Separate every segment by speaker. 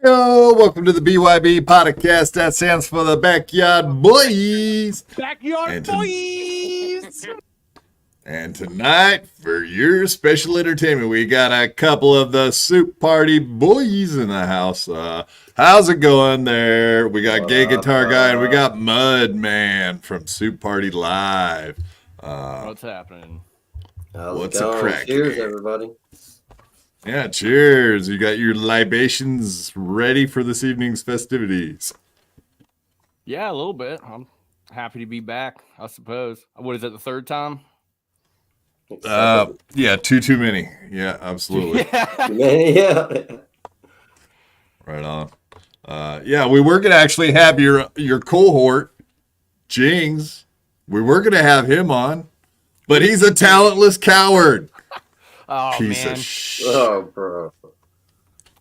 Speaker 1: Yo, welcome to the BYB Podcast. That stands for the Backyard Boys.
Speaker 2: Backyard Boys!
Speaker 1: And tonight, for your special entertainment, we got a couple of the Soup Party Boys in the house. How's it going there? We got Gay Guitar Guy and we got Mud Man from Soup Party Live.
Speaker 2: What's happening?
Speaker 1: What's a crack?
Speaker 3: Cheers, everybody.
Speaker 1: Yeah, cheers. You got your libations ready for this evening's festivities.
Speaker 2: Yeah, a little bit. I'm happy to be back, I suppose. What is it, the third time?
Speaker 1: Yeah, too many. Yeah, absolutely.
Speaker 3: Yeah.
Speaker 1: Right on. Yeah, we were gonna actually have your cohort, Jings. We were gonna have him on, but he's a talentless coward.
Speaker 2: Oh,
Speaker 1: Piece
Speaker 2: man.
Speaker 1: of shit.
Speaker 3: Oh, bro.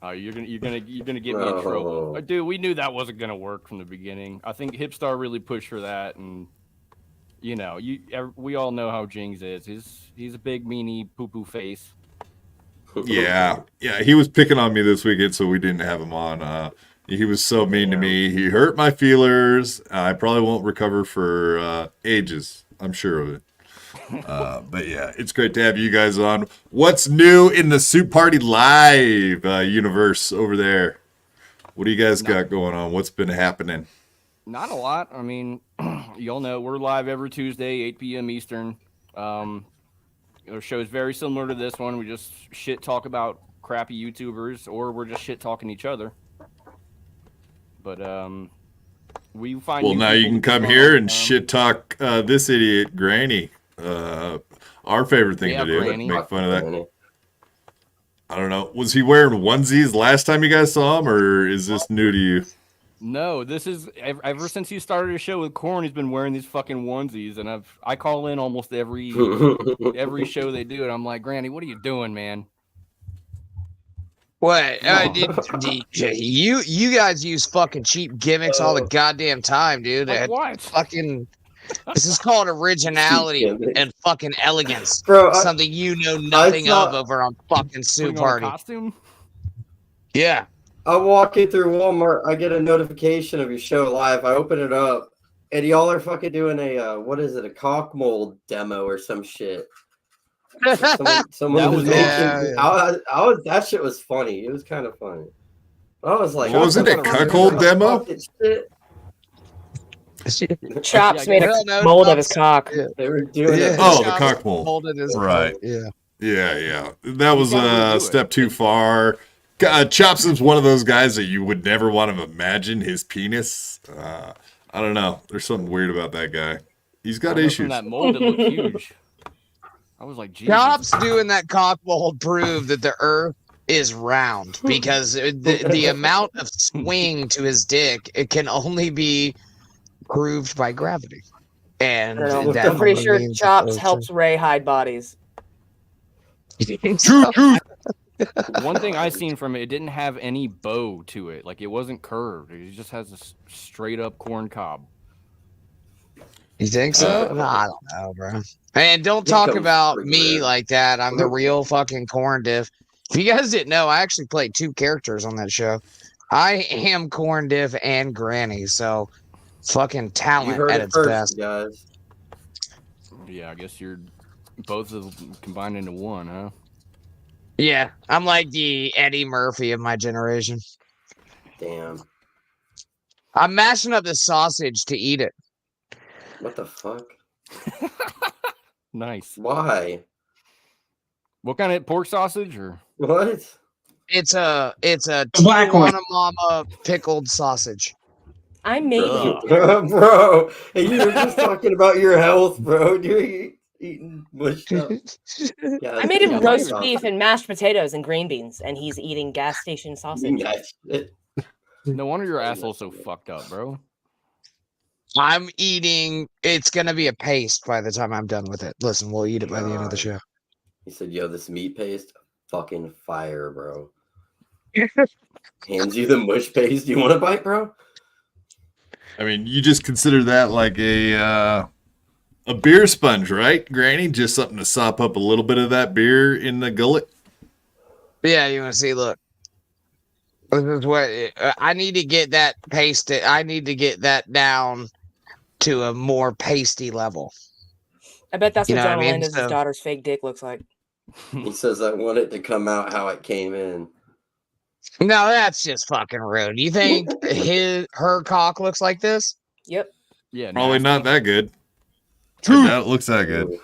Speaker 2: Oh, you're gonna get me in trouble. Dude, we knew that wasn't gonna work from the beginning. I think Hipstar really pushed for that, and you know, we all know how Jings is. He's a big meanie poo-poo face.
Speaker 1: Yeah, he was picking on me this weekend, so we didn't have him on. He was so mean to me. He hurt my feelers. I probably won't recover for ages. I'm sure of it. But yeah, it's great to have you guys on. What's new in the Soup Party Live universe over there? What do you guys got going on? What's been happening?
Speaker 2: Not a lot. I mean, y'all know we're live every Tuesday, 8 p.m. Eastern. Our show is very similar to this one. We just shit talk about crappy YouTubers, or we're just shit talking each other. But we find.
Speaker 1: Well, now you can come here and shit talk this idiot Granny. Our favorite thing to do.
Speaker 2: Granny.
Speaker 1: Make fun of that. I don't know. Was he wearing onesies last time you guys saw him, or is this new to you?
Speaker 2: No, this is ever since he started a show with Korn, he's been wearing these fucking onesies, and I call in almost every show they do, and I'm like, Granny, what are you doing, man?
Speaker 4: What? You guys use fucking cheap gimmicks all the goddamn time, dude.
Speaker 2: Like what?
Speaker 4: Fucking. This is called originality and fucking elegance.
Speaker 3: Bro,
Speaker 4: something you know nothing of over on fucking Soup Party.
Speaker 2: Costume?
Speaker 4: Yeah.
Speaker 3: I'm walking through Walmart. I get a notification of your show live. I open it up, and y'all are fucking doing a cock mold demo or some shit. Someone was making. That shit was funny. It was kind of funny. I was like,
Speaker 1: was it a cuckold demo?
Speaker 5: Chops made a mold of his cock.
Speaker 3: They were doing it.
Speaker 1: Oh, the cock mold. Right. Yeah. That was a step too far. Chops is one of those guys that you would never want to imagine his penis. I don't know. There's something weird about that guy. He's got issues.
Speaker 2: That mold, it looked huge. I was like, Jesus.
Speaker 4: Chops doing that cock mold proved that the Earth is round because the amount of swing to his dick, it can only be proved by gravity. And
Speaker 5: I'm pretty sure Chops helps Ray hide bodies.
Speaker 4: True.
Speaker 2: One thing I seen from it, it didn't have any bow to it. Like it wasn't curved. It just has a straight up corn cob.
Speaker 4: You think so? No, I don't know, bro. And don't talk about me like that. I'm the real fucking corn diff. If you guys didn't know, I actually played 2 characters on that show. I am corn diff and granny, so fucking talent at its best.
Speaker 3: Guys.
Speaker 2: Yeah, I guess you're both of them combined into one, huh?
Speaker 4: Yeah, I'm like the Eddie Murphy of my generation.
Speaker 3: Damn.
Speaker 4: I'm mashing up the sausage to eat it.
Speaker 3: What the fuck?
Speaker 2: Nice.
Speaker 3: Why?
Speaker 2: What kind of pork sausage or
Speaker 3: what?
Speaker 4: It's a
Speaker 6: black one.
Speaker 4: Tijuana Mama pickled sausage.
Speaker 5: I made it.
Speaker 3: Bro, hey, you were just talking about your health, bro. You're eating mushed up. Yeah,
Speaker 5: I made him
Speaker 3: yeah,
Speaker 5: roast
Speaker 3: my
Speaker 5: beef and mashed potatoes and green beans, and he's eating gas station sausage.
Speaker 3: God.
Speaker 2: no wonder your asshole's so fucked up, bro.
Speaker 4: I'm eating. It's gonna be a paste by the time I'm done with it. Listen, we'll eat it by the end of the show.
Speaker 3: He said, "Yo, this meat paste, fucking fire, bro." Hands you the mush paste. You want a bite, bro?
Speaker 1: I mean, you just consider that like a beer sponge, right, Granny? Just something to sop up a little bit of that beer in the gullet.
Speaker 4: Yeah, you want to see? Look, this is what I need to get that paste. I need to get that down to a more pasty level.
Speaker 5: I bet that's
Speaker 4: You
Speaker 5: what
Speaker 4: know
Speaker 5: John
Speaker 4: what I mean?
Speaker 5: Landis'
Speaker 4: So-
Speaker 5: daughter's fake dick looks like.
Speaker 3: He says, "I want it to come out how it came in."
Speaker 4: No, that's just fucking rude. You think her cock looks like this?
Speaker 5: Yep.
Speaker 2: Yeah,
Speaker 1: Probably
Speaker 2: nasty.
Speaker 1: not that good. I doubt it looks that good.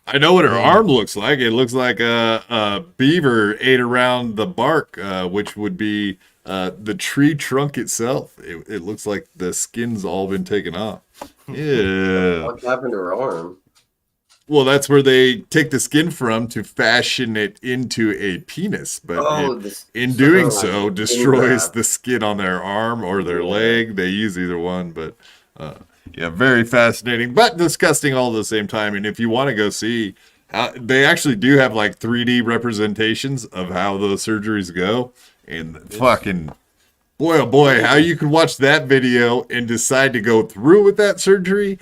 Speaker 1: I know what her arm looks like. It looks like a beaver ate around the bark, which would be the tree trunk itself. It looks like the skin's all been taken off. Yeah.
Speaker 3: What happened to her arm?
Speaker 1: Well, that's where they take the skin from to fashion it into a penis. But in doing so, destroys the skin on their arm or their leg. They use either one. But yeah, very fascinating, but disgusting all at the same time. And if you want to go see, they actually do have like 3D representations of how those surgeries go. And fucking, boy, oh boy, how you can watch that video and decide to go through with that surgery.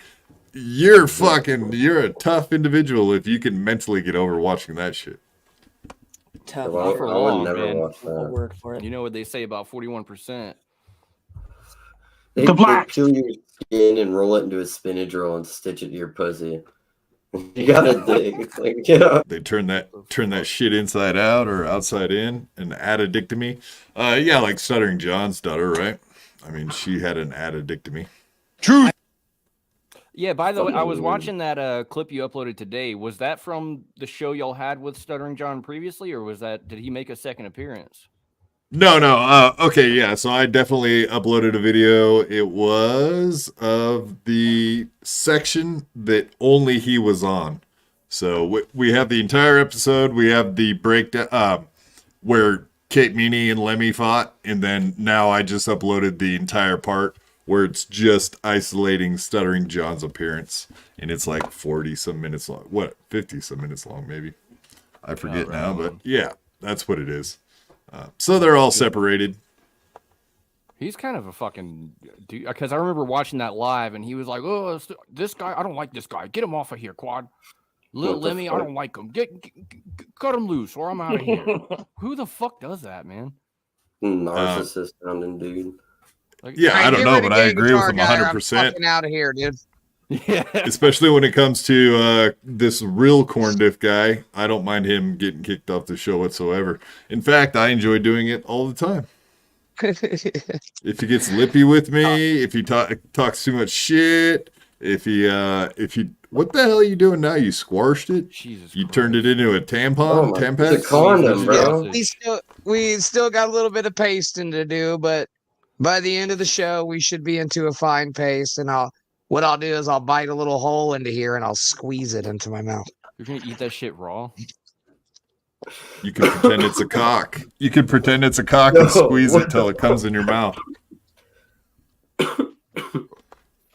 Speaker 1: You're a tough individual if you can mentally get over watching that shit.
Speaker 5: Tough.
Speaker 3: Well,
Speaker 2: for
Speaker 3: I would
Speaker 2: long,
Speaker 3: never
Speaker 2: man.
Speaker 3: watch
Speaker 5: A
Speaker 3: that.
Speaker 5: word for it.
Speaker 2: You know what they say about 41%?
Speaker 3: They
Speaker 6: black.
Speaker 3: peel your skin and roll it into a spinach roll and stitch it to your pussy. You gotta dig. It's like, you know.
Speaker 1: They turn that shit inside out or outside in, an addictomy. Yeah, like Stuttering John's daughter, right? I mean, she had an addictomy.
Speaker 6: Truth.
Speaker 2: Yeah, by the way, I was watching that clip you uploaded today. Was that from the show y'all had with Stuttering John previously, or did he make a second appearance?
Speaker 1: No. Okay, yeah. So I definitely uploaded a video. It was of the section that only he was on. So we have the entire episode. We have the breakdown where Kate Meany and Lemmy fought, and then now I just uploaded the entire part where it's just isolating Stuttering John's appearance, and it's like 40-some minutes long. What, 50-some minutes long, maybe? I forget now, but yeah, that's what it is. So they're all separated.
Speaker 2: He's kind of a fucking dude, because I remember watching that live, and he was like, "Oh, this guy, I don't like this guy. Get him off of here, Quad. Little Lemmy, I don't like him. Cut him loose, or I'm out of here." Who the fuck does that, man?
Speaker 3: Narcissist sounding dude.
Speaker 2: Like,
Speaker 1: Yeah, I don't know, but I agree with him 100%.
Speaker 4: Fucking out of here, dude.
Speaker 2: yeah.
Speaker 1: Especially when it comes to this real corn diff guy. I don't mind him getting kicked off the show whatsoever. In fact, I enjoy doing it all the time. If he gets lippy with me, if he talks too much shit, if he what the hell are you doing now? You squashed it?
Speaker 2: Jesus
Speaker 1: You
Speaker 2: Christ.
Speaker 1: turned it into a tampon? Tampon?
Speaker 3: It's a condom, bro.
Speaker 4: We still got a little bit of pasting to do, but by the end of the show, we should be into a fine paste. And what I'll do is I'll bite a little hole into here and I'll squeeze it into my mouth.
Speaker 2: You're gonna eat that shit raw?
Speaker 1: You can pretend it's a cock. You can pretend it's a cock and squeeze it till it comes in your mouth.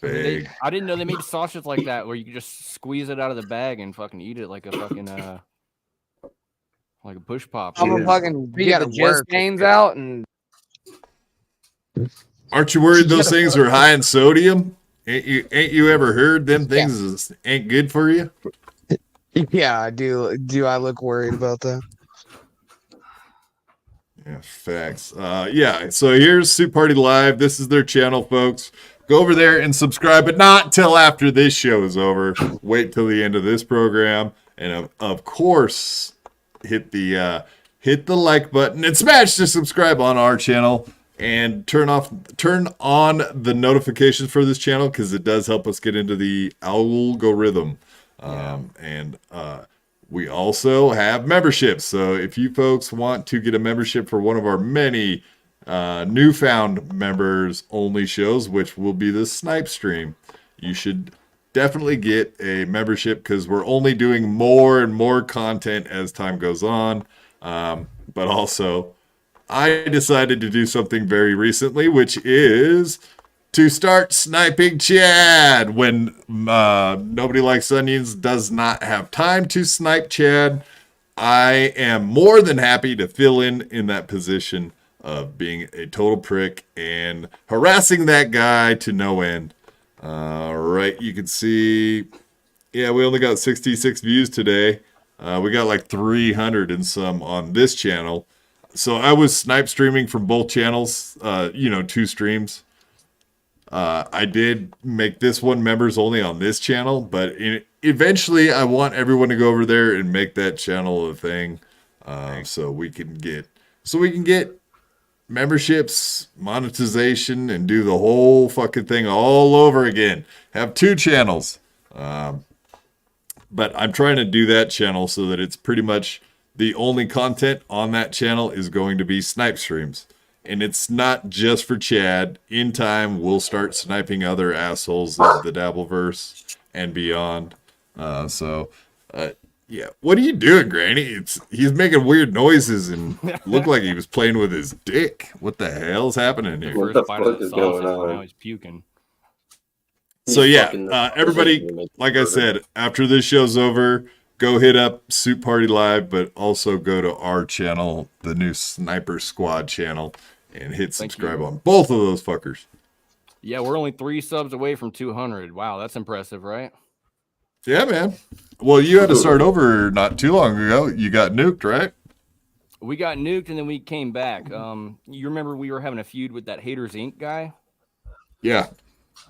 Speaker 1: Big.
Speaker 2: I didn't know they made sausages like that where you could just squeeze it out of the bag and fucking eat it like a fucking. Hold like a push pop.
Speaker 4: I'm a
Speaker 6: Yeah.
Speaker 4: fucking. You
Speaker 7: Get
Speaker 4: gotta
Speaker 7: the jizz
Speaker 4: work.
Speaker 7: canes out and
Speaker 1: Aren't you worried
Speaker 4: You
Speaker 1: those
Speaker 4: gotta
Speaker 1: things are high in sodium? Ain't you ever heard them things ain't good for you?
Speaker 4: Yeah, I do. Do I look worried about that?
Speaker 1: Yeah, facts. Yeah, so here's Soup Party Live. This is their channel, folks. Go over there and subscribe, but not till after this show is over. Wait till the end of this program, and of course, hit the like button and smash the subscribe on our channel, and turn on the notifications for this channel because it does help us get into the algorithm. We also have memberships. So if you folks want to get a membership for one of our many newfound members only shows, which will be the Snipe stream, you should definitely get a membership because we're only doing more and more content as time goes on. But also, I decided to do something very recently, which is to start sniping Chad when Nobody Likes Onions does not have time to snipe Chad. I am more than happy to fill in that position of being a total prick and harassing that guy to no end. Right, you can see, yeah, we only got 66 views today. We got like 300 and some on this channel. So I was snipe streaming from both channels, 2 streams. I did make this one members only on this channel, but eventually I want everyone to go over there and make that channel a thing, so we can get memberships, monetization, and do the whole fucking thing all over again. Have 2 channels, but I'm trying to do that channel so that it's pretty much the only content on that channel is going to be snipe streams. And it's not just for Chad. In time, we'll start sniping other assholes of the Dabbleverse and beyond. Yeah. What are you doing, Granny? He's making weird noises and looked like he was playing with his dick. What the hell's happening here?
Speaker 3: What the
Speaker 2: First bite of
Speaker 3: fuck
Speaker 2: the
Speaker 3: is going
Speaker 2: sausage,
Speaker 3: on?
Speaker 2: Now he's puking.
Speaker 1: So yeah, everybody, like I said, after this show's over, go hit up Soup Party Live, but also go to our channel, the new Sniper Squad channel, and hit subscribe on both of those fuckers.
Speaker 2: Yeah, we're only 3 subs away from 200. Wow, that's impressive, right?
Speaker 1: Yeah, man. Well, you had to start over not too long ago. You got nuked, right?
Speaker 2: We got nuked and then we came back. You remember we were having a feud with that Haters Inc. guy?
Speaker 1: Yeah.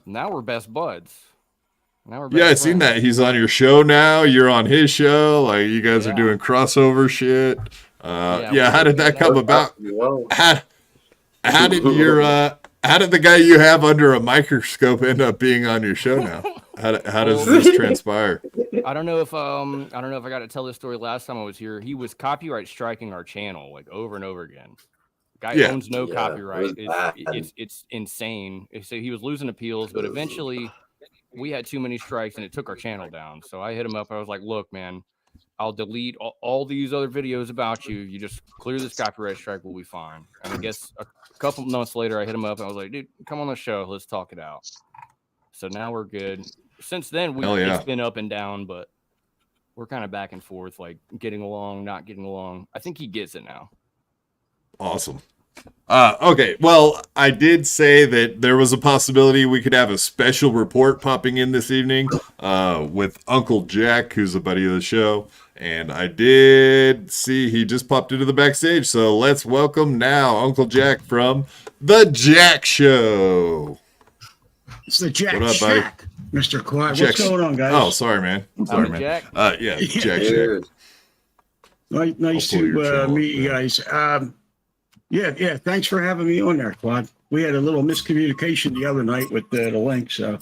Speaker 2: Now we're best buds. Now we're
Speaker 1: Yeah, I
Speaker 2: best
Speaker 1: seen
Speaker 2: friends.
Speaker 1: that. He's on your show now. You're on his show. Like, you guys are doing crossover shit. Yeah, how did that come about? How did the guy you have under a microscope end up being on your show now? How does this transpire?
Speaker 2: I don't know if I got to tell this story last time I was here. He was copyright striking our channel like over and over again. Guy owns no copyright. It's insane. So he was losing appeals, but eventually we had too many strikes and it took our channel down. So I hit him up. I was like, look, man, I'll delete all these other videos about you. You just clear this copyright strike, we'll be fine. And I guess a couple months later, I hit him up and I was like, dude, come on the show. Let's talk it out. So now we're good. Since then, it's been up and down, but we're kind of back and forth, like getting along, not getting along. I think he gets it now.
Speaker 1: Awesome. Okay, well, I did say that there was a possibility we could have a special report popping in this evening with Uncle Jack, who's a buddy of the show. And I did see he just popped into the backstage. So let's welcome now Uncle Jack from The Jack Show.
Speaker 6: It's the Jack
Speaker 1: What up, buddy?
Speaker 6: Shack, Mr. Quiet.
Speaker 1: Jack
Speaker 6: What's going on, guys?
Speaker 1: Oh, sorry, man. Sorry, man.
Speaker 2: Jack.
Speaker 1: Yeah, Jack Shack.
Speaker 3: Cheers.
Speaker 6: Nice
Speaker 1: I'll pull your
Speaker 6: to
Speaker 1: channel
Speaker 6: meet you guys. Yeah. Thanks for having me on there, Quad. We had a little miscommunication the other night with the link, so.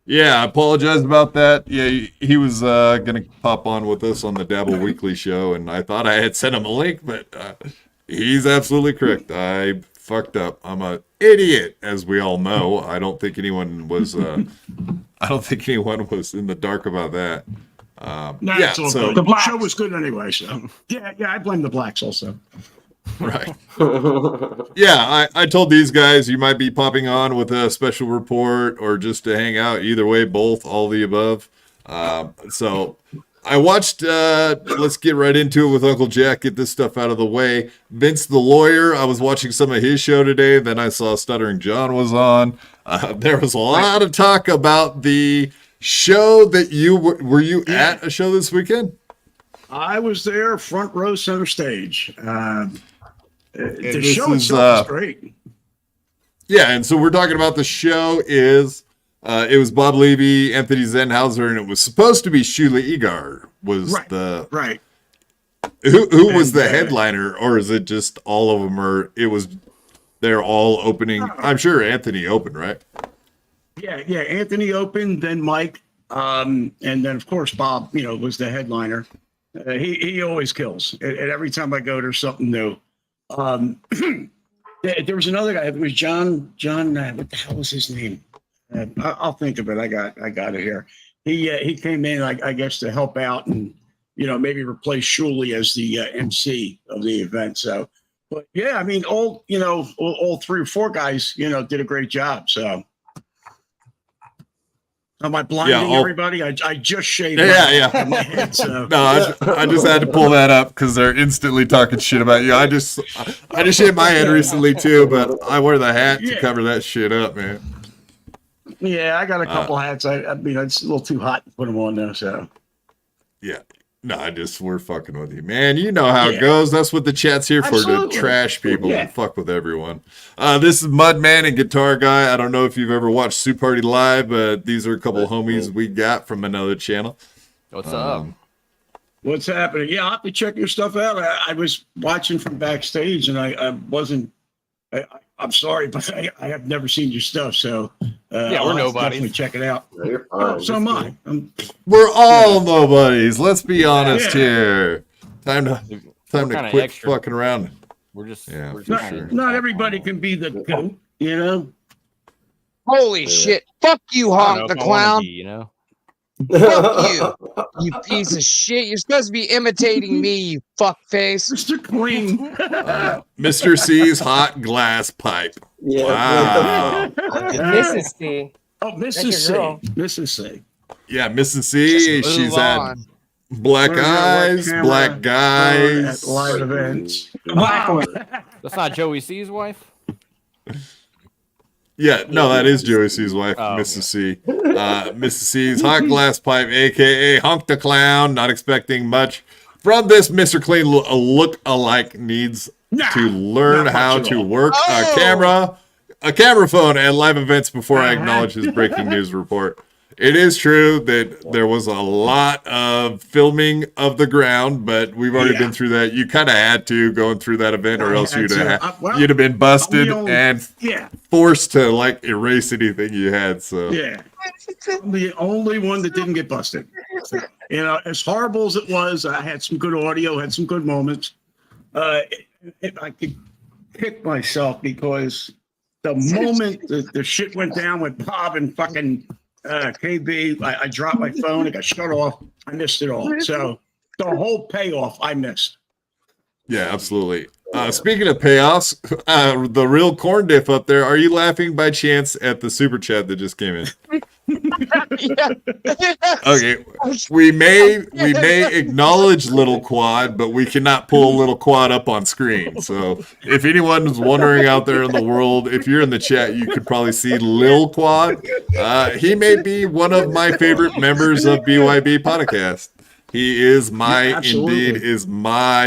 Speaker 1: Yeah, I apologize about that. Yeah, he was going to pop on with us on the Dabble Weekly show, and I thought I had sent him a link, but he's absolutely correct. I fucked up. I'm an idiot, as we all know. I don't think anyone was. I don't think anyone was in the dark about that.
Speaker 6: No,
Speaker 1: yeah,
Speaker 6: it's all
Speaker 1: so
Speaker 6: good. The show was good anyway, so. Yeah, I blame the blacks also.
Speaker 1: right. Yeah, I told these guys you might be popping on with a special report or just to hang out. Either way, both, all the above. So I watched, let's get right into it with Uncle Jack, get this stuff out of the way. Vince the Lawyer, I was watching some of his show today. Then I saw Stuttering John was on. There was a lot of talk about the show that you were you at a show this weekend?
Speaker 6: I was there, front row, center stage. The
Speaker 1: this
Speaker 6: show
Speaker 1: is,
Speaker 6: itself is great.
Speaker 1: Yeah, and so we're talking about the show is, it was Bob Levy, Anthony Zenhauser, and it was supposed to be Shula Egar was
Speaker 6: Right.
Speaker 1: Who was the headliner, or is it just all of them, or they're all opening? I'm sure Anthony opened, right?
Speaker 6: Yeah. Anthony opened, then Mike, and then of course Bob, was the headliner. He always kills. And every time I go, there's something new. There was another guy. It was John. What the hell was his name? I'll think of it. I got it here. He came in, I guess, to help out and maybe replace Shuley as the MC of the event. So, but yeah, I mean, all 3 or 4 guys, did a great job. So, am I blinding everybody? I just shaved my head. So.
Speaker 1: No, I just had to pull that up because they're instantly talking shit about you. I just shaved my head recently too, but I wear the hat to cover that shit up, man.
Speaker 6: Yeah, I got a couple hats. I mean, it's a little too hot to put them on though. So,
Speaker 1: yeah, no, we're fucking with you, man. You know how it goes. That's what the chat's here for, to trash people and fuck with everyone. This is Mudman and Guitar Guy. I don't know if you've ever watched Soup Party Live, but these are a couple homies we got from another channel.
Speaker 2: What's up?
Speaker 6: What's happening? Yeah, I'll have to check your stuff out. I was watching from backstage, and I wasn't. I'm sorry, but I have never seen your stuff, so
Speaker 2: we're nobodies.
Speaker 6: Definitely check it out. So am I.
Speaker 1: We're all nobodies. Let's be honest here. Time to quit fucking around.
Speaker 2: We're just
Speaker 6: not everybody can be the goat,
Speaker 4: Holy shit! Fuck you, Honk the Clown. Fuck you piece of shit. You're supposed to be imitating me, you fuckface.
Speaker 6: Mr. Clean.
Speaker 1: Mr. C's hot glass pipe.
Speaker 3: Yeah.
Speaker 1: Wow.
Speaker 5: Mrs. C.
Speaker 6: Oh, Mrs. C. Mrs. C.
Speaker 1: Yeah, Mrs. C. She's had black eyes, black guys.
Speaker 6: At live events.
Speaker 2: That's not Joey C's wife?
Speaker 1: Yeah, no, that is Joey C's wife, Mrs. C. Mrs. C's hot glass pipe, a.k.a. Honk the Clown. Not expecting much from this Mr. Clean look-alike. Needs to learn how to work a camera phone at live events before I acknowledge his breaking news report. It is true that there was a lot of filming of the ground, but we've already been through that. You kind of had to going through that event, or else you'd have been busted and forced to erase anything you had. So
Speaker 6: the only one that didn't get busted. As horrible as it was, I had some good audio, had some good moments. I could kick myself because the moment the shit went down with Bob and fucking KB, I dropped my phone, it got shut off. I missed it all. So the whole payoff I missed.
Speaker 1: Yeah, absolutely. Speaking of payoffs, the real corn diff up there, are you laughing by chance at the super chat that just came in? Okay, we may acknowledge Little Quad, but we cannot pull Little Quad up on screen. So if anyone's wondering out there in the world, if you're in the chat, you could probably see Lil Quad. He may be one of my favorite members of BYB Podcast. He is my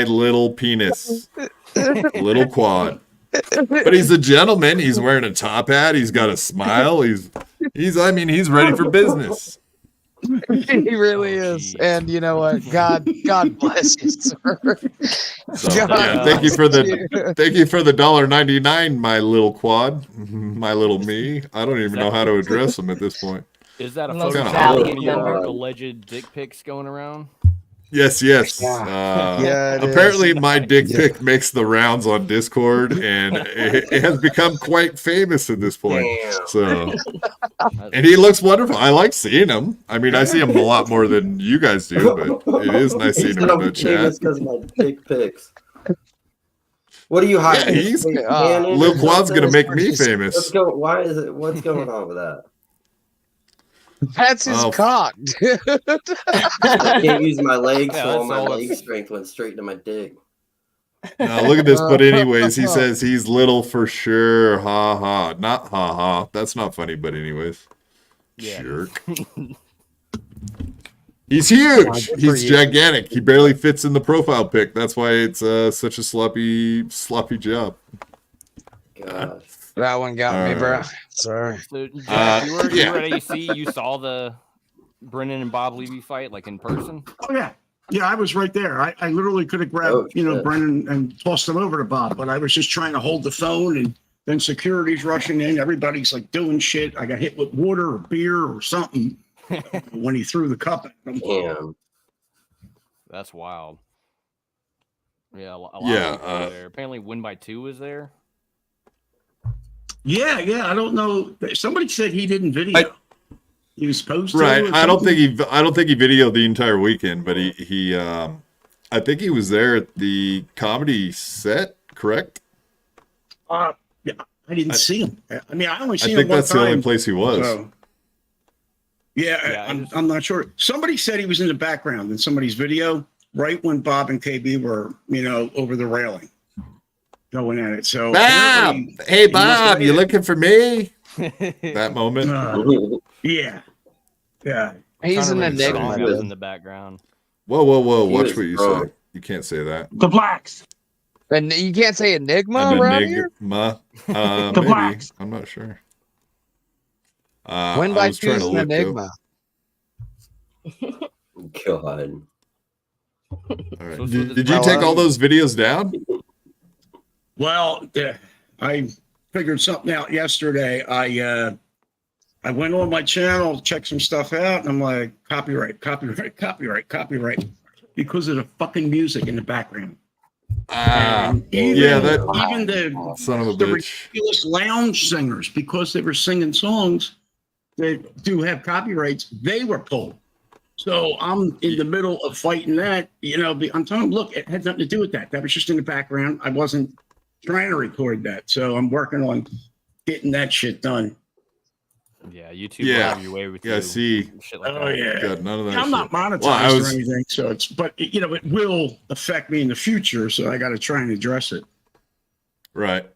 Speaker 1: little penis, Little Quad. But he's a gentleman. He's wearing a top hat. He's got a smile. He's ready for business.
Speaker 4: He really is. And you know what? God bless you, sir.
Speaker 1: So, thank you for the $1.99, my little quad, my little me. I don't even know how to address him at this point.
Speaker 2: Is that a photo of any of your alleged dick pics going around?
Speaker 1: Yes. Apparently, my dick pic makes the rounds on Discord, and it has become quite famous at this point. So, and he looks wonderful. I like seeing him. I mean, I see him a lot more than you guys do, but it is nice seeing him in the chat.
Speaker 3: Because my dick pics. What are you hiding?
Speaker 1: Lil Quad's gonna make me famous.
Speaker 3: What's going on with that?
Speaker 4: That's his
Speaker 1: Oh.
Speaker 4: cock, dude.
Speaker 3: I can't use my legs,
Speaker 2: Yeah,
Speaker 3: so all
Speaker 2: that's
Speaker 3: my
Speaker 2: all
Speaker 3: leg
Speaker 2: it's-
Speaker 3: strength went straight to my dick.
Speaker 1: Now look at this. But anyways, he says he's little for sure. Ha ha. Not ha ha. That's not funny. But anyways,
Speaker 2: Yeah.
Speaker 1: jerk. He's huge.
Speaker 4: good for
Speaker 1: He's
Speaker 4: you.
Speaker 1: gigantic. He barely fits in the profile pic. That's why it's such a sloppy job.
Speaker 3: God.
Speaker 4: That one got me, bro.
Speaker 1: Alright.
Speaker 4: Sorry.
Speaker 2: So, Jack, you were
Speaker 1: yeah.
Speaker 2: at AC. You saw the Brennan and Bob Levy fight, like in person.
Speaker 6: Oh yeah. Yeah, I was right there. I literally could have grabbed,
Speaker 3: Oh, shit.
Speaker 6: Brennan and tossed him over to Bob, but I was just trying to hold the phone, and then security's rushing in. Everybody's like doing shit. I got hit with water or beer or something when he threw the cup at him.
Speaker 3: Damn.
Speaker 2: That's wild. Yeah, a lot
Speaker 1: Yeah,
Speaker 2: of people were there. Apparently, Win by 2 was there.
Speaker 6: Yeah. I don't know. Somebody said he didn't video. He was supposed to.
Speaker 1: Right.
Speaker 6: or
Speaker 1: I don't
Speaker 6: something.
Speaker 1: think he videoed the entire weekend, but he I think he was there at the comedy set, correct?
Speaker 6: Yeah, I didn't see him. I mean, I only
Speaker 1: I
Speaker 6: seen him
Speaker 1: think
Speaker 6: one
Speaker 1: that's the only
Speaker 6: time.
Speaker 1: place he was.
Speaker 6: So,
Speaker 2: Yeah,
Speaker 6: I'm not sure. Somebody said he was in the background in somebody's video right when Bob and KB were, over the railing going at it. So
Speaker 1: Bob!
Speaker 6: apparently
Speaker 1: Hey
Speaker 6: must
Speaker 1: Bob,
Speaker 6: have
Speaker 1: you
Speaker 6: been-
Speaker 1: looking for me? That moment.
Speaker 6: yeah.
Speaker 4: He's an
Speaker 2: Trying to remember the song
Speaker 4: enigma.
Speaker 2: that was
Speaker 4: dude.
Speaker 2: in the background.
Speaker 1: Whoa.
Speaker 3: He
Speaker 1: Watch
Speaker 3: was
Speaker 1: what you
Speaker 3: drunk.
Speaker 1: say. You can't say that.
Speaker 6: The blacks.
Speaker 4: And you can't say enigma
Speaker 1: An
Speaker 4: around here.
Speaker 1: enigma.
Speaker 6: The
Speaker 1: Maybe.
Speaker 6: blacks.
Speaker 1: I'm not sure.
Speaker 4: Win
Speaker 1: I
Speaker 4: by
Speaker 1: was
Speaker 4: 2
Speaker 1: trying
Speaker 4: is
Speaker 1: to
Speaker 4: an
Speaker 1: look up.
Speaker 4: enigma.
Speaker 3: God.
Speaker 1: All right.
Speaker 2: So what's with
Speaker 1: Did,
Speaker 2: this
Speaker 1: did you
Speaker 4: Well,
Speaker 1: take all those videos down?
Speaker 6: Well, I figured something out yesterday. I went on my channel, checked some stuff out, and I'm like, copyright, because of the fucking music in the background. And even,
Speaker 1: yeah, that
Speaker 6: even the
Speaker 1: son of a
Speaker 6: the
Speaker 1: bitch.
Speaker 6: ridiculous lounge singers, because they were singing songs that do have copyrights, they were pulled. So I'm in the middle of fighting that. I'm telling them, look, it had nothing to do with that. That was just in the background. I wasn't trying to record that. So I'm working on getting that shit done.
Speaker 2: Yeah, YouTube
Speaker 1: Yeah.
Speaker 2: will have your way with
Speaker 1: Yeah,
Speaker 2: you.
Speaker 1: see.
Speaker 2: Shit like
Speaker 6: Oh
Speaker 2: that.
Speaker 6: yeah.
Speaker 1: God, none of that.
Speaker 6: Yeah, I'm not
Speaker 1: shit.
Speaker 6: monetized
Speaker 1: Well, I was-
Speaker 6: or anything, so it will affect me in the future. So I got to try and address it.
Speaker 1: Right.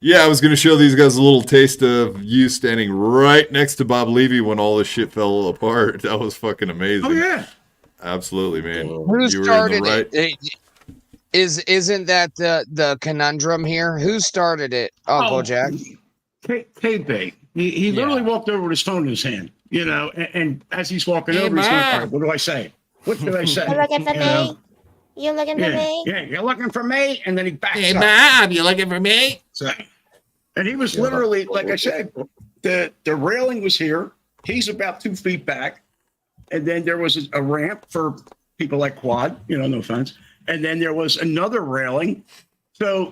Speaker 1: Yeah, I was going to show these guys a little taste of you standing right next to Bob Levy when all this shit fell apart. That was fucking amazing.
Speaker 6: Oh yeah.
Speaker 1: Absolutely, man.
Speaker 3: Damn.
Speaker 4: Who
Speaker 1: You were in
Speaker 4: started
Speaker 1: the right.
Speaker 4: it? Isn't that the conundrum here? Who started it, Uncle Jack?
Speaker 6: K-Bait. He literally walked over with his phone in his hand, and as he's walking over, he's like, all right, what do I say? What should I say?
Speaker 5: You looking for
Speaker 6: You know?
Speaker 5: me? You looking for
Speaker 6: Yeah,
Speaker 5: me?
Speaker 6: yeah, you're looking for me, and then he backs up.
Speaker 1: Bob, you looking for me?
Speaker 6: So, and he was literally, like I said, the railing was here. He's about 2 feet back, and then there was a ramp for people like Quad, no offense. And then there was another railing. So,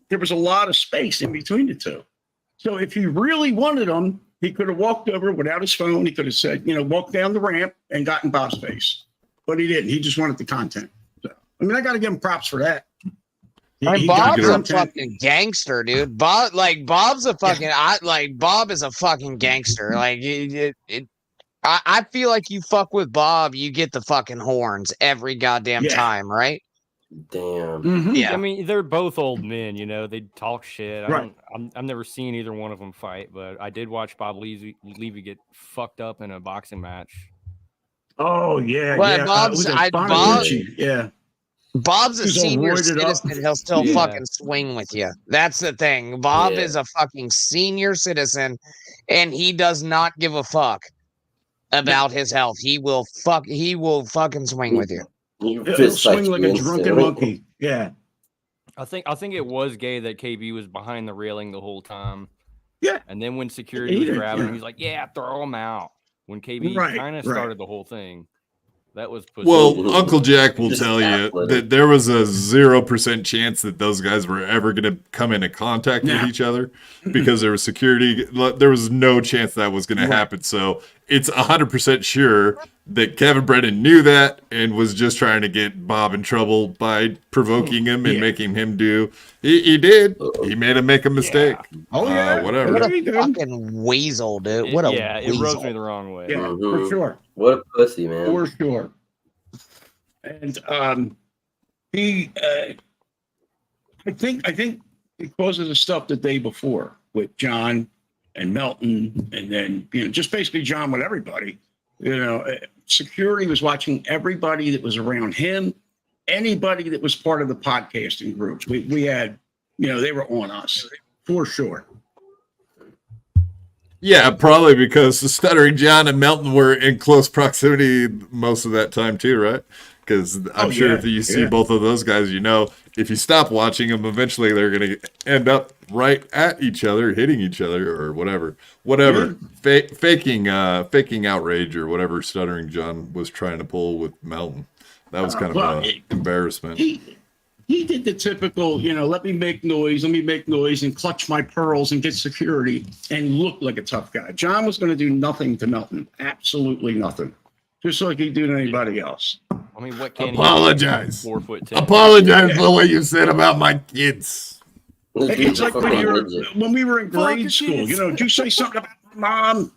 Speaker 6: there was a lot of space in between the two. So if he really wanted him, he could have walked over without his phone. He could have said, walked down the ramp and gotten Bob's face. But he didn't. He just wanted the content. So, I got to give him props for that. He got
Speaker 4: Bob's a
Speaker 6: content.
Speaker 4: fucking gangster, dude. Bob's a fucking Bob is a fucking gangster. I feel like you fuck with Bob, you get the fucking horns every goddamn
Speaker 6: Yeah.
Speaker 4: time, right?
Speaker 3: Damn.
Speaker 6: Mhm.
Speaker 4: Yeah.
Speaker 2: I mean, they're both old men, they talk shit.
Speaker 6: Right.
Speaker 2: I've never seen either one of them fight, but I did watch Bob Levy get fucked up in a boxing match.
Speaker 6: Oh yeah,
Speaker 4: Well,
Speaker 6: yeah.
Speaker 4: Bob's-
Speaker 6: it was
Speaker 4: I-
Speaker 6: a
Speaker 4: Bob-
Speaker 6: Bonaducci, yeah.
Speaker 4: Bob's a
Speaker 6: He's all
Speaker 4: senior
Speaker 6: roided up.
Speaker 4: citizen. He'll still
Speaker 2: Yeah.
Speaker 4: fucking swing with you. That's the thing. Bob
Speaker 3: Yeah.
Speaker 4: is a fucking senior citizen, and he does not give a fuck about his health. He will fucking swing with you.
Speaker 3: You
Speaker 6: He'll
Speaker 3: fist
Speaker 6: swing
Speaker 3: fight
Speaker 6: like
Speaker 3: you
Speaker 6: a drunken
Speaker 3: instantly.
Speaker 6: monkey. Yeah,
Speaker 2: I think it was gay that KB was behind the railing the whole time.
Speaker 6: Yeah.
Speaker 2: And then when security
Speaker 6: He
Speaker 2: was
Speaker 6: didn't,
Speaker 2: grabbing him,
Speaker 6: yeah.
Speaker 2: he's like, "Yeah, throw him out." When KB
Speaker 6: Right,
Speaker 2: kind of
Speaker 6: right.
Speaker 2: started the whole thing, that was pussy.
Speaker 1: Well, Uncle Jack will
Speaker 3: Just
Speaker 1: tell you
Speaker 3: backlit
Speaker 1: that there was a 0% chance that those guys were ever going to come into contact with
Speaker 6: Nah.
Speaker 1: each other because there was security. There was no chance that was going to
Speaker 6: Right.
Speaker 1: happen. So it's 100% sure that Kevin Brennan knew that and was just trying to get Bob in trouble by provoking him and making him do. He did. He made him make a mistake.
Speaker 2: Yeah.
Speaker 6: Oh yeah,
Speaker 1: Whatever.
Speaker 4: What
Speaker 6: Very
Speaker 4: a
Speaker 6: good.
Speaker 4: fucking weasel, dude. What a
Speaker 2: it
Speaker 4: weasel.
Speaker 2: rubs me the wrong way.
Speaker 6: Yeah,
Speaker 3: Mhm.
Speaker 6: for sure.
Speaker 3: What a pussy, man.
Speaker 6: For sure. And he, I think because of the stuff the day before with John and Melton, and then just basically John with everybody. Security was watching everybody that was around him, anybody that was part of the podcasting groups. We had, they were on us for sure.
Speaker 1: Yeah, probably because the Stuttering John and Melton were in close proximity most of that time too, right? Because I'm sure if you see both of those guys, if you stop watching them, eventually they're going to end up right at each other, hitting each other or whatever. Faking outrage or whatever Stuttering John was trying to pull with Melton. That was kind of an embarrassment.
Speaker 6: He did the typical, let me make noise and clutch my pearls and get security and look like a tough guy. John was going to do nothing to Melton. Absolutely nothing. Just like he'd do to anybody else.
Speaker 2: I mean, what can
Speaker 1: Apologize.
Speaker 2: 4'10"?
Speaker 1: Apologize for what you said about my kids.
Speaker 6: It's like when we were in grade school, did you say something about my mom?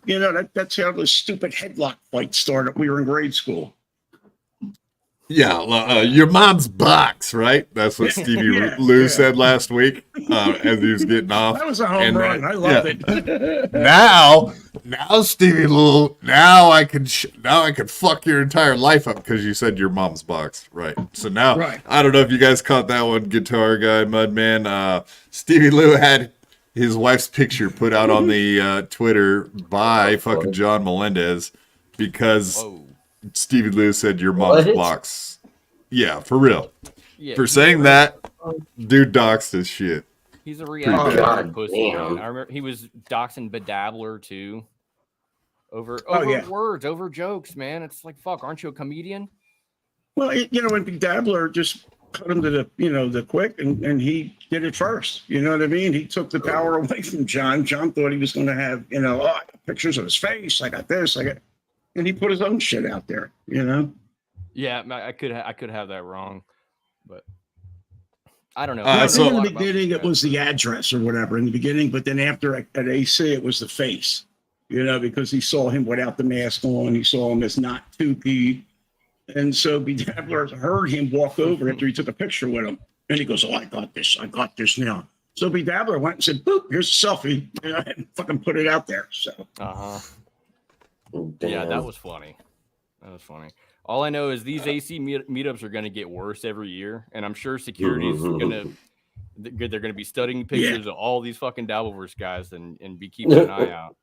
Speaker 6: That's how the stupid headlock fight started. We were in grade school.
Speaker 1: Yeah, your mom's box, right? That's what Stevie Lou said last week as he was getting off.
Speaker 6: That was a home run. I love it.
Speaker 1: Now, Stevie Lou, now I could fuck your entire life up because you said your mom's box, right? So now, I don't know if you guys caught that one, Guitar Guy, Mudman. Stevie Lou had his wife's picture put out on the Twitter by fucking John Melendez because Stevie Lou said your mom's box. Yeah, for real.
Speaker 2: Yeah,
Speaker 1: for saying that, dude doxed his shit.
Speaker 2: He's a reality pussy.
Speaker 3: Damn.
Speaker 2: Man. I remember he was doxing Dabbler too. Over words, over jokes, man. It's like, fuck, aren't you a comedian?
Speaker 6: Well, when Dabbler just cut him to the quick, and he did it first. You know what I mean? He took the power away from John. John thought he was going to have, I got pictures of his face. I got this. And he put his own shit out there.
Speaker 2: Yeah, I could have that wrong, but I don't know.
Speaker 6: I think in the beginning it was the address or whatever in the beginning, but then after at AC it was the face. Because he saw him without the mask on. He saw him as not 2P. And so B. Dabbler heard him walk over after he took a picture with him. And he goes, I got this now. So B. Dabbler went and said, boop, here's a selfie. And fucking put it out there. So.
Speaker 2: Yeah, that was funny. All I know is these AC meetups are going to get worse every year. And I'm sure security's they're going to be studying pictures of all these fucking Dabbleverse guys and be keeping an eye out.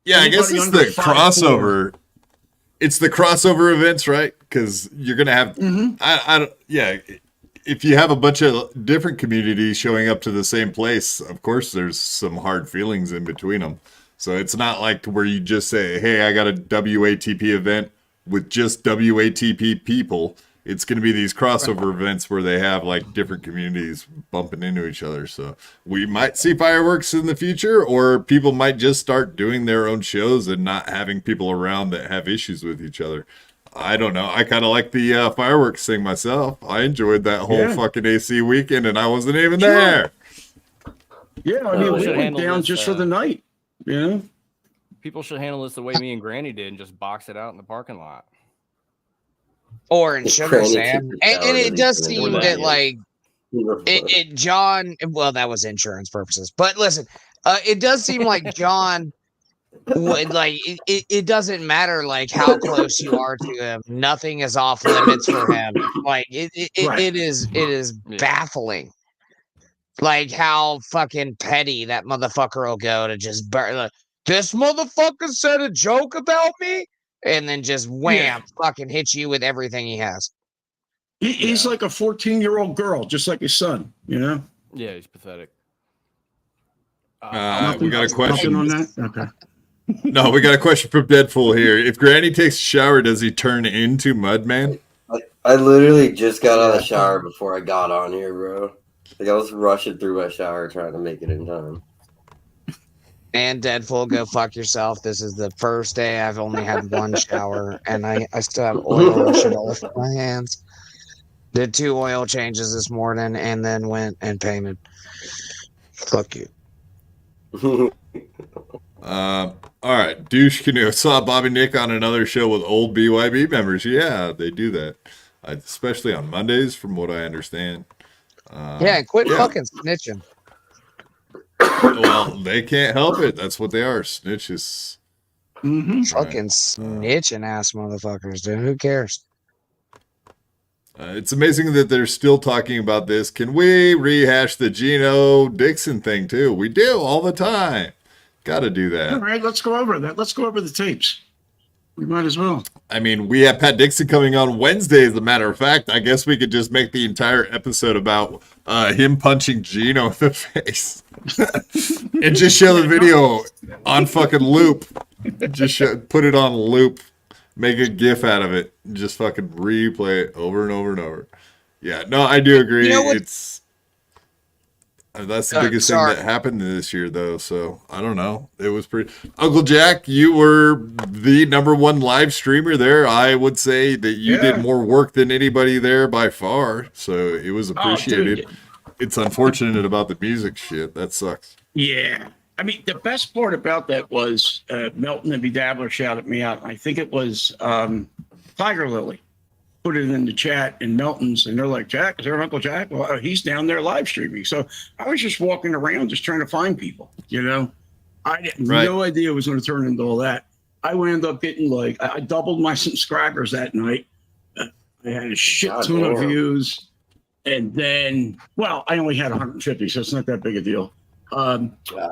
Speaker 1: Yeah, I guess it's the crossover. It's the crossover events, right? Because you're gonna have, if you have a bunch of different communities showing up to the same place, of course, there's some hard feelings in between them. So it's not like where you just say, "Hey, I got a WATP event with just WATP people." It's going to be these crossover events where they have like different communities bumping into each other. So we might see fireworks in the future, or people might just start doing their own shows and not having people around that have issues with each other. I don't know. I kind of like the fireworks thing myself. I enjoyed that whole fucking AC weekend, and I wasn't even there.
Speaker 6: Yeah, I mean, we went down just for the night.
Speaker 2: People should handle this the way me and Granny did and just box it out in the parking lot.
Speaker 4: Or in Sugar Sam. And it does seem that, like, John, well, that was insurance purposes. But listen, it does seem like John would, like, it doesn't matter, like, how close you are to him. Nothing is off limits for him. Like, it is baffling. Like, how fucking petty that motherfucker will go to just burn. Like, this motherfucker said a joke about me? And then just wham, fucking hit you with everything he has.
Speaker 6: He's like a 14-year-old girl, just like his son,
Speaker 2: Yeah, he's pathetic.
Speaker 1: We got a question
Speaker 6: on that. Okay.
Speaker 1: No, we got a question from Deadpool here. If Granny takes a shower, does he turn into Mudman?
Speaker 3: I literally just got out of the shower before I got on here, bro. Like I was rushing through my shower trying to make it in time.
Speaker 4: And Deadpool, go fuck yourself. This is the first day I've only had one shower, and I still have oil and shit all over my hands. Did 2 oil changes this morning, and then went and painted. Fuck you.
Speaker 1: All right, douche canoe. I saw Bobby Nick on another show with old BYB members. Yeah, they do that, especially on Mondays, from what I understand.
Speaker 4: Yeah, quit fucking snitching.
Speaker 1: Well, they can't help it. That's what they are, snitches.
Speaker 4: Fucking snitching ass motherfuckers, dude. Who cares?
Speaker 1: It's amazing that they're still talking about this. Can we rehash the Geno Dixon thing too? We do all the time. Got to do that.
Speaker 6: All right, let's go over that. Let's go over the tapes. We might as well.
Speaker 1: I mean, we have Pat Dixon coming on Wednesday, as a matter of fact. I guess we could just make the entire episode about him punching Gino in the face. And just show the video on fucking loop. Put it on loop. Make a GIF out of it. Just fucking replay it over and over and over. Yeah, no, I do agree. That's the biggest thing that happened this year, though. So I don't know. It was pretty. Uncle Jack, you were the #1 live streamer there. I would say that you did more work than anybody there by far. So it was appreciated. It's unfortunate about the music shit. That sucks.
Speaker 6: Yeah. I mean, the best part about that was Melton and B Dabbler shouted me out. I think it was Tiger Lily put it in the chat in Melton's, and they're like, Jack, is there Uncle Jack? Well, he's down there live streaming. So I was just walking around just trying to find people, you know. I had no idea it was going to turn into all that. I wound up getting I doubled my subscribers that night. I had a shit ton of views. And then, I only had 150, so it's not that big a deal. So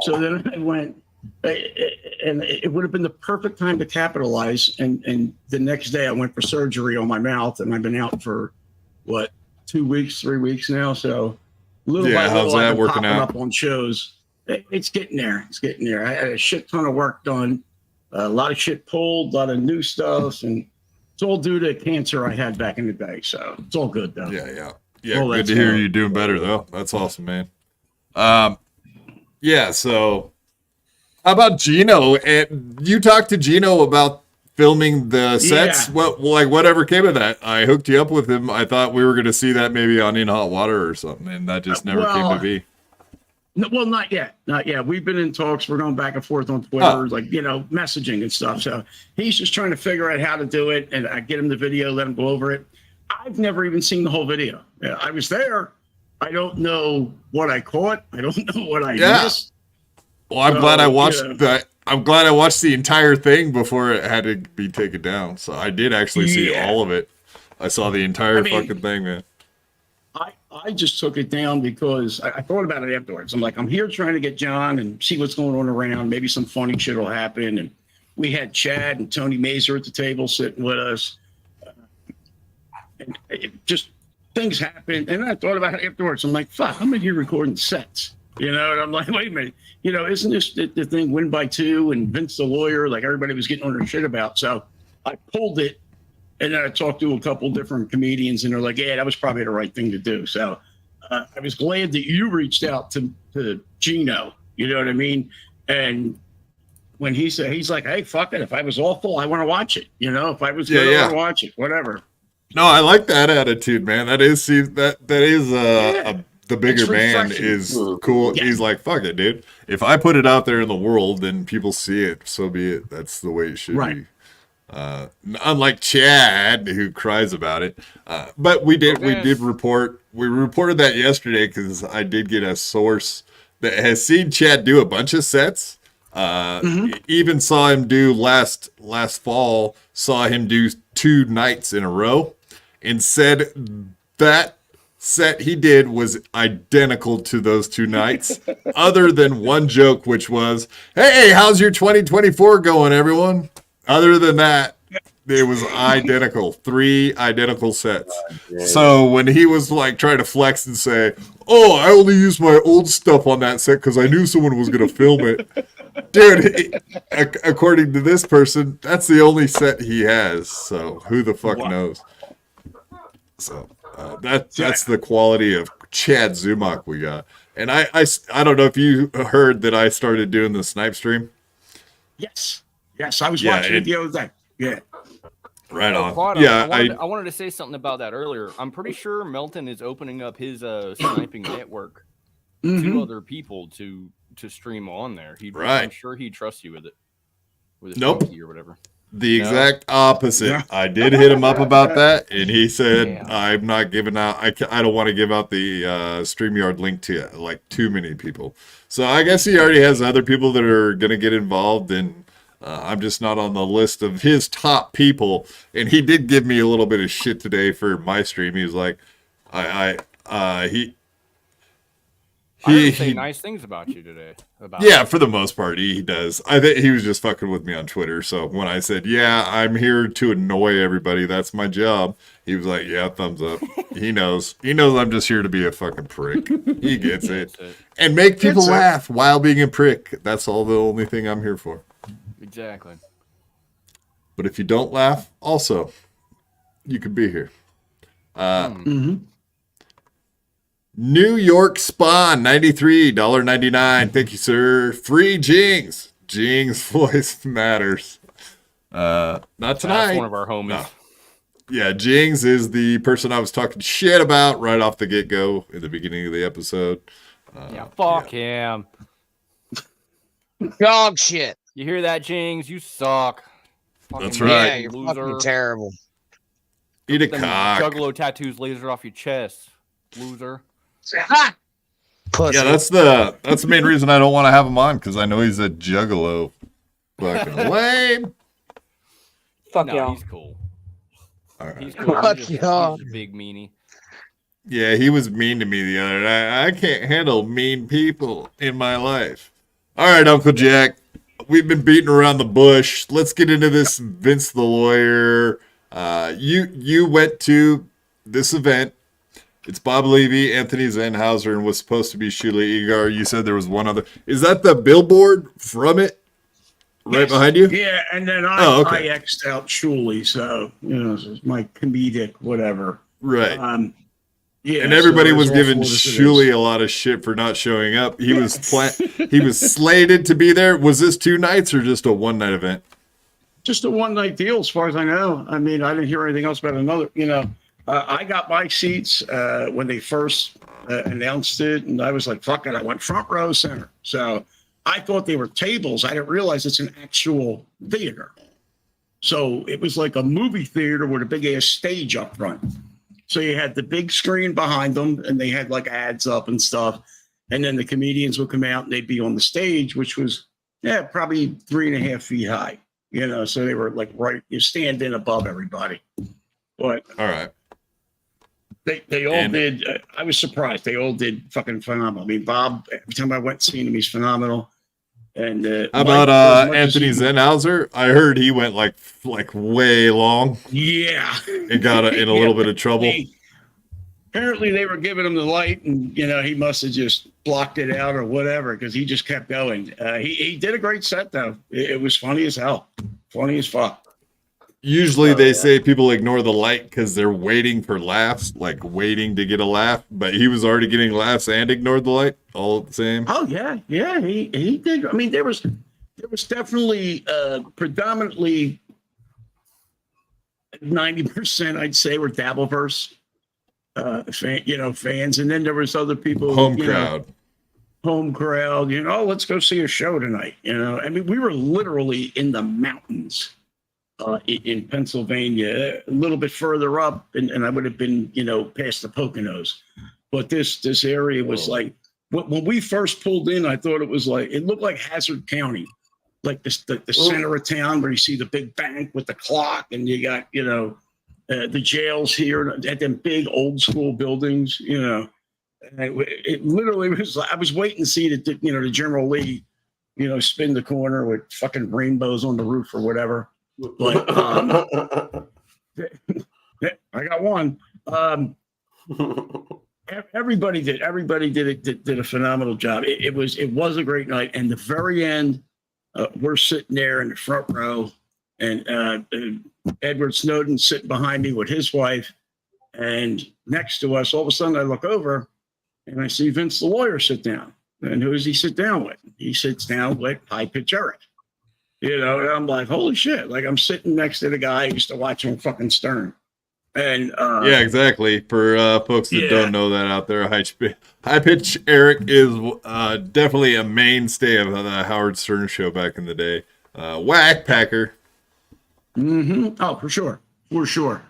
Speaker 6: then I went, and it would have been the perfect time to capitalize. And the next day I went for surgery on my mouth, and I've been out for 2 weeks, 3 weeks now. So little by little,
Speaker 1: how's that
Speaker 6: I've been
Speaker 1: working
Speaker 6: popping
Speaker 1: out?
Speaker 6: up on shows. It's getting there. It's getting there. I had a shit ton of work done, a lot of shit pulled, a lot of new stuff, and it's all due to cancer I had back in the day. So it's all good though.
Speaker 1: Yeah. Good to hear you doing better though. That's awesome, man. So how about Gino? And you talked to Gino about filming the sets.
Speaker 6: Yeah.
Speaker 1: Whatever came of that. I hooked you up with him. I thought we were going to see that maybe on In Hot Water or something, and that just never came to be.
Speaker 6: No, not yet. We've been in talks. We're going back and forth on Twitter, messaging and stuff. So he's just trying to figure out how to do it, and I get him the video, let him go over it. I've never even seen the whole video. I was there. I don't know what I caught. I don't know what I missed.
Speaker 1: Well, I'm glad I watched that. I'm glad I watched the entire thing before it had to be taken down. So I did actually see all of it. I saw the entire fucking thing, man.
Speaker 6: I just took it down because I thought about it afterwards. I'm like, I'm here trying to get John and see what's going on around. Maybe some funny shit will happen. And we had Chad and Tony Mazer at the table sitting with us. And just things happened. And I thought about it afterwards. I'm like, fuck, I'm in here recording sets. And I'm like, wait a minute. Isn't this the thing Win by 2 and Vince the lawyer, like everybody was getting on their shit about? So I pulled it, and then I talked to a couple different comedians, and they're like, yeah, that was probably the right thing to do. So I was glad that you reached out to Gino. You know what I mean? And when he said, he's like, hey, fuck it. If I was awful, I want to watch it. If I was good, I want to watch it. Whatever.
Speaker 1: No, I like that attitude, man. That is the bigger man is cool. Yeah. He's like, fuck it, dude. If I put it out there in the world, then people see it. So be it. That's the way it should be. Unlike Chad, who cries about it. But we reported that yesterday because I did get a source that has seen Chad do a bunch of sets. Even saw him do last fall, saw him do 2 nights in a row, and said that set he did was identical to those 2 nights, other than one joke, which was, hey, how's your 2024 going, everyone? Other than that, it was identical. 3 identical sets. So when he was trying to flex and say, oh, I only used my old stuff on that set because I knew someone was going to film it. Dude, according to this person, that's the only set he has. So who the fuck knows? So that's the quality of Chad Zumach we got. And I don't know if you heard that I started doing the snipe stream.
Speaker 6: Yes. I was watching it the other day. Yeah.
Speaker 1: Right on.
Speaker 2: Quad,
Speaker 1: Yeah,
Speaker 2: I wanted to say something about that earlier. I'm pretty sure Melton is opening up his sniping network to other people to stream on there. I'm sure he'd trust you with it. With his key or whatever.
Speaker 1: The exact opposite. Yeah. I did hit him up about that, and he said, I'm not giving out, I don't want to give out the StreamYard link to like too many people. So I guess he already has other people that are going to get involved, and I'm just not on the list of his top people. And he did give me a little bit of shit today for my stream. He was like,
Speaker 2: He say nice things about you today.
Speaker 1: For the most part, he does. I think he was just fucking with me on Twitter. So when I said, I'm here to annoy everybody, that's my job, he was like, thumbs up. He knows I'm just here to be a fucking prick. He gets it. And make people laugh while being a prick. That's all the only thing I'm here for.
Speaker 2: Exactly.
Speaker 1: But if you don't laugh, also, you could be here. New York Spawn, $93.99. Thank you, sir. Free Jings. Jings voice matters. Not tonight.
Speaker 2: That's one of our homies. No.
Speaker 1: Yeah, Jings is the person I was talking shit about right off the get-go in the beginning of the episode.
Speaker 2: Fuck him.
Speaker 4: Dog shit.
Speaker 2: You hear that, Jings? You suck.
Speaker 1: That's right.
Speaker 4: Yeah, you're fucking terrible.
Speaker 1: Eat a cock.
Speaker 2: Juggalo tattoos laser off your chest, loser.
Speaker 4: Pussy.
Speaker 1: Yeah, that's the main reason I don't want to have him on, because I know he's a juggalo. Fucking lame.
Speaker 5: Fuck y'all.
Speaker 2: He's cool.
Speaker 1: All right.
Speaker 2: He's cool.
Speaker 4: Fuck y'all.
Speaker 2: He's a big meanie.
Speaker 1: Yeah, he was mean to me the other night. I can't handle mean people in my life. All right, Uncle Jack. We've been beating around the bush. Let's get into this Vince the Lawyer. You went to this event. It's Bob Levy, Anthony Zenhauser, and was supposed to be Sheila Egar. You said there was one other. Is that the billboard from it? Right behind you?
Speaker 6: Yeah, and then I X'd out Shuley, so, it's my comedic whatever.
Speaker 1: Right. And everybody was giving Shuley a lot of shit for not showing up. He was he was slated to be there. Was this 2 nights or just a one-night event?
Speaker 6: Just a one-night deal, as far as I know. I mean, I didn't hear anything else about another, I got my seats when they first announced it, and I was like, fuck it. I went front row center. So I thought they were tables. I didn't realize it's an actual theater. So it was like a movie theater with a big-ass stage up front. So you had the big screen behind them, and they had like ads up and stuff. And then the comedians would come out, and they'd be on the stage, which was, probably 3.5 feet high. So they were like you stand in above everybody. But
Speaker 1: all right.
Speaker 6: They all did. I was surprised. They all did fucking phenomenal. I mean, Bob, every time I went and seen him, he's phenomenal. And
Speaker 1: how about Anthony Zenhauser? I heard he went like way long.
Speaker 6: Yeah,
Speaker 1: and got in a little bit of trouble.
Speaker 6: Apparently, they were giving him the light, and he must have just blocked it out or whatever, because he just kept going. He did a great set though. It was funny as hell, funny as fuck.
Speaker 1: Usually they say people ignore the light because they're waiting for laughs, like waiting to get a laugh. But he was already getting laughs and ignored the light all the same.
Speaker 6: Oh yeah. He did. I mean, there was definitely predominantly 90%, I'd say, were Dabblerverse fans, and then there was other people. Home crowd. Let's go see a show tonight. I mean, we were literally in the mountains. In Pennsylvania, a little bit further up, and I would have been, past the Poconos. But this area was like, when we first pulled in, I thought it looked like Hazard County, like the center of town where you see the big bank with the clock, and you got, the jails here, and them big old school buildings, And it literally was, I was waiting to see the General Lee, spin the corner with fucking rainbows on the roof or whatever. But I got one. Everybody did a phenomenal job. It was a great night. And the very end, we're sitting there in the front row, and Edward Snowden sitting behind me with his wife, and next to us. All of a sudden, I look over, And I see Vince the lawyer sit down. And who does he sit down with? He sits down with High Pitch Eric. You know, and I'm like, holy shit. Like, I'm sitting next to the guy I used to watch on fucking Stern. And
Speaker 1: yeah, exactly. For folks that don't know that out there, High Pitch Eric is definitely a mainstay of the Howard Stern show back in the day. Whack Packer.
Speaker 6: Mm-hmm. Oh, for sure. For sure.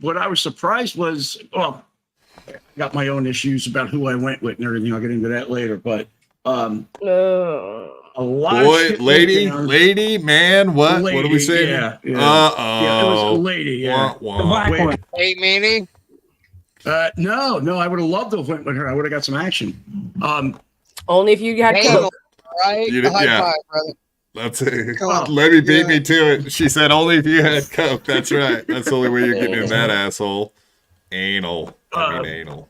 Speaker 6: What I was surprised was, well, I got my own issues about who I went with and everything. I'll get into that later. But a lot of shit
Speaker 1: lady, man, what?
Speaker 6: Lady,
Speaker 1: what are we saying?
Speaker 6: Yeah, yeah.
Speaker 1: Uh-oh.
Speaker 6: Yeah, it was a lady. Yeah.
Speaker 1: Wah.
Speaker 4: Hey, meanie.
Speaker 6: No, I would have loved to have went with her. I would have got some action.
Speaker 5: Only if you had
Speaker 4: Hey,
Speaker 5: Coke.
Speaker 4: right? High
Speaker 1: Yeah.
Speaker 4: five, brother.
Speaker 1: That's it.
Speaker 4: Come on.
Speaker 1: Let me beat me to it. She said only if you had Coke. That's right. That's the only way you're getting in that asshole. Anal. Anal.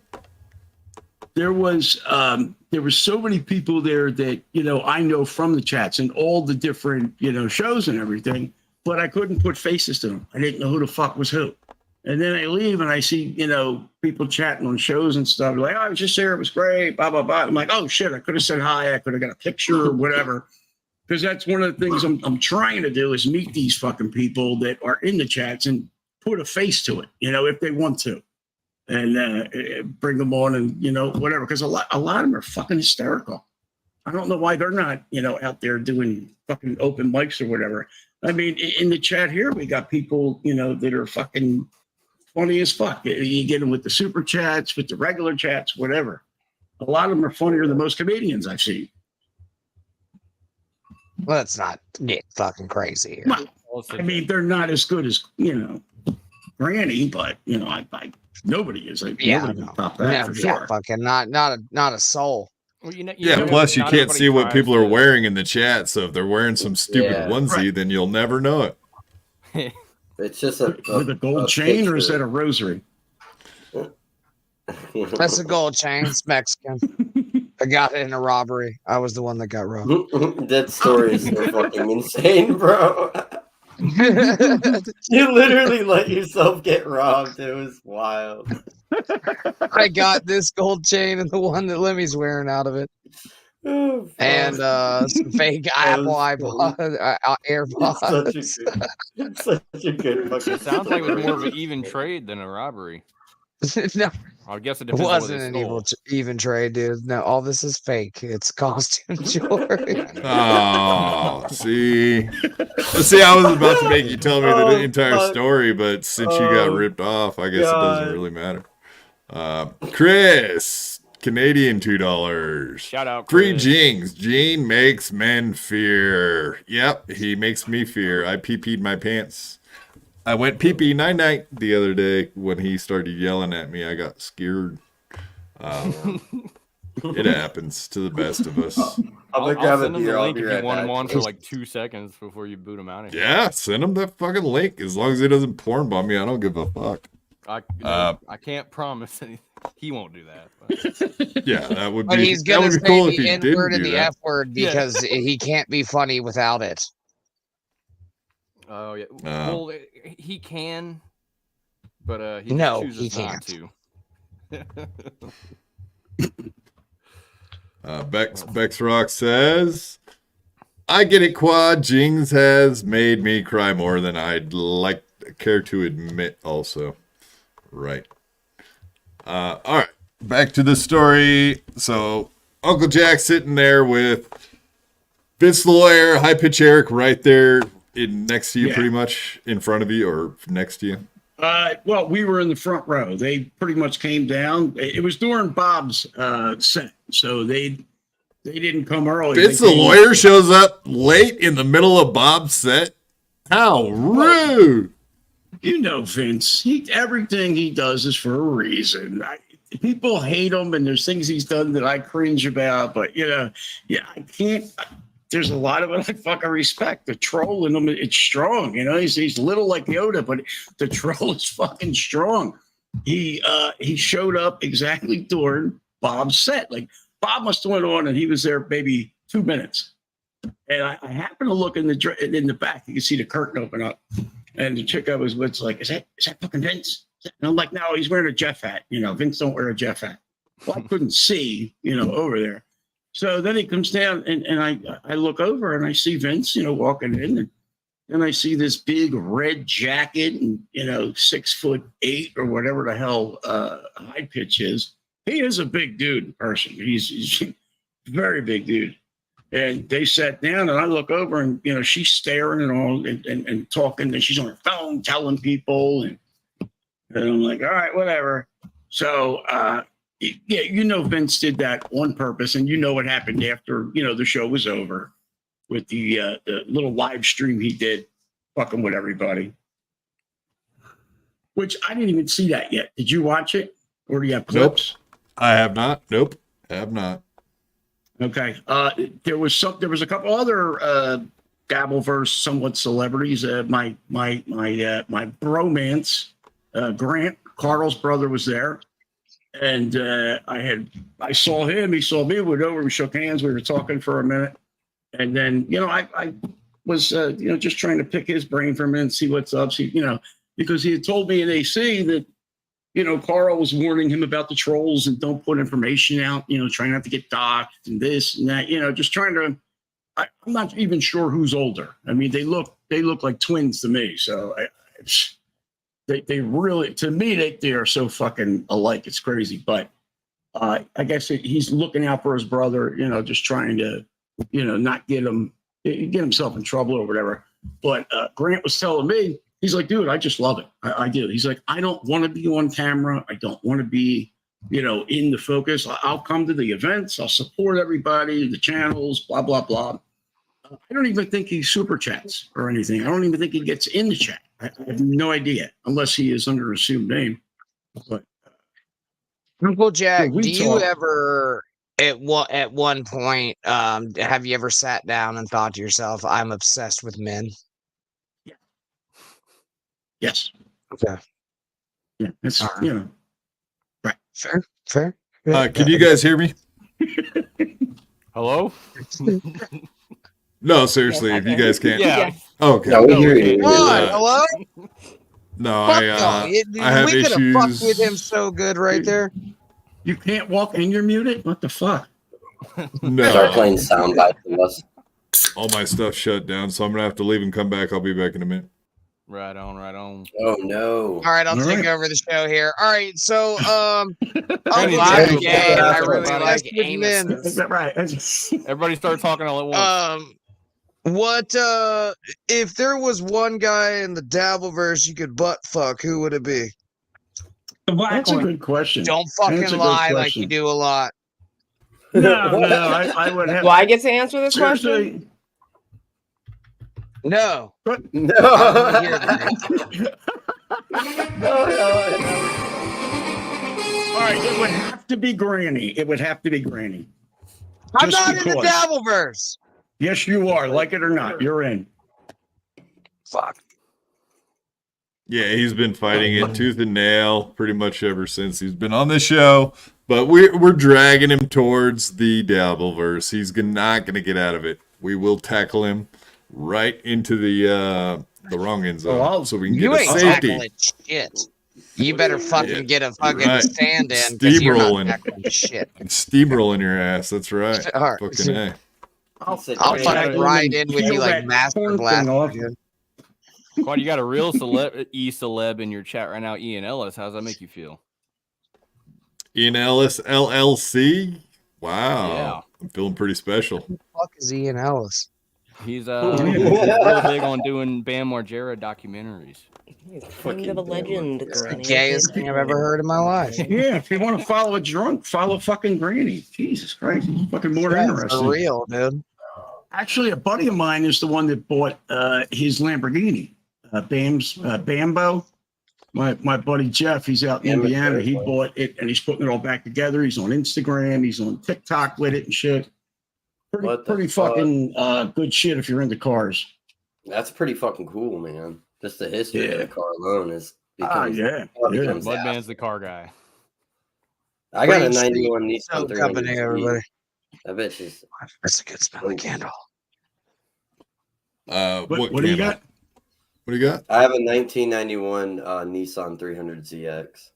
Speaker 6: There was so many people there that, you know, I know from the chats and all the different, you know, shows and everything, but I couldn't put faces to them. I didn't know who the fuck was who. And then I leave and I see, you know, people chatting on shows and stuff. Like, oh, I was just there. It was great. Blah, blah, blah. I'm like, oh, shit. I could have said hi. I could have got a picture or whatever. Because that's one of the things I'm trying to do is meet these fucking people that are in the chats and put a face to it, you know, if they want to. And bring them on and, you know, whatever. Because a lot of them are fucking hysterical. I don't know why they're not, you know, out there doing fucking open mics or whatever. I mean, in the chat here, we got people, you know, that are fucking funny as fuck. You get them with the super chats, with the regular chats, whatever. A lot of them are funnier than most comedians I've seen.
Speaker 4: Let's not get fucking crazy here.
Speaker 6: Well, I mean, they're not as good as, you know, Granny, but, you know, I nobody is. Like, nobody can top that for sure.
Speaker 4: Fucking not a soul.
Speaker 2: Well,
Speaker 1: plus you can't see what people are wearing in the chat, so if they're wearing some stupid onesie, then you'll never know it.
Speaker 3: It's just
Speaker 6: with a gold chain, or is that a rosary?
Speaker 4: That's a gold chain. It's Mexican. I got it in a robbery. I was the one that got robbed.
Speaker 3: That story is so fucking insane, bro. You literally let yourself get robbed. It was wild.
Speaker 4: I got this gold chain and the one that Lemmy's wearing out of it.
Speaker 3: Oh,
Speaker 4: and some fake Apple iPod, AirPods.
Speaker 3: Such a good fucking.
Speaker 2: It sounds like it was more of an even trade than a robbery.
Speaker 4: No,
Speaker 2: I guess it
Speaker 4: it
Speaker 2: depends
Speaker 4: wasn't an even trade, dude. No, all this is fake. It's costume jewelry.
Speaker 1: Oh, see, I was about to make you tell me the entire story, but since you got ripped off, I guess it doesn't really matter. Chris, Canadian $2.
Speaker 2: Shout out,
Speaker 1: Free
Speaker 2: Chris.
Speaker 1: Jings. Gene makes men fear. Yep, he makes me fear. I pee-peed my pants. I went pee-pee night the other day when he started yelling at me. I got scared. It happens to the best of us.
Speaker 2: I'll send him the link if you want him on for like 2 seconds before you boot him out of here.
Speaker 1: Yeah, send him that fucking link. As long as he doesn't porn bomb me, I don't give a fuck.
Speaker 2: I can't promise anything. He won't do that. But.
Speaker 1: Yeah, that would
Speaker 4: But
Speaker 1: be.
Speaker 4: he's gonna say
Speaker 1: cool if
Speaker 4: the
Speaker 1: he
Speaker 4: N
Speaker 1: didn't
Speaker 4: word
Speaker 1: do
Speaker 4: and the
Speaker 1: that.
Speaker 4: F word because he can't be funny without it.
Speaker 2: Oh yeah. Well, he can, but he
Speaker 4: No,
Speaker 2: chooses
Speaker 4: he can't.
Speaker 2: Not to.
Speaker 1: Bex Rock says, I get it, Quad. Jings has made me cry more than I'd care to admit also. Right. All right. Back to the story. So Uncle Jack sitting there with Vince the lawyer, High Pitch Eric right there next to you, pretty much in front of you or next to you.
Speaker 6: Well, we were in the front row. They pretty much came down. It was during Bob's set, so they didn't come early.
Speaker 1: Vince the lawyer shows up late in the middle of Bob's set. How rude!
Speaker 6: You know, Vince. Everything he does is for a reason. People hate him, and there's things he's done that I cringe about. But I can't. There's a lot of it I fucking respect. The troll in him, it's strong. You know, he's little like Yoda, but the troll is fucking strong. He showed up exactly during Bob's set. Like Bob must have went on, and he was there maybe 2 minutes. And I happened to look in the back. You can see the curtain open up, and the chick I was with's like, "Is that fucking Vince?" And I'm like, "No, he's wearing a Jeff hat. You know, Vince don't wear a Jeff hat." Well, I couldn't see, over there. So then he comes down, and I look over and I see Vince, walking in, and I see this big red jacket and 6'8" or whatever the hell high pitch is. He is a big dude in person. He's a very big dude. And they sat down, and I look over, and she's staring and all, and talking, and she's on her phone telling people, and I'm like, all right, whatever. So Vince did that on purpose, and what happened after the show was over with the little live stream he did, fucking with everybody. Which I didn't even see that yet. Did you watch it, or do you have clips?
Speaker 1: Nope. I have not. Nope, I have not.
Speaker 6: Okay. There was a couple other Dabbleverse somewhat celebrities. My bromance, Grant, Carl's brother, was there, and I saw him. He saw me. We went over. We shook hands. We were talking for a minute, and then I was just trying to pick his brain for a minute and see what's up. See, because he had told me in AC that. Carl was warning him about the trolls and don't put information out, trying not to get doxxed and this and that, just trying to, I'm not even sure who's older. I mean, they look like twins to me. So they really, to me, they are so fucking alike. It's crazy. But I guess he's looking out for his brother, just trying to, not get himself in trouble or whatever. But Grant was telling me, he's like, dude, I just love it. I do. He's like, I don't want to be on camera. I don't want to be, in the focus. I'll come to the events. I'll support everybody, the channels, blah, blah, blah. I don't even think he super chats or anything. I don't even think he gets in the chat. I have no idea, unless he is under an assumed name. But
Speaker 4: Uncle Jack,
Speaker 6: we
Speaker 4: do you
Speaker 6: talk-
Speaker 4: ever, at one point, have you ever sat down and thought to yourself, I'm obsessed with men?
Speaker 6: yes.
Speaker 4: Okay.
Speaker 6: Yeah. It's, right.
Speaker 4: Fair.
Speaker 1: Can you guys hear me?
Speaker 2: Hello?
Speaker 1: No, seriously, if you guys can't.
Speaker 2: Yeah.
Speaker 1: Okay.
Speaker 3: No, we hear you.
Speaker 4: What? Hello?
Speaker 1: No,
Speaker 4: Fuck
Speaker 1: I
Speaker 4: no.
Speaker 1: have
Speaker 4: We could have
Speaker 1: issues.
Speaker 4: fucked with him so good right there.
Speaker 6: You can't walk and you're muted? What the fuck?
Speaker 3: Start
Speaker 1: No,
Speaker 3: playing sound bites of us.
Speaker 1: all my stuff shut down, so I'm gonna have to leave and come back. I'll be back in a minute.
Speaker 2: Right on.
Speaker 3: Oh no.
Speaker 4: All right, I'll
Speaker 6: All
Speaker 4: take
Speaker 6: right.
Speaker 4: over the show here. All right, so I'm
Speaker 2: Any
Speaker 4: live
Speaker 2: time.
Speaker 4: gay and I really
Speaker 2: Everybody.
Speaker 4: like
Speaker 6: Is
Speaker 4: Amos.
Speaker 6: that right?
Speaker 2: Everybody start talking all at once.
Speaker 4: What if there was one guy in the Dabbleverse you could butt fuck, who would it be?
Speaker 6: That's a good question.
Speaker 4: Don't
Speaker 6: That's a
Speaker 4: fucking
Speaker 6: good
Speaker 4: lie like
Speaker 6: question.
Speaker 4: you do a lot.
Speaker 6: No, I would have.
Speaker 5: Do I get to answer this question?
Speaker 6: Seriously,
Speaker 4: No.
Speaker 3: No.
Speaker 4: I wanna hear that.
Speaker 6: all right, it would have to be Granny. It would have to be Granny.
Speaker 4: I'm
Speaker 6: Just
Speaker 4: not in the
Speaker 6: because.
Speaker 4: Dabbleverse.
Speaker 6: Yes, you are. Like it or not, you're in.
Speaker 4: Fuck.
Speaker 1: Yeah, he's been fighting it tooth and nail pretty much ever since he's been on the show. But we're dragging him towards the Dabbleverse. He's not going to get out of it. We will tackle him right into the wrong end zone, so we can
Speaker 4: You
Speaker 1: get a
Speaker 4: ain't
Speaker 1: safety.
Speaker 4: tackling shit. You better fucking get a fucking
Speaker 1: Right.
Speaker 4: stand in because you're not
Speaker 1: Steamrolling.
Speaker 4: tackling shit.
Speaker 1: Steamrolling your ass. That's right.
Speaker 4: All right.
Speaker 1: Fucking A.
Speaker 4: I'll
Speaker 2: Yeah.
Speaker 4: fucking ride in with you
Speaker 6: Peel
Speaker 4: like
Speaker 6: that
Speaker 4: Master
Speaker 6: corn
Speaker 4: Blaster.
Speaker 6: thing off.
Speaker 4: dude.
Speaker 2: Quad, you got a real celeb in your chat right now, Ian Ellis. How's that make you feel?
Speaker 1: Ian Ellis, LLC. Wow.
Speaker 2: Yeah.
Speaker 1: I'm feeling pretty special.
Speaker 4: Fuck is Ian Ellis?
Speaker 2: He's
Speaker 6: Oh,
Speaker 2: real big on doing Bam Margera documentaries.
Speaker 5: Kind of a legend,
Speaker 4: It's the
Speaker 5: Granny.
Speaker 4: gayest thing I've ever heard in my life.
Speaker 6: Yeah, if you want to follow a drunk, follow fucking Granny. Jesus Christ, it's fucking more
Speaker 4: For
Speaker 6: interesting.
Speaker 4: real, dude.
Speaker 6: Actually, a buddy of mine is the one that bought his Lamborghini, Bambo. My buddy Jeff, he's out in Indiana. He bought it and he's putting it all back together. He's on Instagram. He's on TikTok with it and shit.
Speaker 3: What the
Speaker 6: Pretty
Speaker 3: fuck?
Speaker 6: fucking good shit if you're into cars.
Speaker 3: That's pretty fucking cool, man. Just the history of
Speaker 6: Yeah.
Speaker 3: the car alone is.
Speaker 6: Ah,
Speaker 3: becomes-
Speaker 6: yeah.
Speaker 3: becomes that.
Speaker 2: Mudman's the car guy.
Speaker 3: I got a
Speaker 4: Green Street
Speaker 3: 91 Nissan
Speaker 4: Soap
Speaker 3: 300.
Speaker 4: Company, everybody.
Speaker 3: That bitch is.
Speaker 4: That's a good smelling candle.
Speaker 6: What do you got?
Speaker 1: What do you got?
Speaker 3: I have a 1991 Nissan 300 ZX.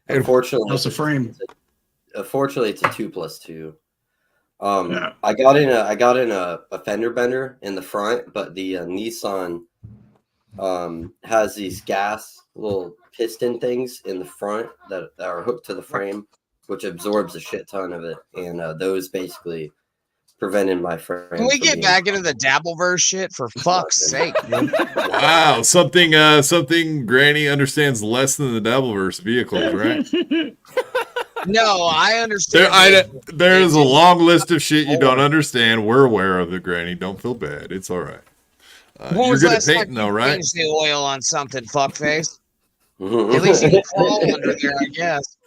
Speaker 3: And Unfortunately,
Speaker 6: How's the frame?
Speaker 3: Unfortunately, it's a 2+2.
Speaker 6: Yeah.
Speaker 3: I got in a fender bender in the front, but the Nissan has these gas little piston things in the front that are hooked to the frame, which absorbs a shit ton of it, and those basically prevented my frame.
Speaker 4: Can we
Speaker 3: from
Speaker 4: get
Speaker 3: being-
Speaker 4: back into the Dabbleverse shit for fuck's sake, dude?
Speaker 1: Wow, something Granny understands less than the Dabbleverse vehicles, right?
Speaker 4: No, I understand.
Speaker 1: There's a long list of shit you don't understand. We're aware of it, Granny. Don't feel bad. It's all right.
Speaker 4: When
Speaker 1: You're
Speaker 4: was the
Speaker 1: good at
Speaker 4: last time
Speaker 1: painting, though,
Speaker 4: you
Speaker 1: right?
Speaker 4: changed the oil on something, fuckface? At least you can crawl under there, I guess.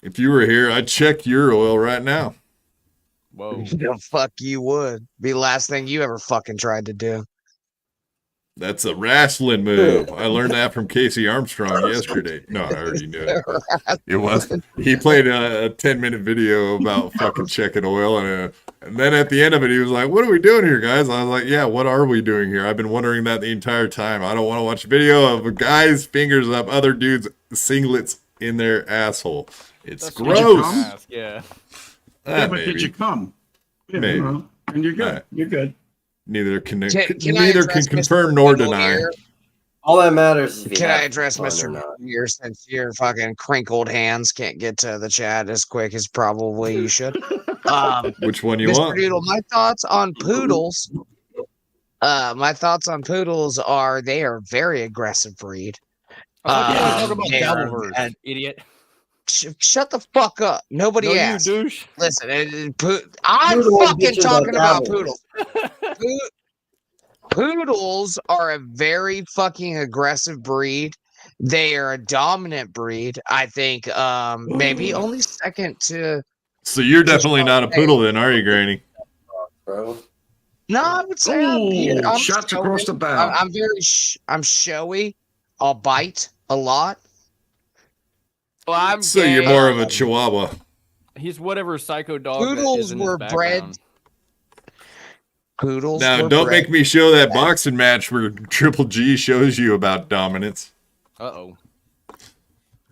Speaker 1: If you were here, I'd check your oil right now.
Speaker 2: Whoa.
Speaker 4: The fuck you would. Be the last thing you ever fucking tried to do.
Speaker 1: That's a wrestling move. I learned that from Casey Armstrong yesterday. No, I already knew it. But it was. He played a 10-minute video about fucking checking oil, and then at the end of it, he was like, "What are we doing here, guys?" I was like, "Yeah, what are we doing here? I've been wondering that the entire time. I don't want to watch a video of a guy's fingers up other dudes' singlets in their asshole. It's
Speaker 2: That's what I
Speaker 1: gross."
Speaker 2: asked, yeah.
Speaker 6: Yeah, but
Speaker 1: Maybe.
Speaker 6: did you come? Yeah,
Speaker 1: Maybe.
Speaker 6: well, and you're good.
Speaker 1: Alright.
Speaker 6: You're good.
Speaker 1: Neither can
Speaker 4: Can I
Speaker 1: neither can
Speaker 4: address
Speaker 1: confirm
Speaker 4: Mr.
Speaker 1: nor
Speaker 4: Riddle
Speaker 1: deny.
Speaker 4: here?
Speaker 3: All that matters is if you
Speaker 4: Can
Speaker 3: have
Speaker 4: I address
Speaker 3: fun or
Speaker 4: Mr.
Speaker 3: not.
Speaker 4: Here since your fucking crinkled hands can't get to the chat as quick as probably you should?
Speaker 1: Which one you
Speaker 4: Mr.
Speaker 1: want?
Speaker 4: Doodle, my thoughts on poodles. My thoughts on poodles are they are a very aggressive breed.
Speaker 2: I thought you wanted to talk about
Speaker 4: they are-
Speaker 2: Dabbleverse, idiot.
Speaker 4: Shut the fuck up. Nobody
Speaker 2: No, you
Speaker 4: asked.
Speaker 2: douche.
Speaker 4: Listen, I'm
Speaker 3: Poodle
Speaker 4: fucking
Speaker 3: bitches
Speaker 4: talking
Speaker 3: are
Speaker 4: about poodles. Poodles are a very fucking aggressive breed. They are a dominant breed. I think maybe only second to.
Speaker 1: So you're definitely not a poodle then, are you, Granny?
Speaker 3: Bro.
Speaker 4: No, I would say
Speaker 6: Ooh,
Speaker 4: I'm
Speaker 6: shots
Speaker 4: showy.
Speaker 6: across the bow.
Speaker 4: I'm very I'm showy. I'll bite a lot.
Speaker 2: Well, I'm
Speaker 1: So you're
Speaker 2: gay.
Speaker 1: more of a chihuahua.
Speaker 2: He's whatever psycho dog that
Speaker 4: Poodles
Speaker 2: is in his
Speaker 4: were
Speaker 2: background.
Speaker 4: Poodles.
Speaker 1: Now,
Speaker 4: were
Speaker 1: don't
Speaker 4: bred.
Speaker 1: make me show that boxing match where Triple G shows you about dominance.
Speaker 2: Uh-oh.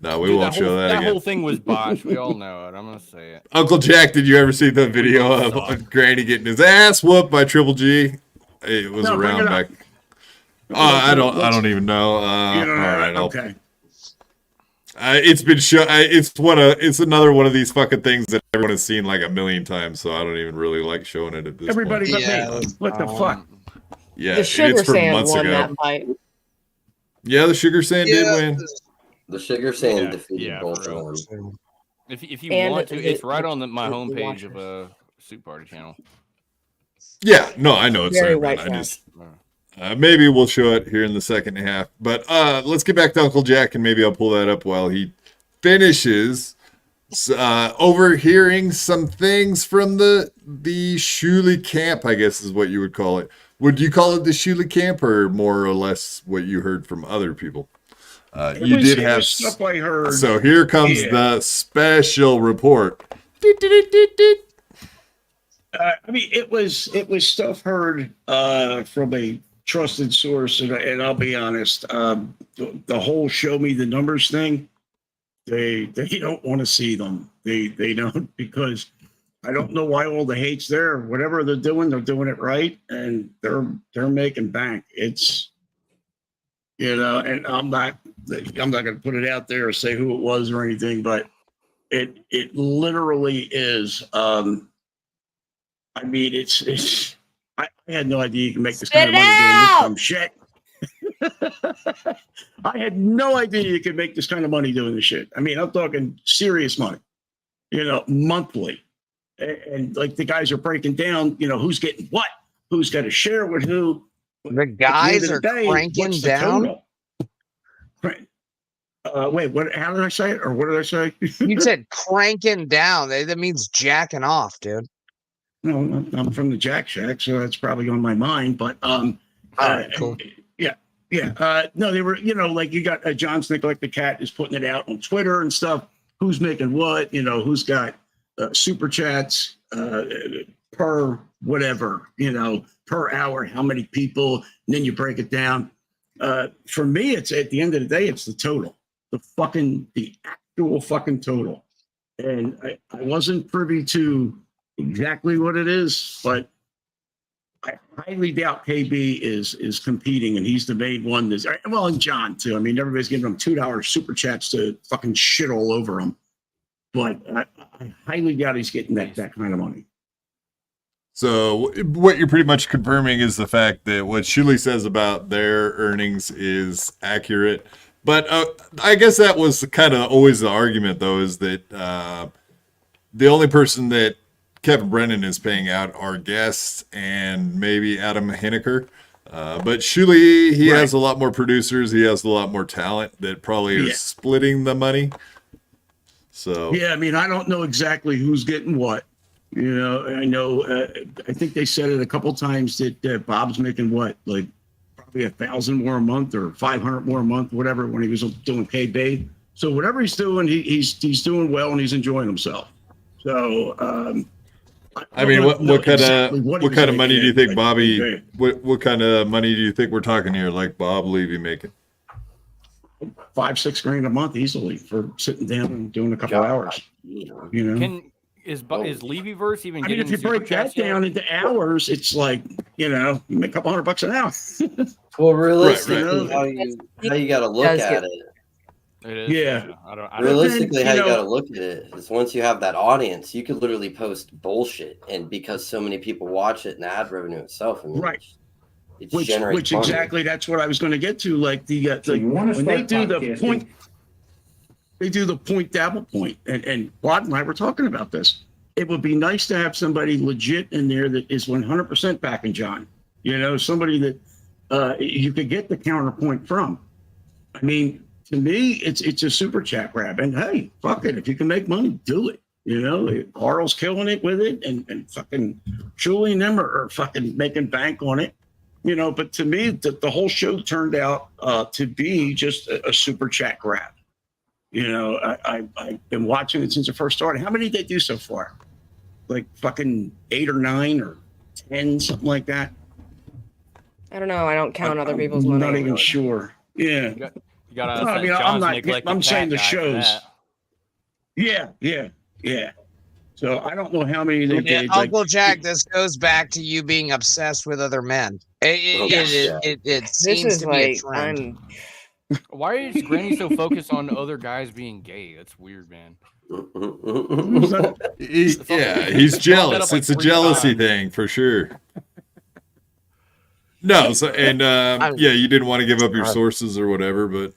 Speaker 1: No, we
Speaker 2: Dude,
Speaker 1: won't show that
Speaker 2: That
Speaker 1: again.
Speaker 2: whole thing was botched. We all know it. I'm going to say it.
Speaker 1: Uncle Jack, did you ever see the video of Granny getting his ass whooped by Triple G? It was
Speaker 6: No, bring
Speaker 1: around
Speaker 6: it up.
Speaker 1: back. I don't even know.
Speaker 6: You know,
Speaker 1: all right,
Speaker 6: okay.
Speaker 1: it's been show. It's another one of these fucking things that everyone has seen like a million times. So I don't even really like showing it at this
Speaker 6: Everybody
Speaker 1: point.
Speaker 6: but
Speaker 4: Yeah,
Speaker 6: me. What the fuck?
Speaker 1: Yeah,
Speaker 5: The sugar
Speaker 1: it's from
Speaker 5: sand
Speaker 1: months
Speaker 5: won
Speaker 1: ago.
Speaker 5: that fight.
Speaker 1: Yeah, the Sugar Sand did win.
Speaker 3: The Sugar Sand
Speaker 2: Yeah,
Speaker 3: defeated
Speaker 2: yeah,
Speaker 3: both
Speaker 2: for real.
Speaker 3: of them.
Speaker 2: If you
Speaker 5: And
Speaker 2: want to, it's right on my
Speaker 5: the
Speaker 2: homepage of
Speaker 5: watchers.
Speaker 2: a Soup Party channel.
Speaker 1: Yeah, no, I know it's
Speaker 5: Very
Speaker 1: there, man.
Speaker 5: white
Speaker 1: I
Speaker 5: trash.
Speaker 1: just maybe we'll show it here in the second half. But let's get back to Uncle Jack, and maybe I'll pull that up while he finishes overhearing some things from the Shuley camp, I guess is what you would call it. Would you call it the Shuley camp, or more or less what you heard from other people? You
Speaker 6: It
Speaker 1: did
Speaker 6: was
Speaker 1: have
Speaker 6: stuff I heard.
Speaker 1: so here comes
Speaker 6: Yeah.
Speaker 1: the special report.
Speaker 6: I mean, it was stuff heard from a trusted source, and I'll be honest, the whole show me the numbers thing, they don't want to see them. They don't, because I don't know why all the hate's there. Whatever they're doing it right, and they're making bank. It's, and I'm not going to put it out there or say who it was or anything, but it literally is. I mean, it's. I had no idea you can make this kind of money doing this dumb shit. I had no idea you could make this kind of money doing this shit. I mean, I'm talking serious money, monthly. And like the guys are breaking down, who's getting what, who's got to share with who.
Speaker 4: The guys are cranking
Speaker 6: what's the
Speaker 4: down.
Speaker 6: total? Wait, what? How did I say it? Or what did I say?
Speaker 4: You said cranking down. That means jacking off, dude.
Speaker 6: No, I'm from the Jack Shack, so that's probably on my mind. But
Speaker 4: Cool.
Speaker 6: Yeah. No, they were, like you got John Snick, like the cat, is putting it out on Twitter and stuff. Who's making what? Who's got super chats per whatever, per hour, how many people, and then you break it down. For me, it's at the end of the day, it's the total, the actual fucking total. And I wasn't privy to exactly what it is, but I highly doubt KB is competing, and he's the main one. Well, and John too. I mean, everybody's giving him $2 super chats to fucking shit all over him. But I highly doubt he's getting that kind of money.
Speaker 1: So what you're pretty much confirming is the fact that what Shuli says about their earnings is accurate. But I guess that was kind of always the argument, though, is that the only person that Kevin Brennan is paying out are guests and maybe Adam Hineker. But Shuli, he has a lot more producers. He has a lot more talent that probably are splitting the money. So
Speaker 6: yeah, I mean, I don't know exactly who's getting what. You know, I think they said it a couple times that Bob's making what, like probably 1,000 more a month or 500 more a month, whatever, when he was doing KB. So whatever he's doing, he's doing well and he's enjoying himself. So
Speaker 1: I mean, what kind of money do you think Bobby? What kind of money do you think we're talking here? Like Bob Levy making
Speaker 6: $5-6 grand a month easily for sitting down and doing a couple hours. You know,
Speaker 2: is Levyverse even?
Speaker 6: I mean, if you break that down into hours, it's like you make a couple $100 an hour.
Speaker 3: Well, realistically, how you got to look at it.
Speaker 2: It is.
Speaker 6: Yeah.
Speaker 2: I don't
Speaker 3: Realistically, how you got to look at it is once you have that audience, you could literally post bullshit, and because so many people watch it, and the ad revenue itself, I mean,
Speaker 6: which exactly that's what I was going to get to. Like when they do the point dabble point, and Rod and I were talking about this. It would be nice to have somebody legit in there that is 100% backing John. Somebody that you could get the counterpoint from. I mean, to me, it's a super chat grab, and hey, fuck it, if you can make money, do it. Carl's killing it with it, and fucking Julie and them are fucking making bank on it. But to me, the whole show turned out to be just a super chat grab. I've been watching it since it first started. How many did they do so far? Like fucking 8 or 9 or 10, something like that.
Speaker 5: I don't know. I don't count other people's money.
Speaker 6: I'm not even sure. Yeah.
Speaker 2: You gotta.
Speaker 6: No, I mean, I'm saying the shows. Yeah. So I don't know how many they did.
Speaker 4: Uncle Jack, this goes back to you being obsessed with other men. It seems to be a trend.
Speaker 2: Why is Granny so focused on other guys being gay? That's weird, man.
Speaker 1: He's jealous. It's a jealousy thing for sure. No, so you didn't want to give up your sources or whatever, but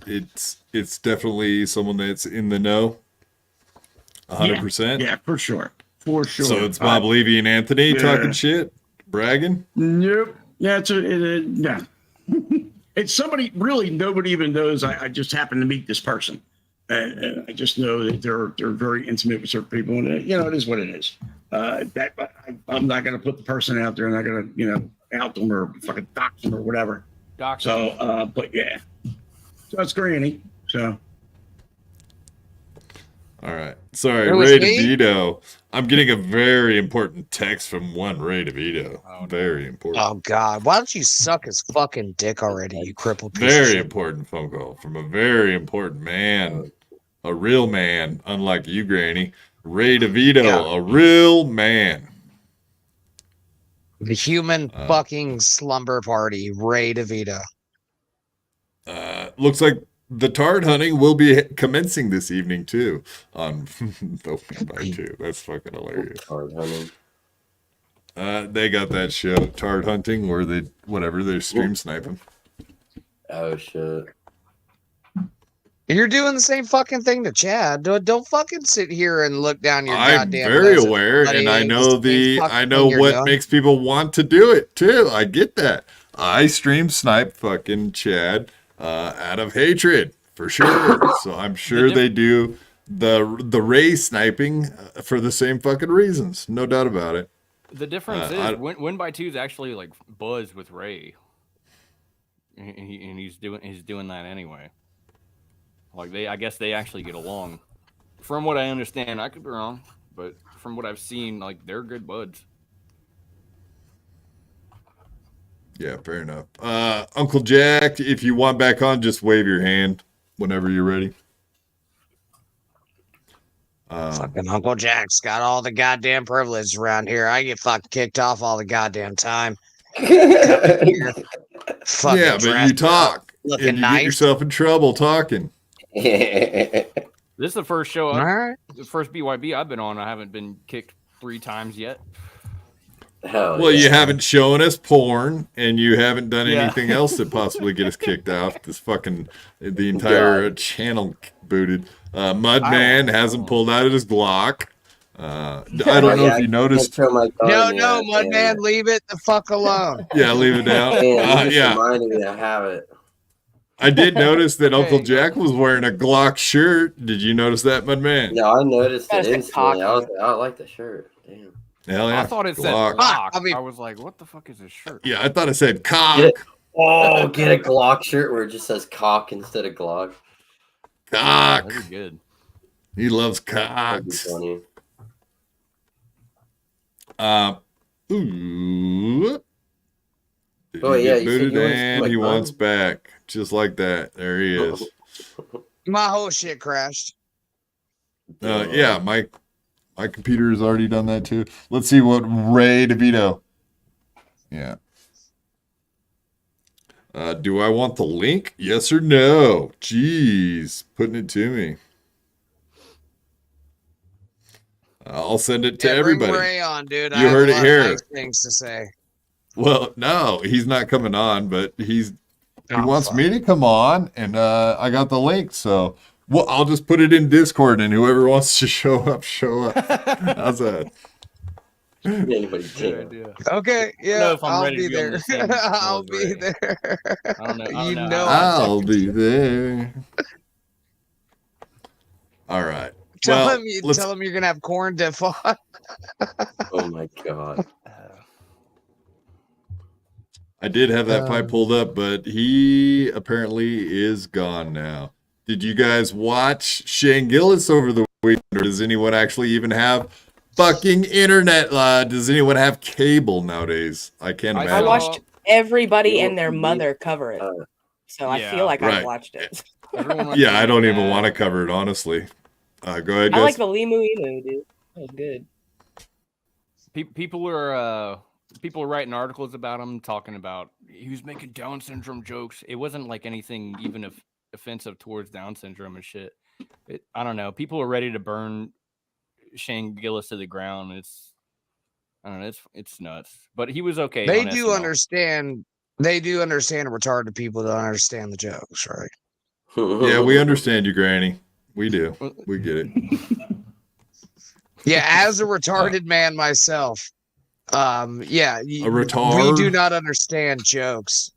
Speaker 1: it's definitely someone that's in the know. 100%.
Speaker 6: Yeah, for sure. For sure.
Speaker 1: So it's Bob Levy and Anthony talking shit, bragging.
Speaker 6: Nope. Yeah, it's somebody really nobody even knows. I just happen to meet this person, and I just know that they're very intimate with certain people, and it is what it is. I'm not going to put the person out there. I'm not going to out them or fucking dox them or whatever. So, but yeah, so it's Granny. So.
Speaker 1: All right. Sorry, Ray DeVito. I'm getting a very important text from one Ray DeVito. Very important.
Speaker 4: Oh, God. Why don't you suck his fucking dick already, you crippled piece
Speaker 1: Very
Speaker 4: of shit.
Speaker 1: important phone call from a very important man. A real man, unlike you, Granny. Ray DeVito, a real man.
Speaker 4: The human fucking slumber party, Ray DeVito.
Speaker 1: Looks like the tard hunting will be commencing this evening too on the by 2. That's fucking hilarious.
Speaker 3: Tard hunting.
Speaker 1: They got that show, Tard Hunting, where they're stream sniping.
Speaker 3: Oh shit.
Speaker 4: You're doing the same fucking thing to Chad. Don't fucking sit here and look down your
Speaker 1: I'm
Speaker 4: goddamn
Speaker 1: very
Speaker 4: nose at
Speaker 1: aware,
Speaker 4: somebody
Speaker 1: and I know
Speaker 4: I know
Speaker 1: what makes people want to do it too. I get that. I stream snipe fucking Chad out of hatred for sure. So I'm sure they do the Ray sniping for the same fucking reasons. No doubt about it.
Speaker 2: The difference is Win by 2 is actually like buzz with Ray, and he's doing that anyway. Like I guess they actually get along. From what I understand, I could be wrong, but from what I've seen, like they're good buds.
Speaker 1: Yeah, fair enough. Uncle Jack, if you want back on, just wave your hand whenever you're ready.
Speaker 4: Fucking Uncle Jack's got all the goddamn privilege around here. I get fucking kicked off all the goddamn time. Fucking
Speaker 1: Yeah, but you talk
Speaker 4: looking
Speaker 1: and you
Speaker 4: nice.
Speaker 1: get yourself in trouble talking.
Speaker 2: This is the first show,
Speaker 4: All right.
Speaker 2: the first BYB I've been on. I haven't been kicked 3 times yet.
Speaker 3: Hell
Speaker 1: Well,
Speaker 3: yeah.
Speaker 1: you haven't shown us porn, and you haven't done
Speaker 2: Yeah.
Speaker 1: anything else that possibly get us kicked off. This fucking the entire channel booted. Mudman hasn't pulled out his Glock. I don't know if you noticed.
Speaker 3: Throw my gun,
Speaker 4: No,
Speaker 3: yeah,
Speaker 4: Mudman,
Speaker 3: damn it.
Speaker 4: leave it the fuck alone.
Speaker 1: Yeah, leave it down.
Speaker 3: Damn, you just
Speaker 1: Yeah,
Speaker 3: reminded me to have it.
Speaker 1: I did notice that Uncle
Speaker 2: Okay.
Speaker 1: Jack was wearing a Glock shirt. Did you notice that, Mudman?
Speaker 3: No, I noticed
Speaker 5: That
Speaker 3: it
Speaker 5: was
Speaker 3: instantly.
Speaker 5: cocky.
Speaker 3: I like the shirt. Damn.
Speaker 1: Hell yeah.
Speaker 2: I thought it said
Speaker 1: Glock.
Speaker 2: cock.
Speaker 4: I mean-
Speaker 2: I was like, what the fuck is this shirt?
Speaker 1: Yeah, I thought it said cock.
Speaker 3: Get it. Oh, get a Glock shirt where it just says cock instead of Glock.
Speaker 1: Cock.
Speaker 2: That'd be good.
Speaker 1: He loves
Speaker 3: That'd be
Speaker 1: cocks.
Speaker 3: funny.
Speaker 1: Ooh. Did
Speaker 3: Oh,
Speaker 1: he
Speaker 3: yeah,
Speaker 1: get
Speaker 3: you said
Speaker 1: booted
Speaker 3: you wanted to
Speaker 1: and
Speaker 3: see
Speaker 1: he
Speaker 3: my
Speaker 1: wants
Speaker 3: gun?
Speaker 1: back. Just like that. There he is.
Speaker 4: My whole shit crashed.
Speaker 1: Yeah, my computer has already done that too. Let's see what Ray DeVito. Yeah. Do I want the link? Yes or no? Jeez, putting it to me. I'll send it to
Speaker 4: Yeah,
Speaker 1: everybody.
Speaker 4: Bring Ray on, dude.
Speaker 1: You
Speaker 4: I have
Speaker 1: heard
Speaker 4: a
Speaker 1: it
Speaker 4: lot of
Speaker 1: here.
Speaker 4: nice things to say.
Speaker 1: Well, no, he's not coming on, but he
Speaker 4: Oh,
Speaker 1: wants
Speaker 4: fuck.
Speaker 1: me to come on, and I got the link, so well, I'll just put it in Discord, and whoever wants to show up, show up. How's that?
Speaker 3: Anybody
Speaker 2: Good
Speaker 3: can.
Speaker 2: idea.
Speaker 4: Okay,
Speaker 2: know
Speaker 4: yeah,
Speaker 2: if I'm
Speaker 4: I'll
Speaker 2: ready
Speaker 4: be
Speaker 2: to be on
Speaker 4: there.
Speaker 2: the same
Speaker 4: I'll
Speaker 2: as
Speaker 4: be
Speaker 2: Ray.
Speaker 4: there.
Speaker 2: I don't know.
Speaker 4: You know
Speaker 1: I'll be there. All right.
Speaker 4: Tell
Speaker 1: Well,
Speaker 4: him you
Speaker 1: let's-
Speaker 4: tell him you're gonna have corn dip on.
Speaker 3: Oh my god.
Speaker 1: I did have that pipe pulled up, but he apparently is gone now. Did you guys watch Shane Gillis over the weekend, or does anyone actually even have fucking internet? Does anyone have cable nowadays? I can't
Speaker 2: I
Speaker 5: I
Speaker 1: imagine.
Speaker 5: watched everybody
Speaker 3: You-
Speaker 5: and their
Speaker 3: you-
Speaker 5: mother cover it, so I
Speaker 2: Yeah,
Speaker 5: feel like
Speaker 1: right.
Speaker 5: I've watched it.
Speaker 2: Everyone wants
Speaker 1: Yeah,
Speaker 2: to
Speaker 1: I
Speaker 2: be
Speaker 1: don't even
Speaker 2: mad.
Speaker 1: want to cover it, honestly. Go ahead,
Speaker 5: I
Speaker 1: guys.
Speaker 5: like the Limu Emu, dude. That was good.
Speaker 2: People are writing articles about him, talking about he was making Down syndrome jokes. It wasn't like anything even offensive towards Down syndrome and shit. I don't know. People are ready to burn Shane Gillis to the ground. I don't know. It's nuts. But he was okay.
Speaker 4: They
Speaker 2: on
Speaker 4: do
Speaker 2: SNL.
Speaker 4: understand. They do understand retarded people don't understand the jokes, right?
Speaker 1: Yeah, we understand you, Granny. We do. We get it.
Speaker 4: Yeah, as a retarded man myself, yeah,
Speaker 1: A retard?
Speaker 4: we do not understand jokes.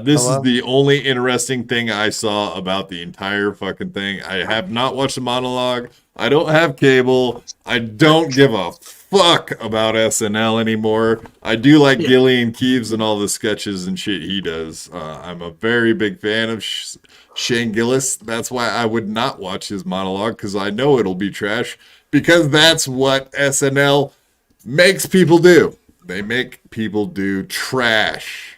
Speaker 1: This
Speaker 4: Hello?
Speaker 1: is the only interesting thing I saw about the entire fucking thing. I have not watched the monologue. I don't have cable. I don't give a fuck about SNL anymore. I do like Gillian Keeves and all the sketches and shit he does. I'm a very big fan of Shane Gillis. That's why I would not watch his monologue, because I know it'll be trash, because that's what SNL makes people do. They make people do trash.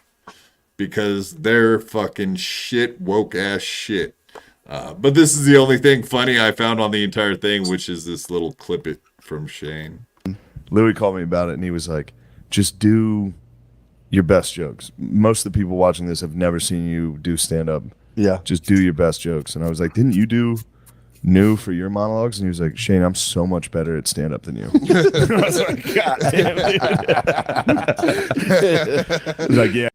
Speaker 1: Because they're fucking shit, woke ass shit. But this is the only thing funny I found on the entire thing, which is this little clip it from Shane.
Speaker 7: Louis called me about it, and he was like, just do your best jokes. Most of the people watching this have never seen you do stand-up.
Speaker 8: Yeah.
Speaker 7: Just do your best jokes. And I was like, didn't you do new for your monologues? And he was like, Shane, I'm so much better at stand-up than you. I was like, God damn it. He's like, yeah.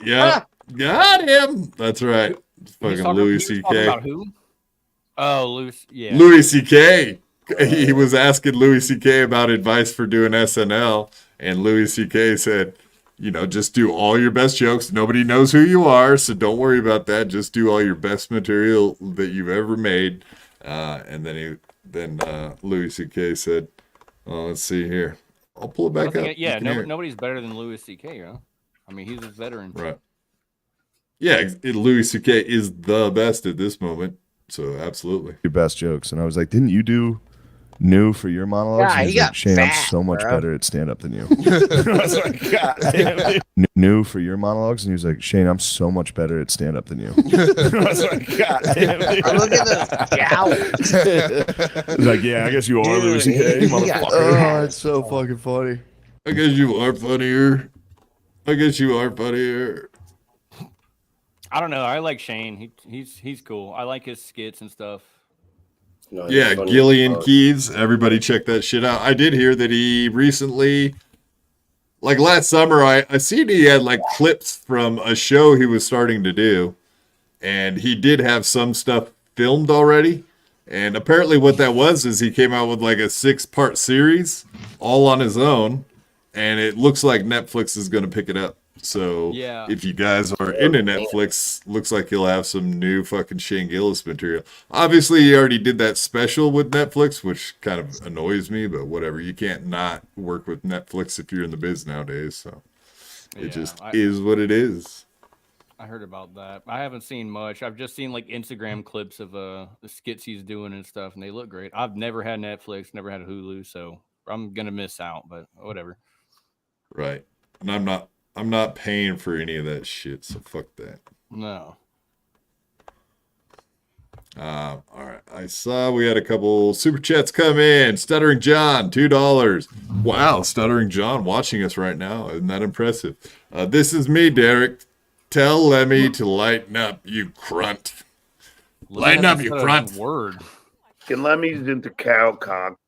Speaker 1: Yeah, got him. That's right. It's
Speaker 2: He was
Speaker 1: fucking
Speaker 2: talking-
Speaker 1: Louis
Speaker 2: he was talking
Speaker 1: C.K.
Speaker 2: about who? Oh, Louis. Yeah.
Speaker 1: Louis C.K. He was asking Louis C.K. about advice for doing SNL, and Louis C.K. said, you know, just do all your best jokes. Nobody knows who you are, so don't worry about that. Just do all your best material that you've ever made. And then Louis C.K. said, oh, let's see here. I'll pull it
Speaker 2: I
Speaker 1: back
Speaker 2: don't
Speaker 1: up.
Speaker 2: think-
Speaker 1: You
Speaker 2: yeah,
Speaker 1: can hear it.
Speaker 2: nobody's better than Louis C.K. Huh? I mean, he's a veteran.
Speaker 1: Right. Yeah, Louis C.K. is the best at this moment. So absolutely.
Speaker 7: Your best jokes. And I was like, didn't you do new for your monologues.
Speaker 4: Yeah,
Speaker 7: and
Speaker 4: he
Speaker 7: he's like,
Speaker 4: got
Speaker 7: Shane, I'm
Speaker 4: fat,
Speaker 7: so much
Speaker 4: bro.
Speaker 7: better at stand up than you. I was like, God damn it. New for your monologues. And he was like, Shane, I'm so much better at stand up than you. I was like, God damn it.
Speaker 4: Look at the jowls.
Speaker 7: He's like, yeah, I guess you are
Speaker 4: Dude,
Speaker 7: Louis C.K.,
Speaker 4: he
Speaker 7: motherfucker.
Speaker 4: got-
Speaker 1: Oh, it's so fucking funny. I guess you are funnier. I guess you are funnier.
Speaker 2: I don't know. I like Shane. He's cool. I like his skits and stuff.
Speaker 3: No, he's
Speaker 1: Yeah,
Speaker 3: funny
Speaker 1: Gillian
Speaker 3: as fuck.
Speaker 1: Keys. Everybody check that shit out. I did hear that he recently, like last summer, I seen he had like clips from a show he was starting to do. And he did have some stuff filmed already. And apparently what that was is he came out with like a 6-part series all on his own. And it looks like Netflix is going to pick it up. So
Speaker 2: Yeah.
Speaker 1: if you guys are into Netflix, looks like you'll have some new fucking Shane Gillis material. Obviously, he already did that special with Netflix, which kind of annoys me, but whatever. You can't not work with Netflix if you're in the biz nowadays. So it just is what it is.
Speaker 2: I heard about that. I haven't seen much. I've just seen like Instagram clips of the skits he's doing and stuff, and they look great. I've never had Netflix, never had a Hulu, so I'm gonna miss out, but whatever.
Speaker 1: Right. And I'm not paying for any of that shit, so fuck that.
Speaker 2: No.
Speaker 1: All right. I saw we had a couple super chats come in. Stuttering John, $2. Wow, Stuttering John watching us right now. Isn't that impressive? This is me, Derek. Tell Lemmy to lighten up, you crunt. Lighten up, you grunt.
Speaker 2: Word.
Speaker 8: Get Lemmy's into cow cock.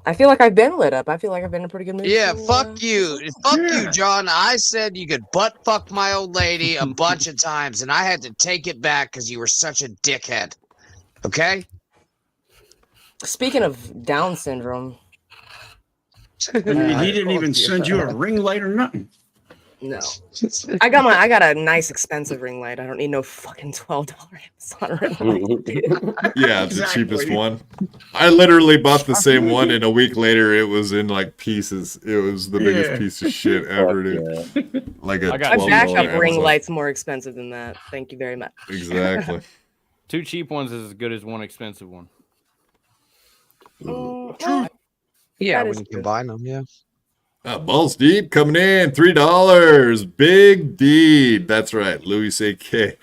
Speaker 5: I feel like I've been lit up. I feel like I've been in a pretty good mood.
Speaker 4: Yeah,
Speaker 5: so,
Speaker 4: fuck you. Fuck you, John. I said you could butt fuck my old lady a bunch of times, and I had to take it back because you were such a dickhead. Okay?
Speaker 5: Speaking of Down syndrome,
Speaker 6: He didn't even send you a ring light or nothing.
Speaker 5: no. I got a nice expensive ring light. I don't need no fucking $12 Amazon ring light, dude.
Speaker 1: Yeah, it's
Speaker 6: Exactly.
Speaker 1: the cheapest one. I literally bought the same one, and a week later, it was in like pieces. It was the biggest
Speaker 6: Yeah.
Speaker 1: piece of shit ever, dude. Like a
Speaker 2: I got
Speaker 5: My
Speaker 2: $12
Speaker 5: backup ring
Speaker 1: Amazon.
Speaker 5: light's more expensive than that. Thank you very much.
Speaker 1: Exactly.
Speaker 2: 2 cheap ones is as good as 1 expensive one.
Speaker 4: Yeah,
Speaker 5: That
Speaker 4: when
Speaker 5: is
Speaker 4: you
Speaker 5: good.
Speaker 4: combine them, yeah.
Speaker 1: Balls deep coming in, $3. Big Deed. That's right, Louis C.K.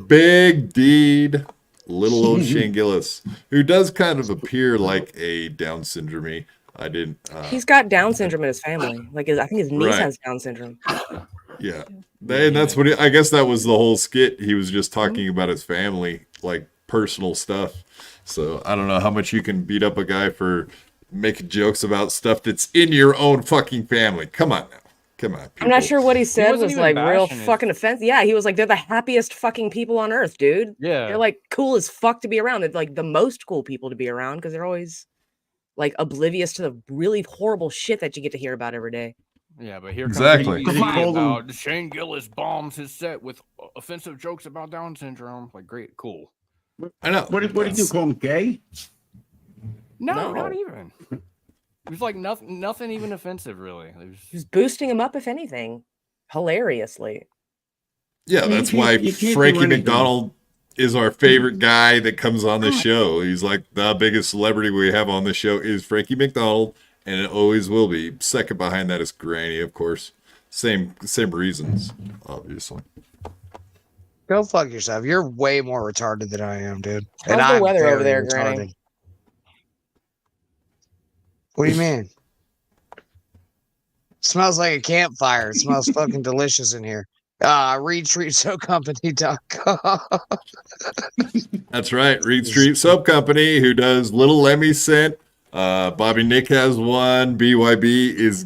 Speaker 1: Big Deed. Little old Shane Gillis, who does kind of appear like a Down syndrome. I didn't.
Speaker 5: He's got Down syndrome in his family. Like I think his niece
Speaker 1: Right.
Speaker 5: has Down syndrome.
Speaker 1: Yeah, and that's what I guess that was the whole skit. He was just talking about his family, like personal stuff. So I don't know how much you can beat up a guy for making jokes about stuff that's in your own fucking family. Come on now. Come on, people.
Speaker 5: I'm not sure what he said
Speaker 2: wasn't
Speaker 5: was
Speaker 2: even
Speaker 5: like real
Speaker 2: bashing it.
Speaker 5: fucking offensive. Yeah, he was like, they're the happiest fucking people on earth, dude.
Speaker 2: Yeah.
Speaker 5: They're like cool as fuck to be around. They're like the most cool people to be around because they're always like oblivious to the really horrible shit that you get to hear about every day.
Speaker 2: Yeah, but here comes
Speaker 1: Exactly.
Speaker 2: BBC
Speaker 6: Did he call them-
Speaker 2: about Shane Gillis bombs his set with offensive jokes about Down syndrome. Like, great, cool.
Speaker 1: I know.
Speaker 6: What did you call him? Gay?
Speaker 2: No,
Speaker 5: No.
Speaker 2: not even. It was like nothing even offensive, really. It was
Speaker 5: He was boosting him up, if anything, hilariously.
Speaker 1: Yeah,
Speaker 6: You
Speaker 1: that's
Speaker 6: can't-
Speaker 1: why
Speaker 6: you can't do
Speaker 1: Frankie
Speaker 6: anything.
Speaker 1: McDonald is our favorite guy that comes on the show. He's like the biggest celebrity we have on the show is Frankie McDonald, and it always will be. Second behind that is Granny, of course. Same reasons, obviously.
Speaker 4: Go fuck yourself. You're way more retarded than I am, dude.
Speaker 5: How's the
Speaker 4: I'm
Speaker 5: weather over
Speaker 4: very
Speaker 5: there, Granny?
Speaker 4: retarded. What do you mean? Smells like a campfire. It smells fucking delicious in here. ReedStreetSoapCompany.com.
Speaker 1: That's right. Reed Street Soap Company, who does Little Lemmy scent. Bobby Nick has one. BYB is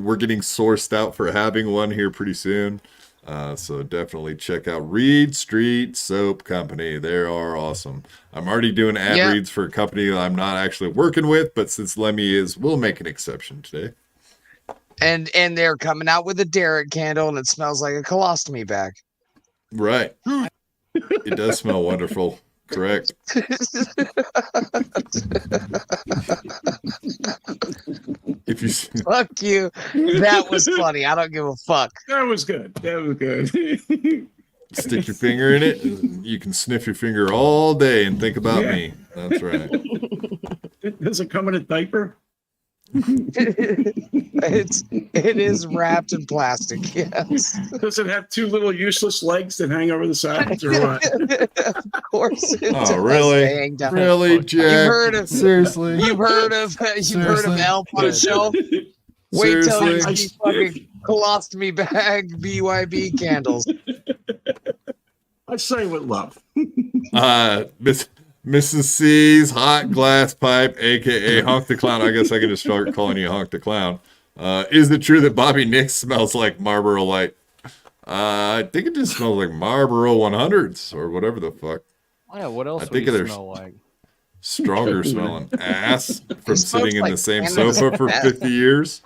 Speaker 1: we're getting sourced out for having one here pretty soon. So definitely check out Reed Street Soap Company. They are awesome. I'm already doing ad reads for a company that I'm not actually working with, but since Lemmy is, we'll make an exception today.
Speaker 4: And they're coming out with a Derek candle, and it smells like a colostomy bag.
Speaker 1: Right. It does smell wonderful. Correct. If you
Speaker 4: Fuck you. That was funny. I don't give a fuck.
Speaker 6: That was good.
Speaker 1: stick your finger in it, you can sniff your finger all day and think about me. That's right.
Speaker 6: Does it come in a diaper?
Speaker 4: It is wrapped in plastic. Yes,
Speaker 6: Does it have two little useless legs that hang over the sides or what?
Speaker 4: of course. It
Speaker 1: Oh,
Speaker 4: does
Speaker 1: really?
Speaker 4: hang down.
Speaker 1: Really, Jack?
Speaker 7: Seriously?
Speaker 4: You've heard of Elf on a Shelf? Wait till you
Speaker 1: Seriously?
Speaker 4: see fucking colostomy bag BYB candles.
Speaker 6: I say with love.
Speaker 1: Mrs. C's hot glass pipe, aka Honk the Clown. I guess I can just start calling you Honk the Clown. Is it true that Bobby Nix smells like Marlboro Light? I think it just smells like Marlboro 100s or whatever the fuck.
Speaker 2: Oh, yeah, what else
Speaker 1: I
Speaker 2: would
Speaker 1: think
Speaker 2: he
Speaker 1: there's-
Speaker 2: smell like?
Speaker 1: Stronger smelling ass from
Speaker 4: smells
Speaker 1: sitting in
Speaker 4: like
Speaker 1: the same
Speaker 4: cannabis
Speaker 1: sofa for
Speaker 4: breath.
Speaker 1: 50 years.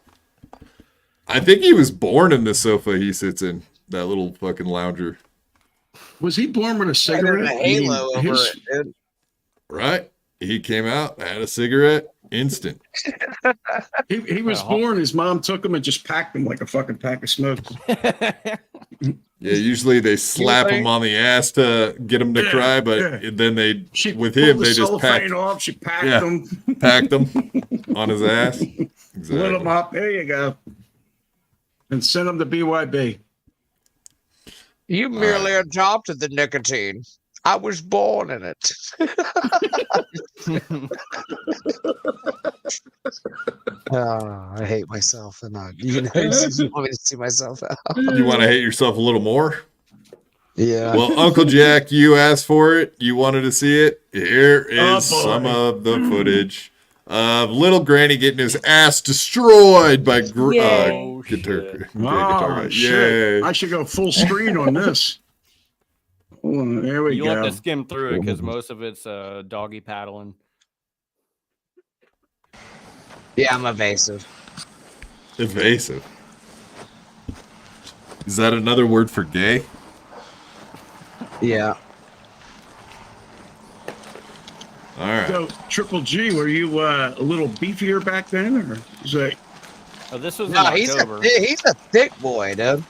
Speaker 1: I think he was born in the sofa he sits in, that little fucking lounger.
Speaker 6: Was he born with a
Speaker 4: There's
Speaker 6: cigarette?
Speaker 4: a halo over
Speaker 6: His-
Speaker 4: it, dude.
Speaker 1: Right? He came out, had a cigarette, instant.
Speaker 6: He was born. His mom took him and just packed him like a fucking pack of smokes.
Speaker 1: Yeah, usually they slap him on the ass to get him to
Speaker 6: Yeah,
Speaker 1: cry, but
Speaker 6: yeah.
Speaker 1: then they,
Speaker 6: She
Speaker 1: with
Speaker 6: pulled
Speaker 1: him,
Speaker 6: the
Speaker 1: they just
Speaker 6: cellophane off. She packed
Speaker 1: Yeah.
Speaker 6: him,
Speaker 1: packed him on his ass.
Speaker 6: lit him
Speaker 1: Exactly.
Speaker 6: up. There you go, and sent him to BYB.
Speaker 4: You merely adopted the nicotine. I was born in it. I hate myself, and you want me to see myself out.
Speaker 1: You want to hate yourself a little more?
Speaker 4: Yeah.
Speaker 1: Well, Uncle Jack, you asked for it. You wanted to see it. Here
Speaker 6: Oh,
Speaker 1: is
Speaker 6: boy.
Speaker 1: some of the footage of little Granny getting his ass destroyed by
Speaker 5: Yay.
Speaker 1: guitar.
Speaker 6: Oh,
Speaker 1: Yay.
Speaker 6: shit. I should go full screen on this. Oh, there we
Speaker 2: You'll
Speaker 6: go.
Speaker 2: have to skim through it because most of it's doggy paddling.
Speaker 4: Yeah, I'm evasive.
Speaker 1: Evasive. Is that another word for gay?
Speaker 4: Yeah.
Speaker 1: All right.
Speaker 6: So, Triple G, were you a little beefier back then, or is that
Speaker 2: Oh, this was
Speaker 4: No,
Speaker 2: in
Speaker 4: he's
Speaker 2: October.
Speaker 4: a thick boy, dude.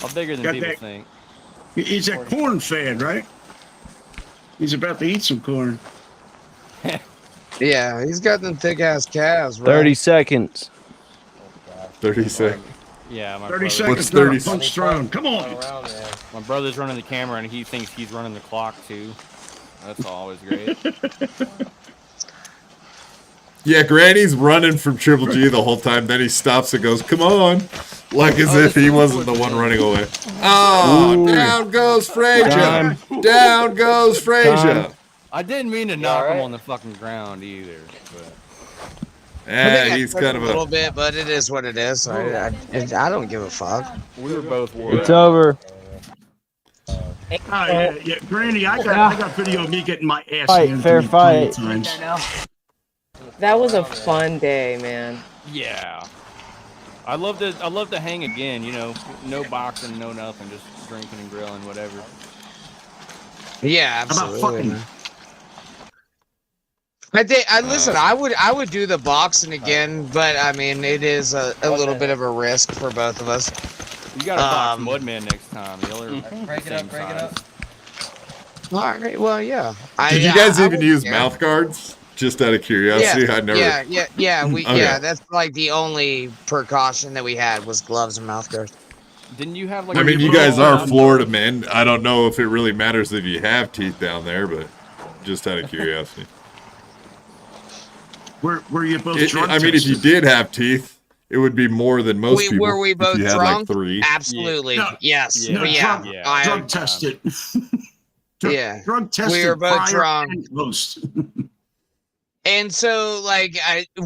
Speaker 2: I'm bigger than
Speaker 6: Got
Speaker 2: people
Speaker 6: that-
Speaker 2: think.
Speaker 6: he's a corn fan, right? He's about to eat some corn.
Speaker 4: Yeah, he's got them thick ass calves, bro.
Speaker 9: 30 seconds.
Speaker 1: 30 seconds.
Speaker 2: Yeah, my
Speaker 6: 30
Speaker 2: brother,
Speaker 6: seconds,
Speaker 1: What's
Speaker 6: not
Speaker 1: 30
Speaker 6: a punch thrown. Come on.
Speaker 2: my brother's running the camera and he thinks he's running the clock too. That's always great.
Speaker 1: Yeah, Granny's running from Triple G the whole time. Then he stops and goes, "Come on," like as if he wasn't the one running away. Oh,
Speaker 9: Ooh.
Speaker 1: down goes Frazier.
Speaker 9: Time.
Speaker 1: Down goes Frazier.
Speaker 9: Time.
Speaker 2: I didn't mean to knock him on the fucking ground either. But
Speaker 1: Yeah, he's kind of
Speaker 4: a little
Speaker 1: a.
Speaker 4: bit, but it is what it is. I don't give a fuck.
Speaker 2: we were both worried.
Speaker 9: It's over.
Speaker 6: Yeah, Granny, I got video of me getting my ass
Speaker 9: Fight,
Speaker 6: handed
Speaker 9: fair
Speaker 6: to me plenty of
Speaker 9: fight.
Speaker 6: times.
Speaker 5: That was a fun day, man.
Speaker 2: Yeah. I love to hang again, you know, no boxing, no nothing, just drinking and grilling, whatever.
Speaker 4: Yeah,
Speaker 6: How about
Speaker 4: absolutely.
Speaker 6: fucking?
Speaker 4: Listen. I would do the boxing again, but I mean, it is a little bit of a risk for both of us.
Speaker 2: You gotta box Mudman next time. Y'all are
Speaker 10: Break it up, break it up.
Speaker 4: All right. Well, yeah.
Speaker 1: Did you guys
Speaker 4: I
Speaker 1: even
Speaker 4: would-
Speaker 1: use
Speaker 4: yeah.
Speaker 1: mouth guards? Just out of curiosity, I never.
Speaker 4: Yeah. We
Speaker 1: Okay.
Speaker 4: yeah. That's like the only precaution that we had was gloves and mouth guards.
Speaker 2: Didn't you have like?
Speaker 1: I mean,
Speaker 2: a
Speaker 1: you guys
Speaker 2: little,
Speaker 1: are Florida men. I don't know if it really matters if you have teeth down there, but just out of curiosity.
Speaker 6: Were you both drunk?
Speaker 1: I mean, if you did have teeth, it would be more than most people.
Speaker 4: Were we
Speaker 1: if
Speaker 4: both
Speaker 1: you had
Speaker 4: drunk?
Speaker 1: like 3.
Speaker 4: Absolutely.
Speaker 6: No.
Speaker 4: Yes.
Speaker 2: Yeah.
Speaker 6: No,
Speaker 4: Yeah.
Speaker 6: drug,
Speaker 2: Yeah.
Speaker 6: drug tested. Drug,
Speaker 4: Yeah.
Speaker 6: drug tested.
Speaker 4: We were both
Speaker 6: prior
Speaker 4: drunk.
Speaker 6: and post.
Speaker 4: And so, like,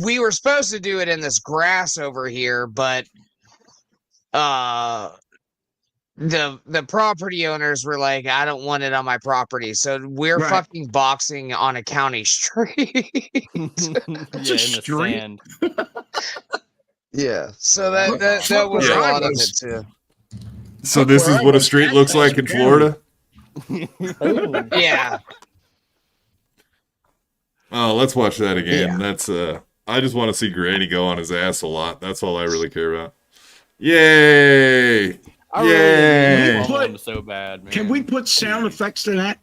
Speaker 4: we were supposed to do it in this grass over here, but the property owners were like, "I don't want it on my property," so we're
Speaker 6: Right.
Speaker 4: fucking boxing on a county street.
Speaker 2: yeah, in the
Speaker 6: street.
Speaker 2: sand.
Speaker 4: Yeah. So that was
Speaker 1: Yeah.
Speaker 4: a lot of it too.
Speaker 1: So this is what a street looks like in Florida.
Speaker 5: Ooh.
Speaker 4: Yeah.
Speaker 1: Oh, let's watch that again.
Speaker 4: Yeah.
Speaker 1: That's I just want to see Granny go on his ass a lot. That's all I really care about. Yay!
Speaker 2: I
Speaker 1: Yay!
Speaker 2: really
Speaker 6: Put-
Speaker 2: want him so bad, man.
Speaker 6: Can we put sound effects to that?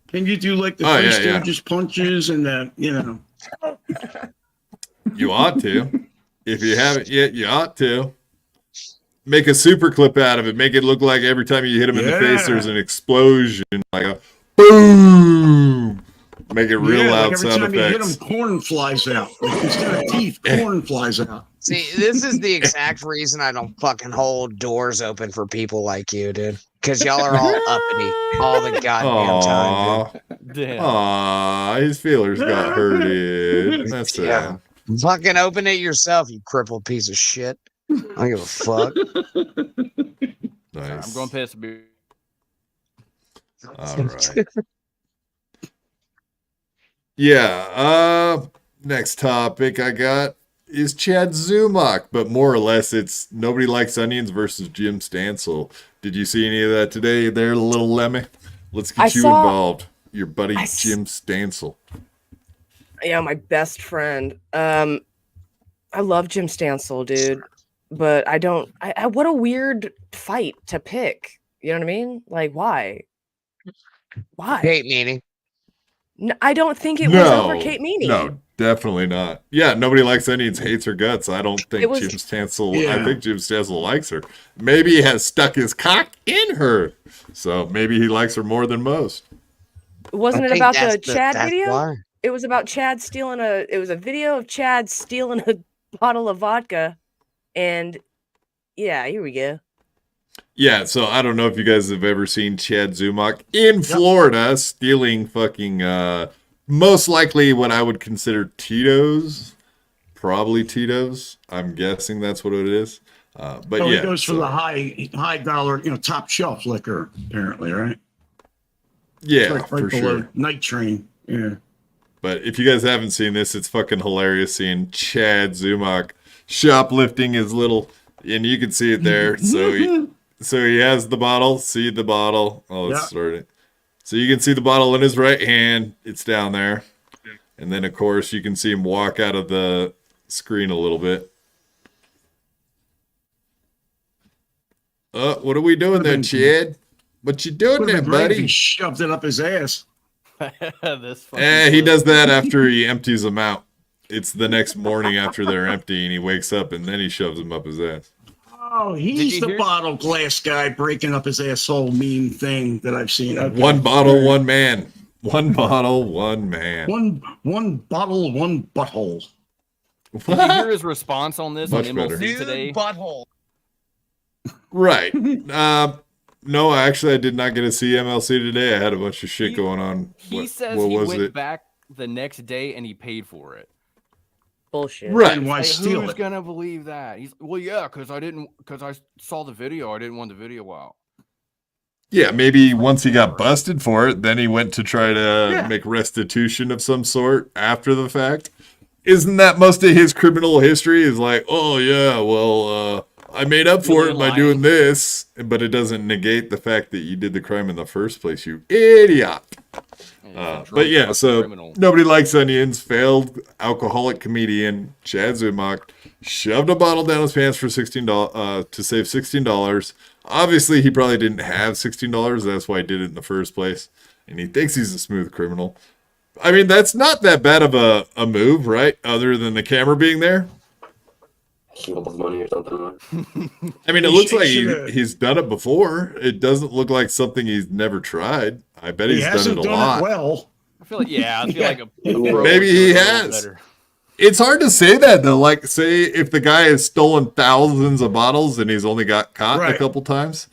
Speaker 6: Can you do like the
Speaker 1: Oh,
Speaker 6: Three
Speaker 1: yeah, yeah.
Speaker 6: Stooges punches and the, you know?
Speaker 1: You ought to. If you haven't yet, you ought to. Make a super clip out of it. Make it look like every time you hit him in the face, there's an explosion, like a boom. Make it real loud
Speaker 6: like every
Speaker 1: sound
Speaker 6: time
Speaker 1: effects.
Speaker 6: you hit him, corn flies out. Like instead of teeth, corn flies out.
Speaker 4: See, this is the exact reason I don't fucking hold doors open for people like you, dude. Because y'all are all uppity all the goddamn time, dude.
Speaker 2: Damn.
Speaker 1: Aw, his feelers got hurted. That's sad.
Speaker 4: Fucking open it yourself, you crippled piece of shit. I don't give a fuck.
Speaker 1: Nice.
Speaker 2: I'm going piss. Beer.
Speaker 1: All right. Yeah. Next topic I got is Chad Zumach, but more or less it's Nobody Likes Onions versus Jim Stansel. Did you see any of that today there, little Lemmy? Let's get you involved. Your buddy Jim Stansel.
Speaker 5: Yeah, my best friend. I love Jim Stansel, dude. But I don't. What a weird fight to pick. You know what I mean? Like, why? Why?
Speaker 4: Kate Meany.
Speaker 5: No, I don't think it was over Kate Meany.
Speaker 1: No, definitely not. Yeah, Nobody Likes Onions hates her guts. I don't think
Speaker 5: was-
Speaker 1: Jim Stansel. I think Jim Stansel likes her. Maybe he has stuck his cock in her, so maybe he likes her more than most.
Speaker 5: Wasn't
Speaker 4: I
Speaker 5: it
Speaker 4: think
Speaker 5: about
Speaker 4: that's
Speaker 5: the Chad
Speaker 4: that's
Speaker 5: video?
Speaker 4: why.
Speaker 5: It was about Chad stealing a. It was a video of Chad stealing a bottle of vodka, and yeah, here we go.
Speaker 1: Yeah, so I don't know if you guys have ever seen Chad Zumach in Florida stealing fucking most likely what I would consider Tito's. Probably Tito's. I'm guessing that's what it is. But
Speaker 6: So
Speaker 1: yeah,
Speaker 6: it goes for the high dollar, top shelf liquor, apparently, right?
Speaker 1: yeah,
Speaker 6: Right
Speaker 1: for
Speaker 6: below
Speaker 1: sure.
Speaker 6: Night Train. Yeah.
Speaker 1: But if you guys haven't seen this, it's fucking hilarious seeing Chad Zumach shoplifting his little, and you can see it there. So he has the bottle. See the bottle. Oh, let's start it. So you can see the bottle in his right hand. It's down there. And then, of course, you can see him walk out of the screen a little bit. What are we doing there, Chad? What you doing there, buddy?
Speaker 6: He shoved it up his ass.
Speaker 2: This
Speaker 1: He does that after he empties them out. It's the next morning after they're empty, and he wakes up, and then he shoves them up his ass.
Speaker 6: Oh, he's the bottle glass guy breaking up his asshole meme thing that I've seen. Okay.
Speaker 1: One bottle, one man. One bottle, one man.
Speaker 6: One bottle, one butthole.
Speaker 2: Did you hear his response on this
Speaker 1: Much
Speaker 2: on
Speaker 1: better.
Speaker 2: MLC today?
Speaker 4: Butthole.
Speaker 1: Right. No, actually, I did not get to see MLC today. I had a bunch of shit going on.
Speaker 2: He says he went back the next day and he paid for it.
Speaker 5: Bullshit.
Speaker 1: Right.
Speaker 6: And why
Speaker 2: Like,
Speaker 6: steal
Speaker 2: who's
Speaker 6: it?
Speaker 2: gonna believe that? He's yeah, because I saw the video. I didn't want the video out.
Speaker 1: Yeah, maybe once he got busted for it, then he went to try to make restitution of some sort after the fact. Isn't that most of his criminal history? Is like, oh yeah, well, I made up for it by doing this, but it doesn't negate the fact that you did the crime in the first place, you idiot. But yeah, so Nobody Likes Onions, failed alcoholic comedian Chad Zumach shoved a bottle down his pants for $16 to save $16. Obviously, he probably didn't have $16. That's why he did it in the first place, and he thinks he's a smooth criminal. I mean, that's not that bad of a move, right? Other than the camera being there.
Speaker 3: Steal his money or something.
Speaker 1: I mean, it looks like he's done it before. It doesn't look like something he's never tried. I bet he's done it a lot.
Speaker 6: Well.
Speaker 2: I feel like I feel like a
Speaker 1: maybe he has. It's hard to say that though. Like, say if the guy has stolen thousands of bottles and he's only got caught a couple times.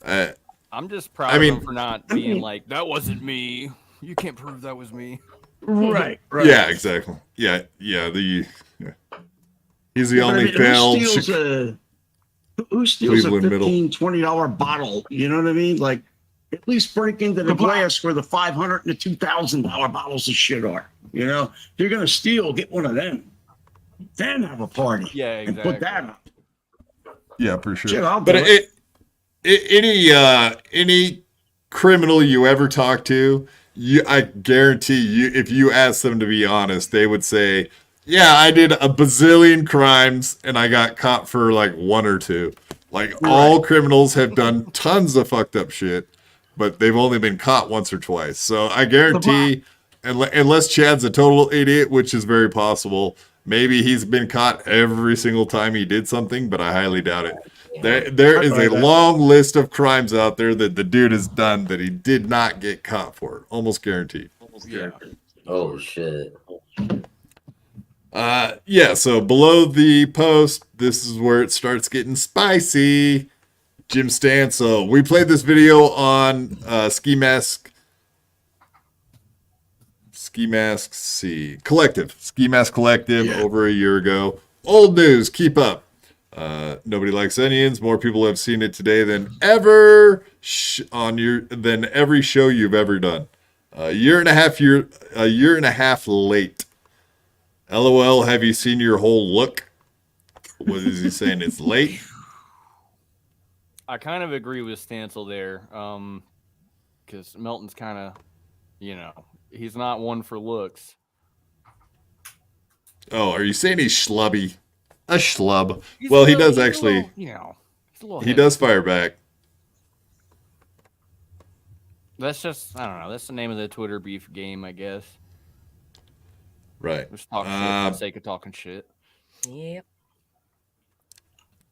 Speaker 2: I'm just proud of him for not being like, that wasn't me. You can't prove that was me.
Speaker 6: Right.
Speaker 1: Yeah, exactly. Yeah. He's the only failed.
Speaker 6: Who steals a
Speaker 1: Cleveland
Speaker 6: $15, $20 bottle? You know what I mean? Like, at least break into the glass where the $500 and the $2,000 bottles of shit are. You know, if you're gonna steal, get one of them. Then have a party.
Speaker 2: Yeah, exactly.
Speaker 6: And put that up.
Speaker 1: Yeah, for sure.
Speaker 6: Shit, I'll
Speaker 1: but
Speaker 6: do
Speaker 1: any criminal you ever talk to, I guarantee you, if you ask them to be honest, they would say, yeah, I did a bazillion crimes and I got caught for like one or two. Like all criminals have done tons of fucked up shit, but they've only been caught once or twice. So I guarantee unless Chad's a total idiot, which is very possible. Maybe he's been caught every single time he did something, but I highly doubt it. There is a long list of crimes out there that the dude has done that he did not get caught for. Almost guaranteed.
Speaker 3: Oh shit.
Speaker 1: Yeah, so below the post, this is where it starts getting spicy. Jim Stansel. We played this video on Ski Mask Collective over a year ago. Old news, keep up. Nobody likes onions. More people have seen it today than ever than every show you've ever done. A year and a half late. LOL, have you seen your whole look? What is he saying? It's late?
Speaker 2: I kind of agree with Stansel there. Because Melton's kind of, he's not one for looks.
Speaker 1: Oh, are you saying he's schlubby? A schlub. Well, he does actually. He does fire back.
Speaker 2: That's just, I don't know. That's the name of the Twitter beef game, I guess.
Speaker 1: Right.
Speaker 2: Just talk shit for the sake of talking shit.
Speaker 5: Yep.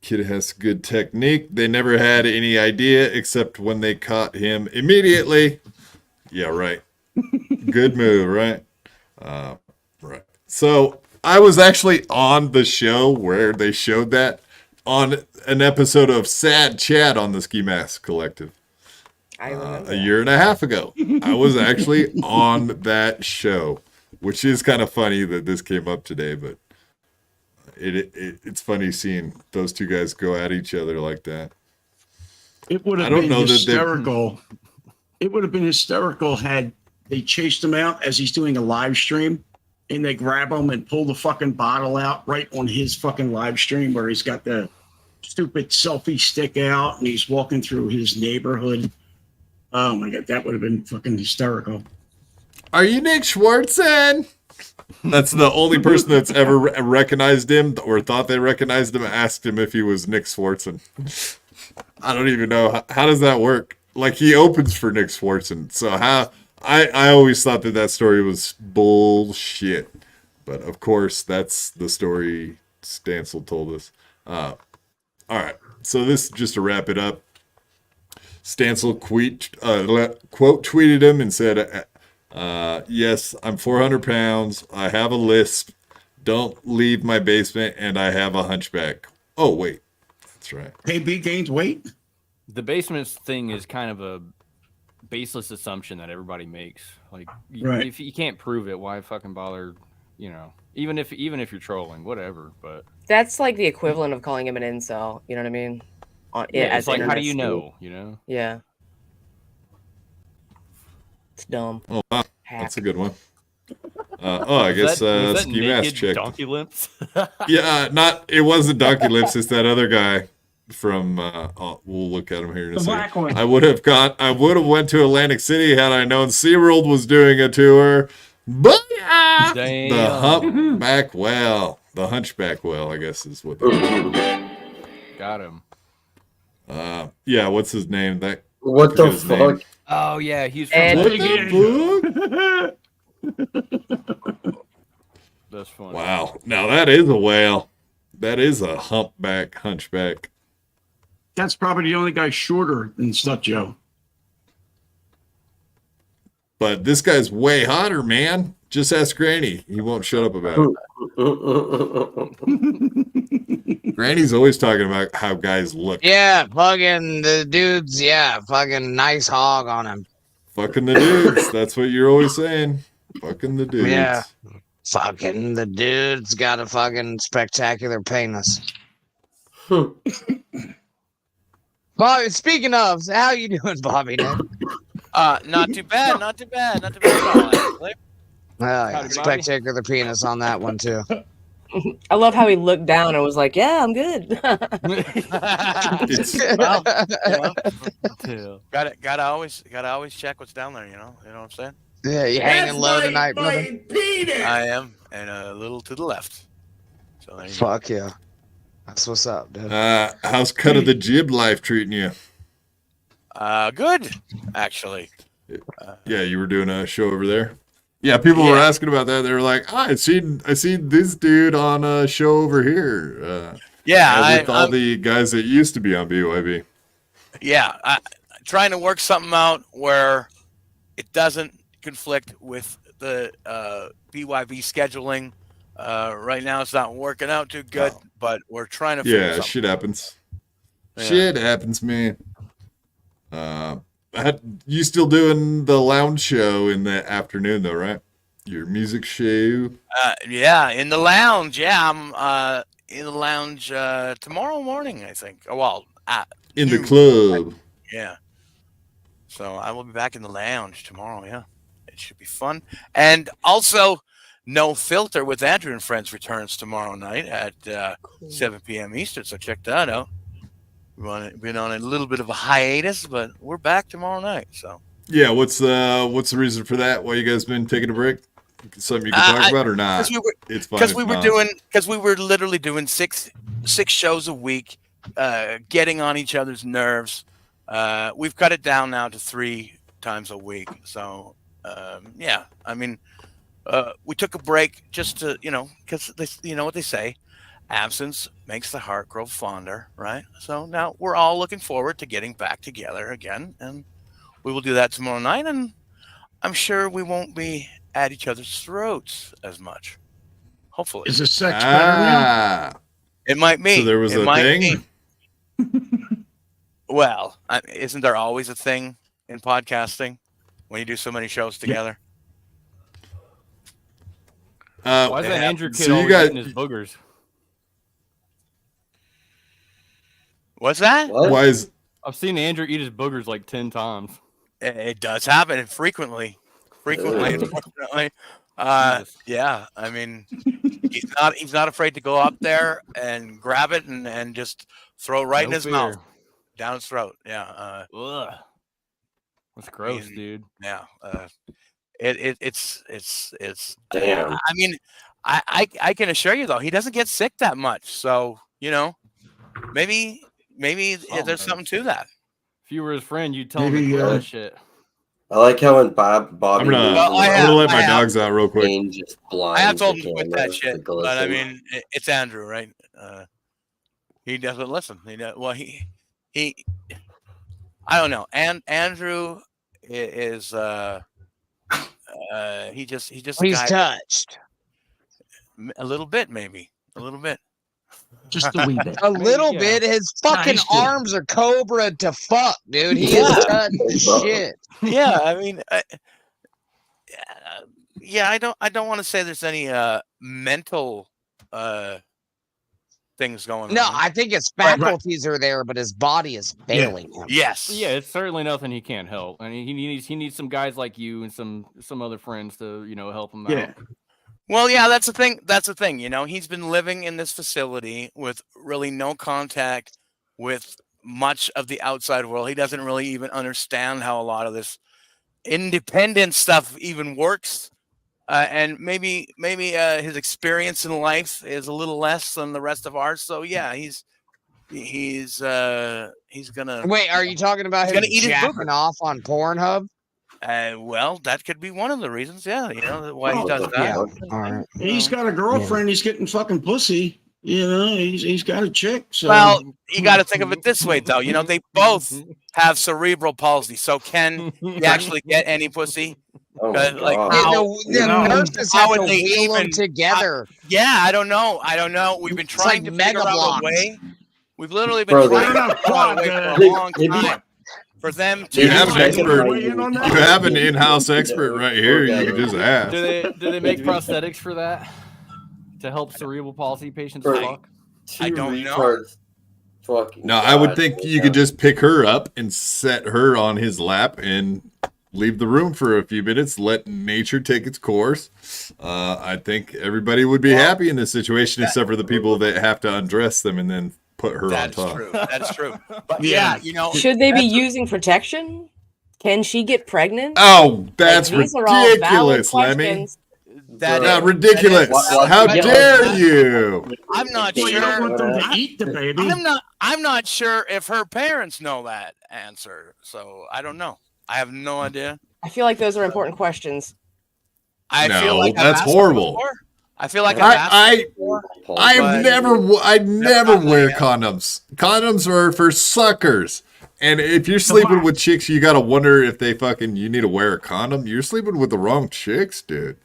Speaker 1: Kid has good technique. They never had any idea except when they caught him immediately. Yeah, right. Good move, right? Right. So I was actually on the show where they showed that on an episode of Sad Chat on the Ski Mask Collective. A year and a half ago. I was actually on that show, which is kind of funny that this came up today, but it's funny seeing those two guys go at each other like that.
Speaker 6: It would have been hysterical. It would have been hysterical had they chased him out as he's doing a live stream and they grab him and pull the fucking bottle out right on his fucking live stream where he's got the stupid selfie stick out and he's walking through his neighborhood. Oh my God, that would have been fucking hysterical.
Speaker 1: Are you Nick Schwartzen? That's the only person that's ever recognized him or thought they recognized him. Asked him if he was Nick Schwartzen. I don't even know. How does that work? Like, he opens for Nick Schwartzen. So I always thought that story was bullshit. But of course, that's the story Stansel told us. All right. So this, just to wrap it up, Stansel quote tweeted him and said, yes, I'm 400 pounds. I have a lisp. Don't leave my basement. And I have a hunchback. Oh, wait. That's right.
Speaker 6: KB gains weight?
Speaker 2: The basement thing is kind of a baseless assumption that everybody makes. Like,
Speaker 6: right.
Speaker 2: If you can't prove it, why fucking bother, even if you're trolling, whatever. But
Speaker 5: that's like the equivalent of calling him an incel. You know what I mean?
Speaker 2: It's like, how do you know?
Speaker 5: Yeah. It's dumb.
Speaker 1: Oh, wow. That's a good one. I guess Ski Mask checked.
Speaker 2: Donkey Lips?
Speaker 1: Yeah, it wasn't Donkey Lips. It's that other guy from. We'll look at him here in a second. I would have went to Atlantic City had I known SeaWorld was doing a tour. But the humpback whale, the hunchback whale, I guess is what.
Speaker 2: Got him.
Speaker 1: Yeah, what's his name?
Speaker 3: What the fuck?
Speaker 1: Name.
Speaker 2: Oh yeah, he's
Speaker 1: from
Speaker 2: That's funny.
Speaker 1: Wow. Now that is a whale. That is a hunchback.
Speaker 6: That's probably the only guy shorter than Slut Joe.
Speaker 1: But this guy's way hotter, man. Just ask Granny. He won't shut up about it. Granny's always talking about how guys look.
Speaker 4: Yeah, fucking the dudes. Yeah, fucking nice hog on him.
Speaker 1: Fucking the dudes. That's what you're always saying. Fucking the dudes.
Speaker 4: Yeah. Fucking the dude's got a fucking spectacular penis. Bobby, speaking of, how you doing, Bobby?
Speaker 9: Not too bad. Not too bad at all, actually.
Speaker 4: Well, yeah, spectacular penis on that one too.
Speaker 5: I love how he looked down and was like, "Yeah, I'm good."
Speaker 9: Gotta always check what's down there. You know what I'm saying?
Speaker 4: Yeah, you hanging low tonight, brother?
Speaker 9: I am, and a little to the left. So there you
Speaker 4: Fuck yeah, that's what's up, dude.
Speaker 1: How's cut of the jib life treating you?
Speaker 9: Good, actually.
Speaker 1: Yeah, you were doing a show over there. Yeah, people were
Speaker 9: Yeah.
Speaker 1: asking about that. They were like, I seen this dude on a show over here.
Speaker 9: Yeah,
Speaker 1: With all the guys that used to be on BYB.
Speaker 9: yeah, trying to work something out where it doesn't conflict with the BYB scheduling. Right now, it's not working out too good, but we're trying to figure
Speaker 1: Yeah,
Speaker 9: something.
Speaker 1: shit happens.
Speaker 9: Yeah.
Speaker 1: Shit happens, man. You still doing the lounge show in the afternoon, though, right? Your music show.
Speaker 9: Yeah, in the lounge. Yeah, I'm in the lounge tomorrow morning, I think. Oh, well,
Speaker 1: In the
Speaker 9: noon.
Speaker 1: club.
Speaker 9: Yeah. So I will be back in the lounge tomorrow. Yeah, it should be fun. And also, No Filter with Andrew and Friends returns tomorrow night at 7 p.m. Eastern. So check that out. We've been on a little bit of a hiatus, but we're back tomorrow night. So
Speaker 1: Yeah, what's the reason for that? Why you guys been taking a break? Something you can talk about or not? It's fine.
Speaker 9: Because we were literally doing six shows a week, getting on each other's nerves. We've cut it down now to 3 times a week. So yeah, I mean, we took a break just to, because you know what they say, absence makes the heart grow fonder, right? So now we're all looking forward to getting back together again, and we will do that tomorrow night. And I'm sure we won't be at each other's throats as much. Hopefully,
Speaker 6: Is the sex better now?
Speaker 9: it might be.
Speaker 1: So there was
Speaker 9: It
Speaker 1: a
Speaker 9: might
Speaker 1: thing?
Speaker 9: be. Well, isn't there always a thing in podcasting when you do so many shows together?
Speaker 2: Why is that
Speaker 9: Yeah.
Speaker 2: Andrew kid
Speaker 1: So you
Speaker 2: always
Speaker 1: got-
Speaker 2: eating his boogers?
Speaker 9: What's that?
Speaker 3: What?
Speaker 1: Why is
Speaker 2: I've seen Andrew eat his boogers like 10 times.
Speaker 9: It does happen frequently. Frequently,
Speaker 3: Ugh.
Speaker 9: unfortunately.
Speaker 2: Jesus.
Speaker 9: Yeah, I mean, he's not afraid to go up there and grab it and just throw right in
Speaker 2: No
Speaker 9: his
Speaker 2: fear.
Speaker 9: mouth, down his throat. Yeah,
Speaker 2: Ugh. That's gross,
Speaker 9: mean,
Speaker 2: dude.
Speaker 9: yeah. It's.
Speaker 3: Damn.
Speaker 9: I mean, I can assure you though, he doesn't get sick that much. So maybe there's something to that.
Speaker 2: If you were his friend, you'd tell him
Speaker 6: Maybe,
Speaker 2: to quit that shit.
Speaker 3: I like how when Bobby
Speaker 1: I'm gonna
Speaker 9: Well, I
Speaker 1: I'm
Speaker 9: have-
Speaker 1: gonna let
Speaker 9: I
Speaker 1: my
Speaker 9: have-
Speaker 1: dogs out real quick.
Speaker 3: Kane just blind.
Speaker 9: I have told him to quit that shit, but I mean, it's Andrew, right? He doesn't listen. He I don't know. And Andrew is he just a
Speaker 4: He's
Speaker 9: guy,
Speaker 4: touched.
Speaker 9: a little bit, maybe a little bit.
Speaker 6: Just a wee bit.
Speaker 4: A little
Speaker 2: yeah.
Speaker 4: bit. His fucking
Speaker 6: Nice, dude.
Speaker 4: arms are cobra to fuck, dude. He
Speaker 3: Yeah.
Speaker 4: is touched shit.
Speaker 9: Yeah, I mean, yeah, I don't want to say there's any mental things going
Speaker 4: No,
Speaker 9: on.
Speaker 4: I think his
Speaker 6: Right, right.
Speaker 4: faculties are there, but his body is failing him.
Speaker 9: Yes.
Speaker 2: Yeah, it's certainly nothing he can't help. I mean, he needs some guys like you and some other friends to help him
Speaker 6: Yeah.
Speaker 2: out.
Speaker 9: Well, yeah, that's the thing. That's the thing. He's been living in this facility with really no contact with much of the outside world. He doesn't really even understand how a lot of this independent stuff even works. And maybe his experience in life is a little less than the rest of ours. So yeah, he's gonna.
Speaker 4: Wait, are you talking about
Speaker 9: He's
Speaker 4: him
Speaker 9: gonna eat his
Speaker 4: jacking
Speaker 9: booger.
Speaker 4: off on Pornhub?
Speaker 9: Well, that could be one of the reasons. Yeah, why he
Speaker 3: Oh,
Speaker 9: does
Speaker 3: yeah.
Speaker 9: that.
Speaker 4: All right.
Speaker 6: He's got a girlfriend. He's getting fucking pussy. He's got a chick. So
Speaker 9: Well, you got to think of it this way, though. They both have cerebral palsy. So can he actually get any pussy?
Speaker 3: Oh my
Speaker 9: like,
Speaker 3: God.
Speaker 9: how-
Speaker 4: The
Speaker 6: no.
Speaker 4: nurses
Speaker 9: How
Speaker 4: have
Speaker 9: would
Speaker 4: to
Speaker 9: they
Speaker 4: wheel them
Speaker 9: even-
Speaker 4: together.
Speaker 9: Yeah, I don't know. We've been trying
Speaker 4: like
Speaker 9: to figure
Speaker 4: Mega
Speaker 9: out
Speaker 4: Bloks.
Speaker 9: a way. We've literally been
Speaker 3: Bro,
Speaker 9: trying
Speaker 6: they're
Speaker 9: to
Speaker 6: not
Speaker 9: figure out a way
Speaker 6: quad,
Speaker 9: for a long
Speaker 3: maybe-
Speaker 9: time for them
Speaker 1: You have
Speaker 9: to.
Speaker 1: an expert.
Speaker 6: Weigh in on that?
Speaker 1: You have an in-house expert right here. You can just ask.
Speaker 2: Do they make prosthetics for that to help cerebral palsy patients
Speaker 3: Right.
Speaker 2: fuck?
Speaker 9: I don't know.
Speaker 3: retards. Fucking
Speaker 1: No, I would
Speaker 3: God.
Speaker 1: think you could just pick her up and set her on his lap and leave the room for a few minutes, let nature take its course. I think everybody would be happy in this situation, except for the people that have to undress them and then put her on
Speaker 9: That's
Speaker 1: top.
Speaker 9: true. That's true. But
Speaker 6: Yeah.
Speaker 9: yeah,
Speaker 5: Should they be using protection? Can she get pregnant?
Speaker 1: Oh, that's
Speaker 5: Like, these are all valid
Speaker 1: ridiculous, Lemmy.
Speaker 5: questions.
Speaker 9: that
Speaker 1: Not
Speaker 9: is-
Speaker 1: ridiculous.
Speaker 3: What-
Speaker 1: How
Speaker 3: yeah.
Speaker 1: dare you?
Speaker 9: I'm not
Speaker 6: Well, you don't
Speaker 9: sure.
Speaker 6: want them to eat the baby.
Speaker 9: I'm not sure if her parents know that answer. So I don't know. I have no idea.
Speaker 5: I feel like those are important questions.
Speaker 9: I
Speaker 1: No,
Speaker 9: feel like
Speaker 1: that's
Speaker 9: I've asked
Speaker 1: horrible.
Speaker 9: before. I feel like I've asked before.
Speaker 1: I
Speaker 9: But-
Speaker 1: never
Speaker 9: not
Speaker 1: wear
Speaker 9: yet.
Speaker 1: condoms. Condoms are for suckers. And if you're sleeping with chicks, you gotta wonder if they fucking you need to wear a condom. You're sleeping with the wrong chicks, dude.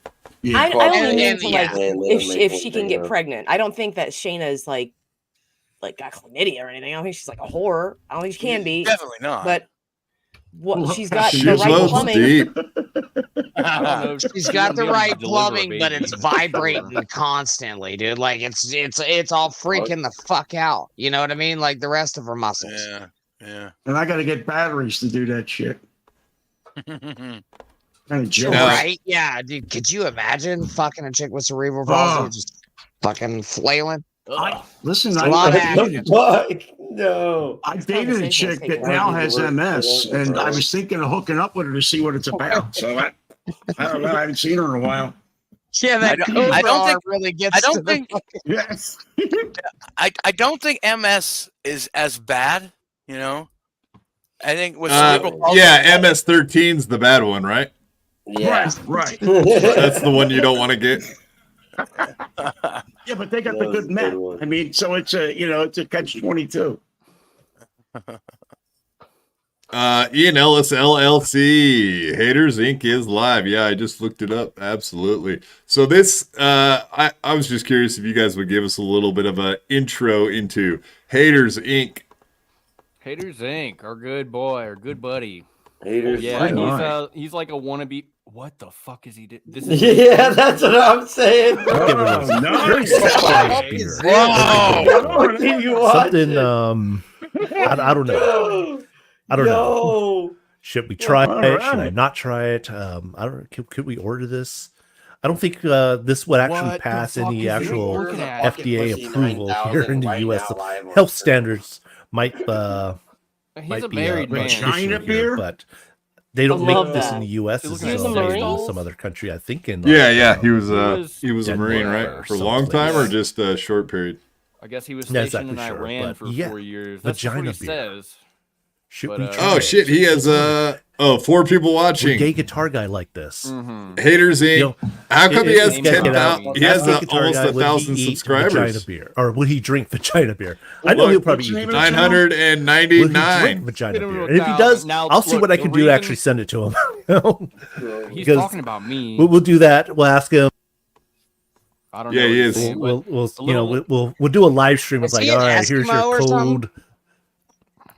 Speaker 5: I only mean
Speaker 4: And-
Speaker 5: to
Speaker 4: yeah.
Speaker 5: like
Speaker 3: And
Speaker 5: if she can get
Speaker 3: up.
Speaker 5: pregnant. I don't think that Shayna's like got chlamydia or anything. I don't think she's like a whore. I don't think she can be.
Speaker 9: Definitely not.
Speaker 5: But what
Speaker 6: Well,
Speaker 5: she's got
Speaker 6: she
Speaker 5: the
Speaker 1: Shit
Speaker 5: right
Speaker 1: loves
Speaker 5: plumbing.
Speaker 1: deep.
Speaker 2: I don't know if
Speaker 4: She's got the
Speaker 2: gonna be able to
Speaker 4: right
Speaker 2: deliver a
Speaker 4: plumbing, but
Speaker 2: baby.
Speaker 4: it's vibrating constantly, dude. Like it's all freaking the fuck out. You know what I mean? Like the rest of her muscles.
Speaker 9: yeah.
Speaker 6: And I got to get batteries to do that shit. Kind of jealous.
Speaker 1: Yeah.
Speaker 4: Right? Yeah, dude. Could you imagine fucking a chick with cerebral palsy
Speaker 6: Oh.
Speaker 4: just fucking flailing?
Speaker 6: Listen,
Speaker 4: A lot of
Speaker 6: I
Speaker 4: action.
Speaker 3: No.
Speaker 6: dated a chick that now has MS, and I was thinking of hooking up with her to see what it's about. So I don't know. I haven't seen her in a while.
Speaker 4: Yeah, that
Speaker 9: I don't think-
Speaker 4: really gets.
Speaker 9: I
Speaker 4: to
Speaker 9: don't
Speaker 4: the
Speaker 9: think
Speaker 6: Yes.
Speaker 9: I don't think MS is as bad. You know, I think with
Speaker 1: Uh,
Speaker 9: cerebral palsy,
Speaker 1: yeah, MS-13's the bad one, right?
Speaker 3: Yeah.
Speaker 6: Right.
Speaker 1: That's the one you don't want to get.
Speaker 6: Yeah, but they got
Speaker 3: That
Speaker 6: the
Speaker 3: was
Speaker 6: good
Speaker 3: a
Speaker 6: men.
Speaker 3: good one.
Speaker 6: I mean, so it's a catch-22.
Speaker 1: Ian Ellis LLC Haters Inc. is live. Yeah, I just looked it up. Absolutely. So this, I was just curious if you guys would give us a little bit of a intro into Haters Inc.
Speaker 2: Haters Inc. Our good boy, our good buddy.
Speaker 3: Haters.
Speaker 2: Yeah,
Speaker 6: Right on.
Speaker 2: he's like a wannabe. What the fuck is he? This is
Speaker 3: Yeah, that's what I'm saying.
Speaker 6: Oh, nice.
Speaker 3: What do you want?
Speaker 10: Something I don't know. I don't know. Should we try
Speaker 6: All
Speaker 10: it? Should we
Speaker 6: right.
Speaker 10: not try it? I don't. Could we order this? I don't think this would actually
Speaker 2: What the
Speaker 10: pass
Speaker 2: fuck
Speaker 10: any
Speaker 2: is he
Speaker 10: actual
Speaker 2: looking at?
Speaker 10: FDA approval here in the
Speaker 3: right
Speaker 10: U.S.
Speaker 3: now, live on
Speaker 10: Health
Speaker 3: Twitter.
Speaker 10: standards might
Speaker 2: He's
Speaker 10: might
Speaker 2: a
Speaker 10: be
Speaker 2: married man.
Speaker 10: issue
Speaker 6: China
Speaker 10: here,
Speaker 6: beer?
Speaker 10: but they don't
Speaker 5: I
Speaker 10: make
Speaker 5: love
Speaker 10: this
Speaker 5: that.
Speaker 10: in the U.S.
Speaker 2: He's
Speaker 10: This
Speaker 2: looking
Speaker 10: is
Speaker 2: at
Speaker 5: the
Speaker 10: made in
Speaker 5: Marines?
Speaker 10: some other country, I think. In
Speaker 1: Yeah, he was
Speaker 2: He
Speaker 1: a
Speaker 2: was
Speaker 1: Marine,
Speaker 10: Denver
Speaker 1: right? For a
Speaker 10: or
Speaker 1: long time or
Speaker 10: someplace.
Speaker 1: just a short period?
Speaker 2: I guess he was
Speaker 10: Not
Speaker 2: stationed in
Speaker 10: exactly sure,
Speaker 2: Iran
Speaker 10: but
Speaker 2: for
Speaker 10: yeah,
Speaker 2: 4 years. That's just what
Speaker 10: vagina
Speaker 2: he
Speaker 10: beer.
Speaker 2: says.
Speaker 10: Should
Speaker 2: But,
Speaker 10: we
Speaker 2: uh,
Speaker 10: try
Speaker 1: Oh
Speaker 10: it?
Speaker 1: shit, he has 4 people
Speaker 10: Would
Speaker 1: watching.
Speaker 10: gay guitar guy like this.
Speaker 2: Mm-hmm.
Speaker 1: Haters Inc.
Speaker 10: You know,
Speaker 1: How come he
Speaker 10: if
Speaker 1: has
Speaker 10: you guys get out,
Speaker 1: 10,000? He has
Speaker 10: ask gay guitar
Speaker 1: almost
Speaker 10: guy, would he
Speaker 1: 1,000
Speaker 10: eat
Speaker 1: subscribers.
Speaker 10: Vagina beer, or would he drink vagina beer? I know
Speaker 6: What-
Speaker 10: he'll probably
Speaker 6: what's the
Speaker 10: eat
Speaker 6: name of
Speaker 10: vagina
Speaker 6: the
Speaker 10: beer. Will he drink
Speaker 1: 999.
Speaker 10: vagina
Speaker 2: Get him
Speaker 10: beer?
Speaker 2: to
Speaker 10: And if he
Speaker 2: account.
Speaker 10: does,
Speaker 2: Now,
Speaker 10: I'll see
Speaker 2: look,
Speaker 10: what I
Speaker 2: the
Speaker 10: can do to actually
Speaker 2: reason-
Speaker 10: send it to him. You know?
Speaker 2: He's
Speaker 10: Because
Speaker 2: talking about me.
Speaker 10: We'll do that. We'll ask him.
Speaker 2: I don't
Speaker 1: Yeah,
Speaker 2: know.
Speaker 1: he
Speaker 2: what
Speaker 1: is.
Speaker 2: he's saying,
Speaker 10: We'll
Speaker 2: but
Speaker 10: you know
Speaker 2: little-
Speaker 10: we'll do a live stream. It's
Speaker 4: Is
Speaker 10: like,
Speaker 4: he an
Speaker 10: all right, here's
Speaker 4: Eskimo or
Speaker 10: your
Speaker 4: something?
Speaker 10: code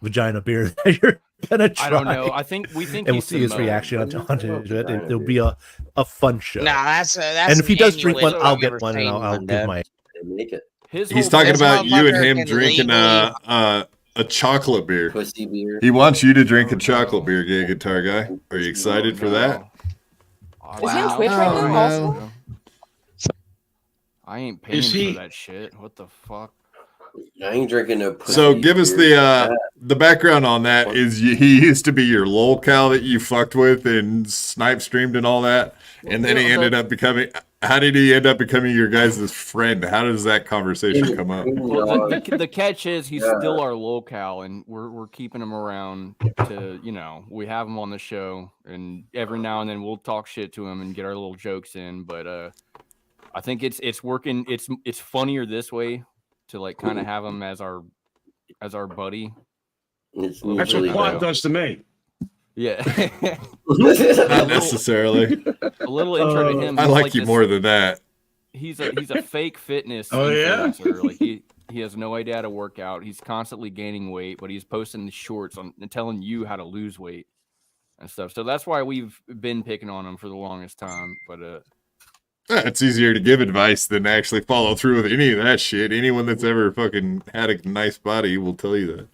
Speaker 10: vagina beer that you're gonna try.
Speaker 2: I don't know. I think we think
Speaker 10: And we'll
Speaker 2: he's
Speaker 10: see his
Speaker 2: Samoan.
Speaker 10: reaction onto it.
Speaker 3: Vagina
Speaker 10: It'll
Speaker 3: beer.
Speaker 10: be a fun show.
Speaker 4: No, that's
Speaker 10: and if he does drink one,
Speaker 4: Inuit.
Speaker 10: I'll
Speaker 4: I've
Speaker 10: get
Speaker 4: never
Speaker 10: one, and
Speaker 4: seen
Speaker 10: I'll
Speaker 4: one,
Speaker 10: give
Speaker 4: dude.
Speaker 10: my.
Speaker 3: They make it.
Speaker 2: His
Speaker 1: He's
Speaker 2: whole
Speaker 1: talking
Speaker 4: This
Speaker 1: about you and
Speaker 4: motherfucker
Speaker 1: him
Speaker 4: can
Speaker 1: drinking
Speaker 4: legally-
Speaker 1: a chocolate beer.
Speaker 3: Pussy beer.
Speaker 1: He wants you to drink
Speaker 2: Oh,
Speaker 1: a chocolate
Speaker 2: no.
Speaker 1: beer, gay guitar guy. Are you excited for that?
Speaker 5: Is he on Twitch right
Speaker 1: Oh,
Speaker 5: now?
Speaker 1: no.
Speaker 5: Also,
Speaker 2: I ain't paying
Speaker 6: Is he-
Speaker 2: for that shit. What the fuck?
Speaker 3: I ain't drinking no pussy
Speaker 1: So give us
Speaker 3: beer.
Speaker 1: the background on that. Is he used to be your lolcow that you fucked with and snipe streamed and all that, and then he
Speaker 2: Yeah,
Speaker 1: ended up becoming. How did he end up becoming your guys' friend? How does that conversation come up?
Speaker 2: Well, the catch is he's
Speaker 3: Yeah.
Speaker 2: still our locale, and we're keeping him around to we have him on the show, and every now and then we'll talk shit to him and get our little jokes in. But I think it's working. It's funnier this way to like kind of have him as our buddy.
Speaker 3: It's
Speaker 6: That's
Speaker 3: really
Speaker 6: what Quad
Speaker 3: bad.
Speaker 6: does to me.
Speaker 2: Yeah,
Speaker 1: Not necessarily.
Speaker 2: a little intro to him.
Speaker 1: I
Speaker 2: he's
Speaker 1: like you
Speaker 2: this-
Speaker 1: more than that.
Speaker 2: He's a fake fitness
Speaker 6: Oh, yeah?
Speaker 2: influencer. Like he has no idea how to work out. He's constantly gaining weight, but he's posting the shorts on and telling you how to lose weight and stuff. So that's why we've been picking on him for the longest time. But
Speaker 1: It's easier to give advice than actually follow through with any of that shit. Anyone that's ever fucking had a nice body will tell you that.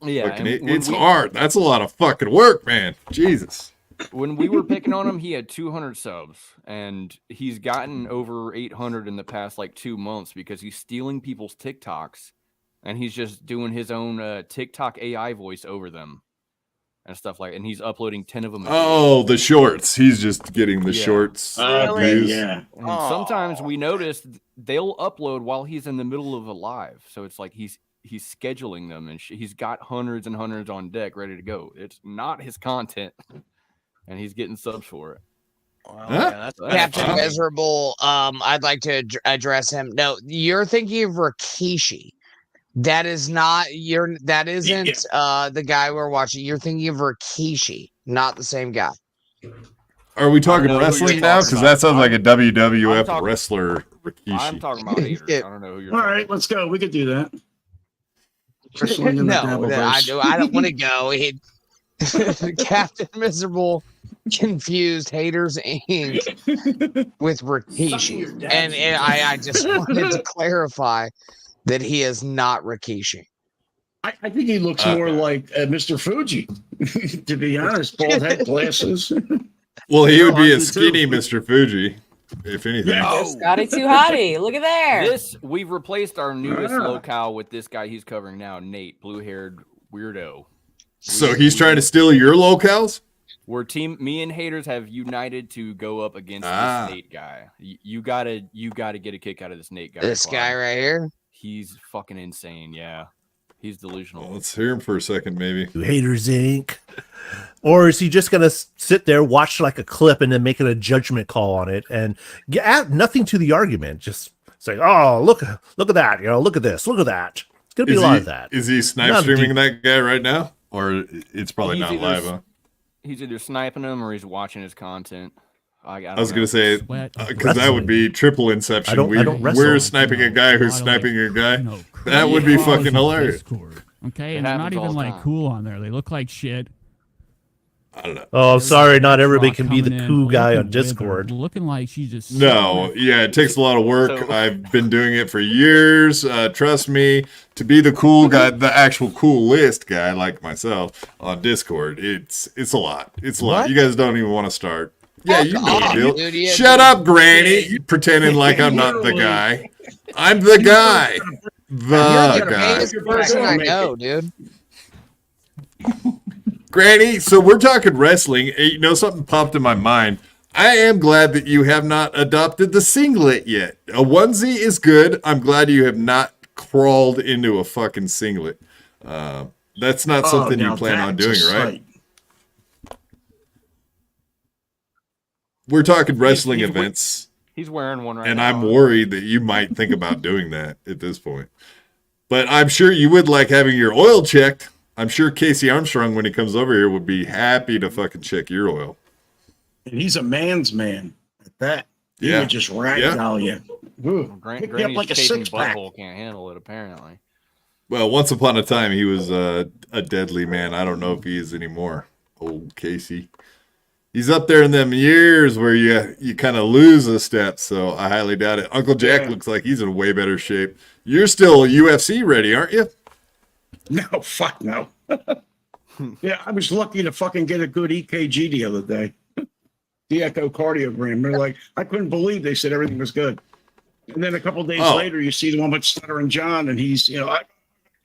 Speaker 2: yeah,
Speaker 1: Fucking
Speaker 2: and when
Speaker 1: it's
Speaker 2: we-
Speaker 1: hard. That's a lot of fucking work, man. Jesus.
Speaker 2: When we were picking on him, he had 200 subs, and he's gotten over 800 in the past like 2 months because he's stealing people's TikToks, and he's just doing his own TikTok AI voice over them and stuff like. And he's uploading 10 of them. a day.
Speaker 1: Oh, the shorts. He's just getting the
Speaker 2: Yeah.
Speaker 1: shorts.
Speaker 6: Okay,
Speaker 1: views.
Speaker 6: yeah.
Speaker 2: And sometimes we notice they'll upload while he's in the middle of a live, so it's like he's scheduling them, and he's got hundreds and hundreds on deck ready to go. It's not his content, and he's getting subs for it.
Speaker 9: Well,
Speaker 1: Huh?
Speaker 9: that's
Speaker 4: Captain
Speaker 1: fine.
Speaker 4: Miserable. I'd like to address him. No, you're thinking of Rikishi. That is not your. That isn't the guy we're watching. You're thinking of Rikishi, not the same guy.
Speaker 1: Are we talking
Speaker 2: know who
Speaker 1: wrestling
Speaker 2: you're
Speaker 1: now?
Speaker 2: talking
Speaker 1: Because
Speaker 2: about.
Speaker 1: that sounds like a
Speaker 2: I'm
Speaker 1: WWF
Speaker 2: talking-
Speaker 1: wrestler,
Speaker 2: I'm
Speaker 1: Rikishi.
Speaker 2: talking about haters. I don't know who you're
Speaker 6: All
Speaker 2: talking
Speaker 6: right, let's go. We could do that. Wrestling in the
Speaker 4: No,
Speaker 6: Dabblerverse.
Speaker 4: I don't want to go. Captain Miserable confused Haters Inc. with Rikishi, and I just wanted to clarify that he is not Rikishi.
Speaker 6: I think he looks more like Mr. Fuji, to be honest. Bald head, glasses.
Speaker 1: Well, he would be a
Speaker 6: Hockey, too.
Speaker 1: skinny Mr. Fuji, if anything.
Speaker 6: Yeah.
Speaker 5: Scotty too hottie. Look at there.
Speaker 2: This we've replaced our newest locale with this guy he's covering now, Nate, blue-haired weirdo.
Speaker 1: So he's trying to steal your locales?
Speaker 2: We're me and haters have united to go up against
Speaker 1: Ah.
Speaker 2: this Nate guy. You gotta get a kick out of this Nate guy.
Speaker 4: This
Speaker 2: Clyde.
Speaker 4: guy right here.
Speaker 2: He's fucking insane. Yeah, he's delusional.
Speaker 1: Well, let's hear him for a second, maybe.
Speaker 10: Haters Inc. Or is he just going to sit there, watch like a clip, and then making a judgment call on it and add nothing to the argument? Just say, "Oh, look at that! You know, look at this, look at that." It's going to be a lot of that.
Speaker 1: Is he snipe
Speaker 10: Not
Speaker 1: streaming
Speaker 10: deep.
Speaker 1: that guy right now? Or it's probably
Speaker 2: He's
Speaker 1: not
Speaker 2: either
Speaker 1: live, huh?
Speaker 2: He's either sniping him or he's watching his content. I
Speaker 1: I was going to say, because that would be triple inception.
Speaker 10: I don't wrestle.
Speaker 1: We're sniping a guy who's sniping a guy. That would be fucking hilarious.
Speaker 11: Okay,
Speaker 2: It
Speaker 11: and they're not
Speaker 2: happens all
Speaker 11: even
Speaker 2: the
Speaker 11: like
Speaker 2: time.
Speaker 11: cool on there. They look like shit.
Speaker 1: I don't know.
Speaker 10: Oh, I'm sorry, not everybody
Speaker 11: Rock
Speaker 10: can be the
Speaker 11: coming in,
Speaker 10: cool guy on
Speaker 11: looking with her,
Speaker 10: Discord.
Speaker 11: looking like she's just
Speaker 1: No, yeah, it takes a lot of work.
Speaker 2: So-
Speaker 1: I've been doing it for years. Trust me, to be the cool guy, the actual coolest guy like myself on Discord, it's a lot. It's a lot.
Speaker 4: What?
Speaker 1: You guys don't even want to start. Yeah, you know the
Speaker 4: off,
Speaker 1: deal.
Speaker 4: dude. You have
Speaker 1: Shut
Speaker 4: to-
Speaker 1: up, Granny. You pretending like I'm not the guy. I'm the guy. The
Speaker 4: You're the
Speaker 1: guy.
Speaker 4: biggest person I know, dude.
Speaker 1: Granny, so we're talking wrestling. You know, something popped in my mind. I am glad that you have not adopted the singlet yet. A onesie is good. I'm glad you have not crawled into a fucking singlet. That's not something you
Speaker 6: now
Speaker 1: plan on
Speaker 6: that's a
Speaker 1: doing, right?
Speaker 6: sight.
Speaker 1: We're talking wrestling events,
Speaker 2: He's wearing one right
Speaker 1: and
Speaker 2: now.
Speaker 1: I'm worried that you might think about doing that at this point. But I'm sure you would like having your oil checked. I'm sure Casey Armstrong, when he comes over here, would be happy to fucking check your oil.
Speaker 6: And he's a man's man at that. He
Speaker 1: Yeah.
Speaker 6: would just ragdoll you. Ooh,
Speaker 2: Grant,
Speaker 6: pick you up
Speaker 2: Granny's
Speaker 6: like a
Speaker 2: chasing
Speaker 6: six-pack.
Speaker 2: butthole can't handle it apparently.
Speaker 1: Well, once upon a time, he was a deadly man. I don't know if he is anymore. Old Casey. He's up there in them years where you kind of lose a step, so I highly doubt it. Uncle Jack looks like he's in way better shape. You're still UFC ready, aren't you?
Speaker 6: No, fuck no. Yeah, I was lucky to fucking get a good EKG the other day. The echocardiogram. They're like, I couldn't believe they said everything was good. And then a couple days
Speaker 1: Oh.
Speaker 6: later, you see the one with Stuttering John, and he's, I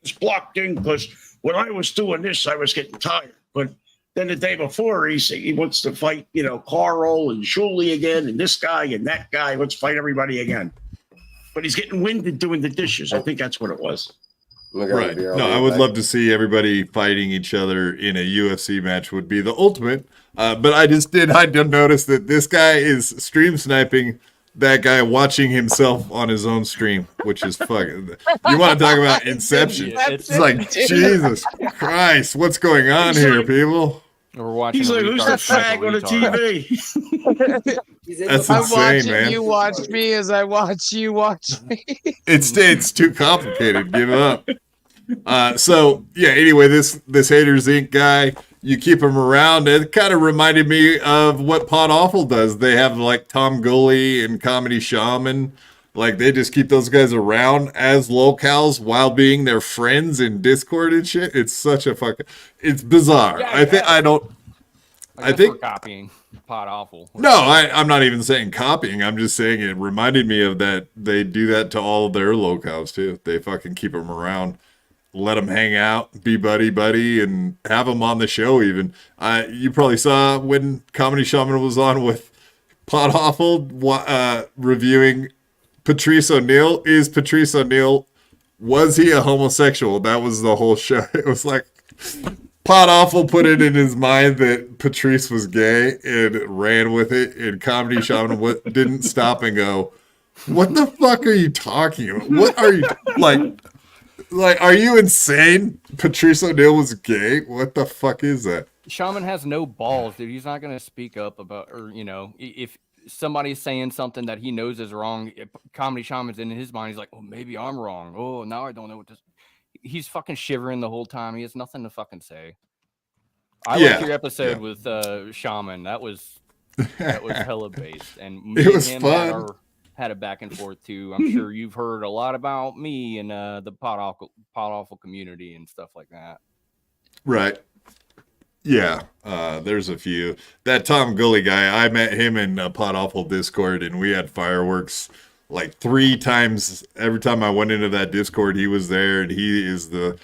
Speaker 6: was blocked in because when I was doing this, I was getting tired. But then the day before, he wants to fight, Carl and Shuley again, and this guy and that guy. Let's fight everybody again. But he's getting winded doing the dishes. I think that's what it was.
Speaker 1: Right. No, I would love to see everybody fighting each other in a UFC match would be the ultimate. But I did notice that this guy is stream sniping that guy watching himself on his own stream, which is fucking. You want to talk about Inception? It's like, Jesus Christ, what's going on here, people?
Speaker 2: We're watching.
Speaker 6: He's
Speaker 2: a
Speaker 6: like, who's the
Speaker 2: retard snipe a
Speaker 6: fag on the
Speaker 2: retard.
Speaker 6: TV?
Speaker 1: That's
Speaker 4: I'm
Speaker 1: insane,
Speaker 4: watching
Speaker 1: man.
Speaker 4: you watch me as I watch you watch me.
Speaker 1: It's too complicated. Give up. So yeah. Anyway, this Haters Inc. guy, you keep him around. It kind of reminded me of what Pod Awful does. They have like Tom Gully and Comedy Shaman. Like they just keep those guys around as locals while being their friends in Discord and shit. It's such a fucking. It's bizarre.
Speaker 2: Yeah,
Speaker 1: I think
Speaker 2: yeah.
Speaker 1: I don't.
Speaker 2: I
Speaker 1: think-
Speaker 2: we're copying Pod Awful.
Speaker 1: No, I'm not even saying copying. I'm just saying it reminded me of that. They do that to all of their locals too. They fucking keep them around, let them hang out, be buddy, and have them on the show even. You probably saw when Comedy Shaman was on with Pod Awful reviewing Patrice O'Neal. Is Patrice O'Neal, was he a homosexual? That was the whole show. It was like Pot Awful put it in his mind that Patrice was gay and ran with it, and Comedy Shaman didn't stop and go, what the fuck are you talking about? What are you like, are you insane? Patrice O'Neal was gay? What the fuck is that?
Speaker 2: Shaman has no balls, dude. He's not going to speak up about, or, if somebody's saying something that he knows is wrong, Comedy Shaman's in his mind. He's like, oh, maybe I'm wrong. Oh, now I don't know what to. He's fucking shivering the whole time. He has nothing to fucking say. I liked your episode with Shaman. That was hella based, and me
Speaker 1: it was
Speaker 2: and him
Speaker 1: fun.
Speaker 2: had a back and forth too. I'm sure you've heard a lot about me and the Pot Awful community and stuff like that.
Speaker 1: Right. Yeah. There's a few. That Tom Gully guy, I met him in Pot Awful Discord, and we had fireworks like 3 times. Every time I went into that Discord, he was there, and he is the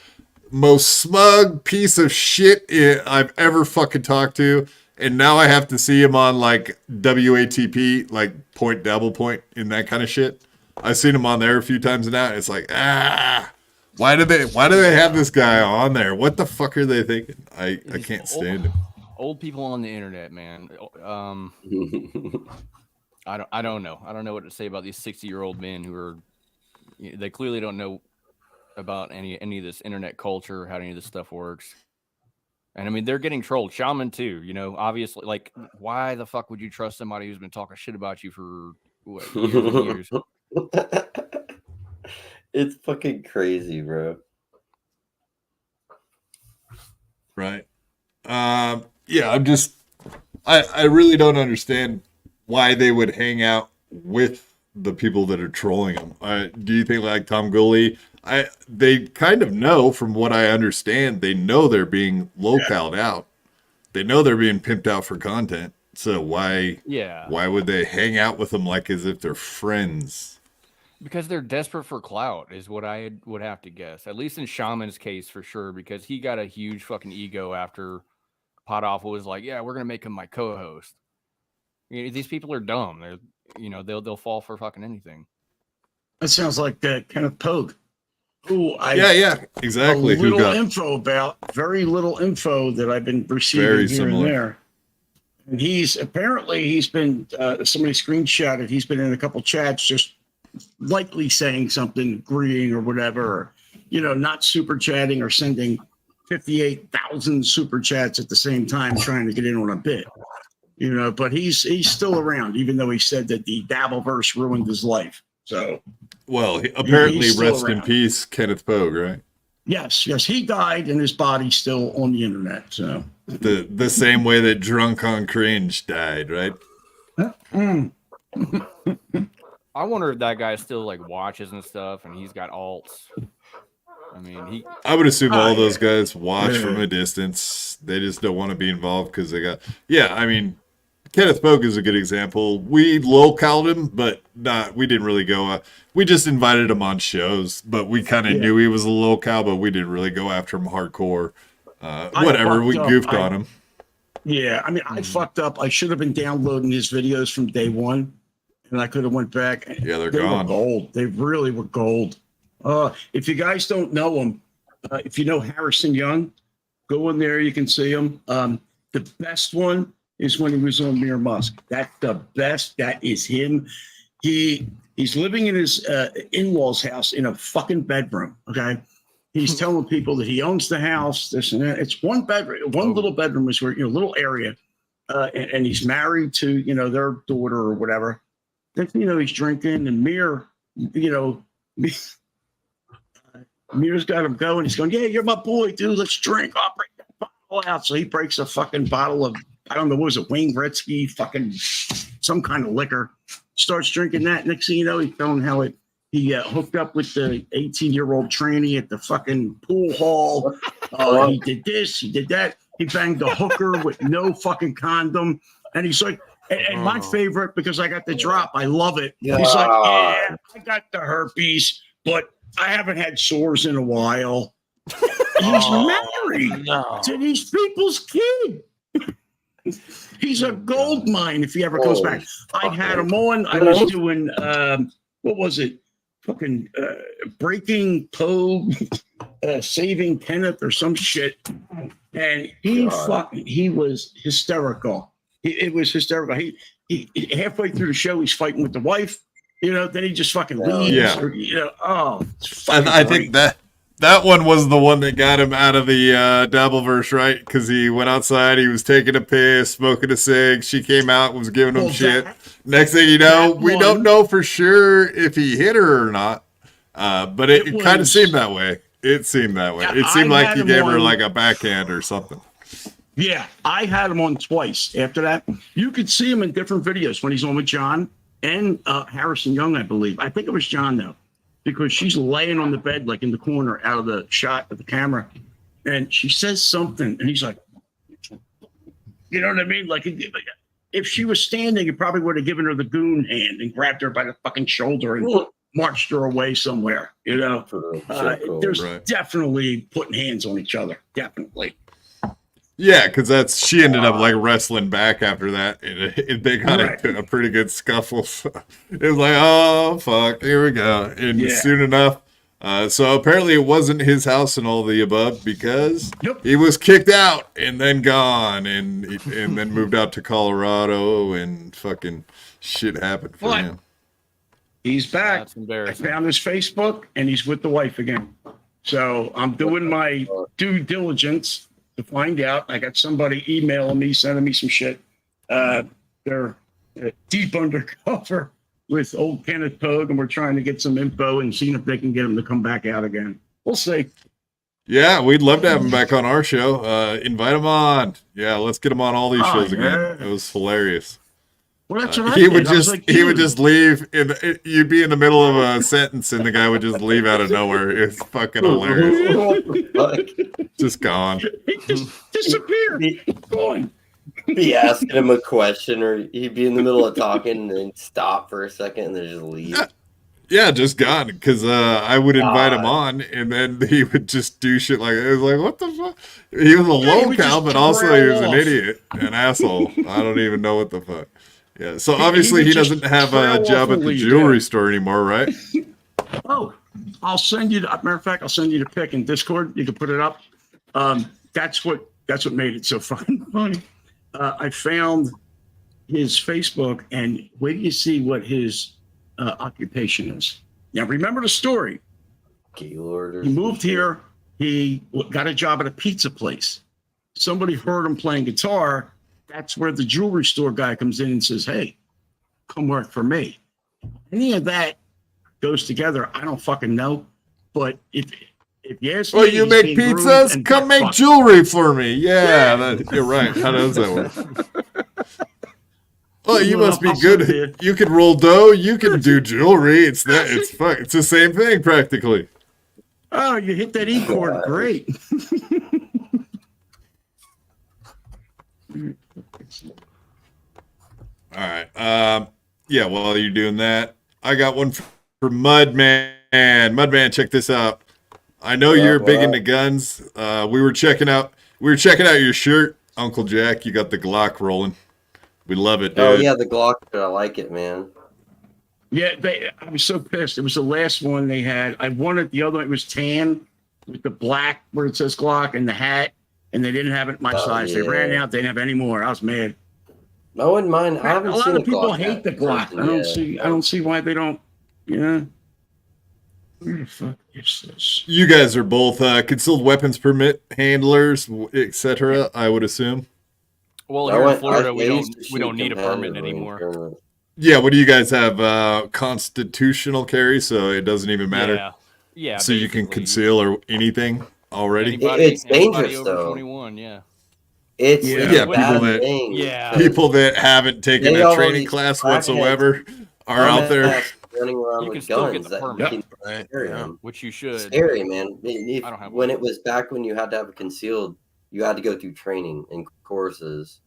Speaker 1: most smug piece of shit I've ever fucking talked to. And now I have to see him on like WATP, like Point Double Point, and that kind of shit. I've seen him on there a few times now, and it's like, why do they have this guy on there? What the fuck are they thinking? I can't stand it.
Speaker 2: Old people on the internet, man. I don't know. I don't know what to say about these 60-year-old men who are. They clearly don't know about any of this internet culture, how any of this stuff works. And I mean, they're getting trolled. Shaman too. Obviously, like, why the fuck would you trust somebody who's been talking shit about you for years and years?
Speaker 3: It's fucking crazy, bro.
Speaker 1: Right. Yeah, I really don't understand why they would hang out with the people that are trolling them. Do you think like Tom Gully, they kind of know, from what I understand, they know they're being localed out. They know they're being pimped out for content. So why would they hang out with them like as if they're friends?
Speaker 2: Because they're desperate for clout is what I would have to guess. At least in Shaman's case, for sure, because he got a huge fucking ego after Pot Awful was like, yeah, we're going to make him my co-host. These people are dumb. They'll fall for fucking anything.
Speaker 6: That sounds like Kenneth POG.
Speaker 1: Exactly.
Speaker 6: Very little info that I've been receiving
Speaker 1: Very
Speaker 6: here
Speaker 1: similar.
Speaker 6: and there. And he's been somebody screenshotted. He's been in a couple chats, just lightly saying something, agreeing or whatever. Not super chatting or sending 58,000 super chats at the same time, trying to get in on a bit. But he's still around, even though he said that the Dabblerverse ruined his life. So,
Speaker 1: well, apparently,
Speaker 6: he's still
Speaker 1: rest in
Speaker 6: around.
Speaker 1: peace, Kenneth POG, right?
Speaker 6: Yes, he died, and his body's still on the internet. So
Speaker 1: the same way that Drunk on Cringe died, right?
Speaker 2: I wonder if that guy still like watches and stuff, and he's got alts. I mean,
Speaker 1: I would assume all those guys watch from a distance. They just don't want to be involved because they got. Yeah, I mean, Kenneth POG is a good example. We localed him, but we didn't really go. We just invited him on shows, but we kind of knew he was a local, but we didn't really go after him hardcore. Whatever, we goofed on him.
Speaker 6: Yeah, I mean, I fucked up. I should have been downloading his videos from day one, and I could have went back.
Speaker 1: Yeah, they
Speaker 6: Were
Speaker 1: gone.
Speaker 6: gold. They really were gold. If you guys don't know him, if you know Harrison Young, go in there. You can see him. The best one is when he was on Mere Musk. That's the best. That is him. He's living in his in-laws' house in a fucking bedroom. Okay. He's telling people that he owns the house, this and that. It's one bedroom, little bedroom is where, little area. And he's married to, their daughter or whatever. Then, he's drinking, and Mir's got him going. He's going, yeah, you're my boy, dude. Let's drink. I'll break that bottle out. So he breaks a fucking bottle of, I don't know, what was it, Wayne Gretzky, fucking some kind of liquor. Starts drinking that. Next thing you know, he's telling how he hooked up with the 18-year-old tranny at the fucking pool hall. He did this, he did that. He banged a hooker with no fucking condom. And he's like, and my favorite, because I got the drop, I love it. He's like, yeah, I got the herpes, but I haven't had sores in a while. He's married to these people's kid. He's a gold mine if he ever comes back. I had him on. I was doing, what was it? Fucking Breaking POG. saving Kenneth or some shit, and he was hysterical. It was hysterical. He halfway through the show, he's fighting with the wife. Then he just fucking leaves.
Speaker 1: Yeah.
Speaker 6: Or,
Speaker 1: And I think that one was the one that got him out of the Dabbleverse, right? Because he went outside, he was taking a piss, smoking a cig. She came out, was giving him shit. Next thing you know, we don't know for sure if he hit her or not. But it kind of seemed that way. It seemed that way. It seemed like he gave her like a backhand or something.
Speaker 6: Yeah, I had him on twice. After that, you could see him in different videos when he's on with John and Harrison Young, I believe. I think it was John though, because she's laying on the bed like in the corner out of the shot of the camera, and she says something, and he's like, you know what I mean? Like if she was standing, he probably would have given her the goon hand and grabbed her by the fucking shoulder and marched her away somewhere. There's definitely putting hands on each other. Definitely.
Speaker 1: Yeah, because she ended up like wrestling back after that, and they got into a pretty good scuffle. So it was like, oh fuck, here we go. And soon enough, so apparently it wasn't his house and all the above, because he was kicked out and then gone, and then moved out to Colorado, and fucking shit happened for him.
Speaker 6: He's back.
Speaker 2: That's embarrassing.
Speaker 6: I found his Facebook, and he's with the wife again. So I'm doing my due diligence to find out. I got somebody emailing me, sending me some shit. They're deep undercover with old Kenneth POG, and we're trying to get some info and seeing if they can get him to come back out again. We'll see.
Speaker 1: Yeah, we'd love to have him back on our show. Invite him on. Yeah, let's get him on all these shows again. It was hilarious.
Speaker 6: Well, that's what
Speaker 1: he would just leave. You'd be in the middle of a sentence, and the guy would just leave out of nowhere. It's fucking hilarious. Just gone.
Speaker 6: He just disappeared. Gone.
Speaker 3: Be asking him a question, or he'd be in the middle of talking and then stop for a second and then just leave.
Speaker 1: Yeah, just gone. Because I would invite him on, and then he would just do shit like that. It was like, what the fuck? He was a locale, but also he was an idiot, an asshole. I don't even know what the fuck. Yeah, so obviously he doesn't have a job at the jewelry store anymore, right?
Speaker 6: Oh, I'll send you. Matter of fact, I'll send you the pic in Discord. You can put it up. That's what made it so fucking funny. I found his Facebook, and wait till you see what his occupation is. Now, remember the story. He moved here. He got a job at a pizza place. Somebody heard him playing guitar. That's where the jewelry store guy comes in and says, hey, come work for me. Any of that goes together, I don't fucking know. But if you ask me,
Speaker 1: you make pizzas? Come make jewelry for me. Yeah. You're right. How does that work? Well, you must be good. You can roll dough. You can do jewelry. It's the same thing practically.
Speaker 6: Oh, you hit that E chord. Great.
Speaker 1: All right. Yeah, while you're doing that, I got one for Mudman. Mudman, check this out. I know you're big into guns. We were checking out your shirt, Uncle Jack. You got the Glock rolling. We love it, dude.
Speaker 3: Oh yeah, the Glock. I like it, man.
Speaker 6: Yeah, I was so pissed. It was the last one they had. I wanted the other one. It was tan with the black where it says Glock and the hat, and they didn't have it my size.
Speaker 3: Yeah.
Speaker 6: They ran out. They didn't have any more. I was mad.
Speaker 3: I wouldn't mind. I haven't
Speaker 6: a lot
Speaker 3: seen
Speaker 6: of people
Speaker 3: Glock
Speaker 6: hate the Glock. I don't see why they don't. Yeah. Where the fuck is this?
Speaker 1: You guys are both concealed weapons permit handlers, etc. I would assume.
Speaker 2: Well, here in Florida, we don't need a permit anymore.
Speaker 1: Yeah, what do you guys have? Constitutional carry, so it doesn't even matter.
Speaker 2: Yeah.
Speaker 1: So you can conceal or anything already.
Speaker 3: It's dangerous
Speaker 2: over
Speaker 3: though.
Speaker 2: 21, yeah.
Speaker 3: It's
Speaker 1: people that haven't taken a training class whatsoever are out there
Speaker 3: running around with guns.
Speaker 2: Which you should.
Speaker 3: Scary, man. When it was back when you had to have it concealed, you had to go through training and courses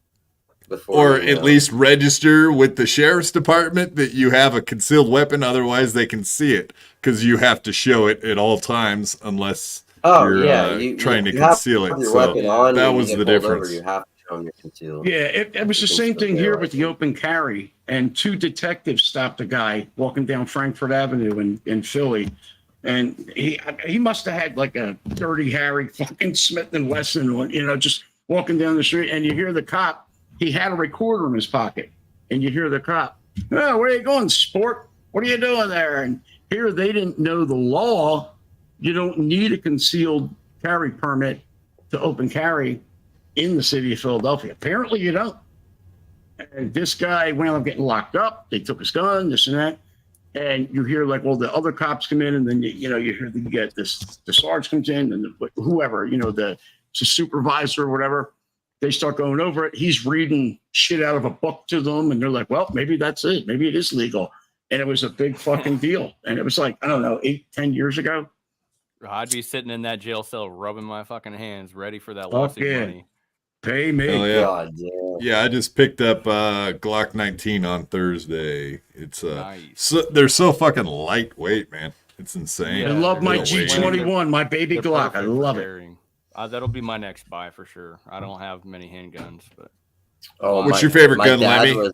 Speaker 3: before,
Speaker 1: or at least register with the sheriff's department that you have a concealed weapon. Otherwise, they can see it because you have to show it at all times unless you're trying to conceal it. So that was the difference.
Speaker 3: You have to show them you're concealed.
Speaker 6: Yeah, it was the same thing here with the open carry. And two detectives stopped a guy walking down Frankfurt Avenue in Philly. And he must have had like a Dirty Harry fucking Smith and Wesson, just walking down the street, and you hear the cop. He had a recorder in his pocket, and you hear the cop. Oh, where are you going, sport? What are you doing there? And here they didn't know the law. You don't need a concealed carry permit to open carry in the city of Philadelphia. Apparently, you don't. And this guy wound up getting locked up. They took his gun, this and that. And you hear like, well, the other cops come in, and then you hear that you get this. The sergeant comes in, and whoever, the supervisor or whatever, they start going over it. He's reading shit out of a book to them, and they're like, well, maybe that's it. Maybe it is legal. And it was a big fucking deal. And it was like, I don't know, 8-10 years ago.
Speaker 2: I'd be sitting in that jail cell rubbing my fucking hands, ready for that lawsuit money.
Speaker 6: Pay me.
Speaker 1: Oh, yeah.
Speaker 3: God damn.
Speaker 1: Yeah, I just picked up Glock 19 on Thursday. It's
Speaker 2: Nice.
Speaker 1: they're so fucking lightweight, man. It's insane.
Speaker 6: I love my
Speaker 2: they're weight.
Speaker 6: G21, my baby
Speaker 2: They're
Speaker 6: Glock. I
Speaker 2: perfect for
Speaker 6: love it.
Speaker 2: carrying. That'll be my next buy for sure. I don't have many handguns, but
Speaker 3: Oh,
Speaker 1: What's your favorite gun,
Speaker 3: dad
Speaker 1: Lemmy?
Speaker 3: was,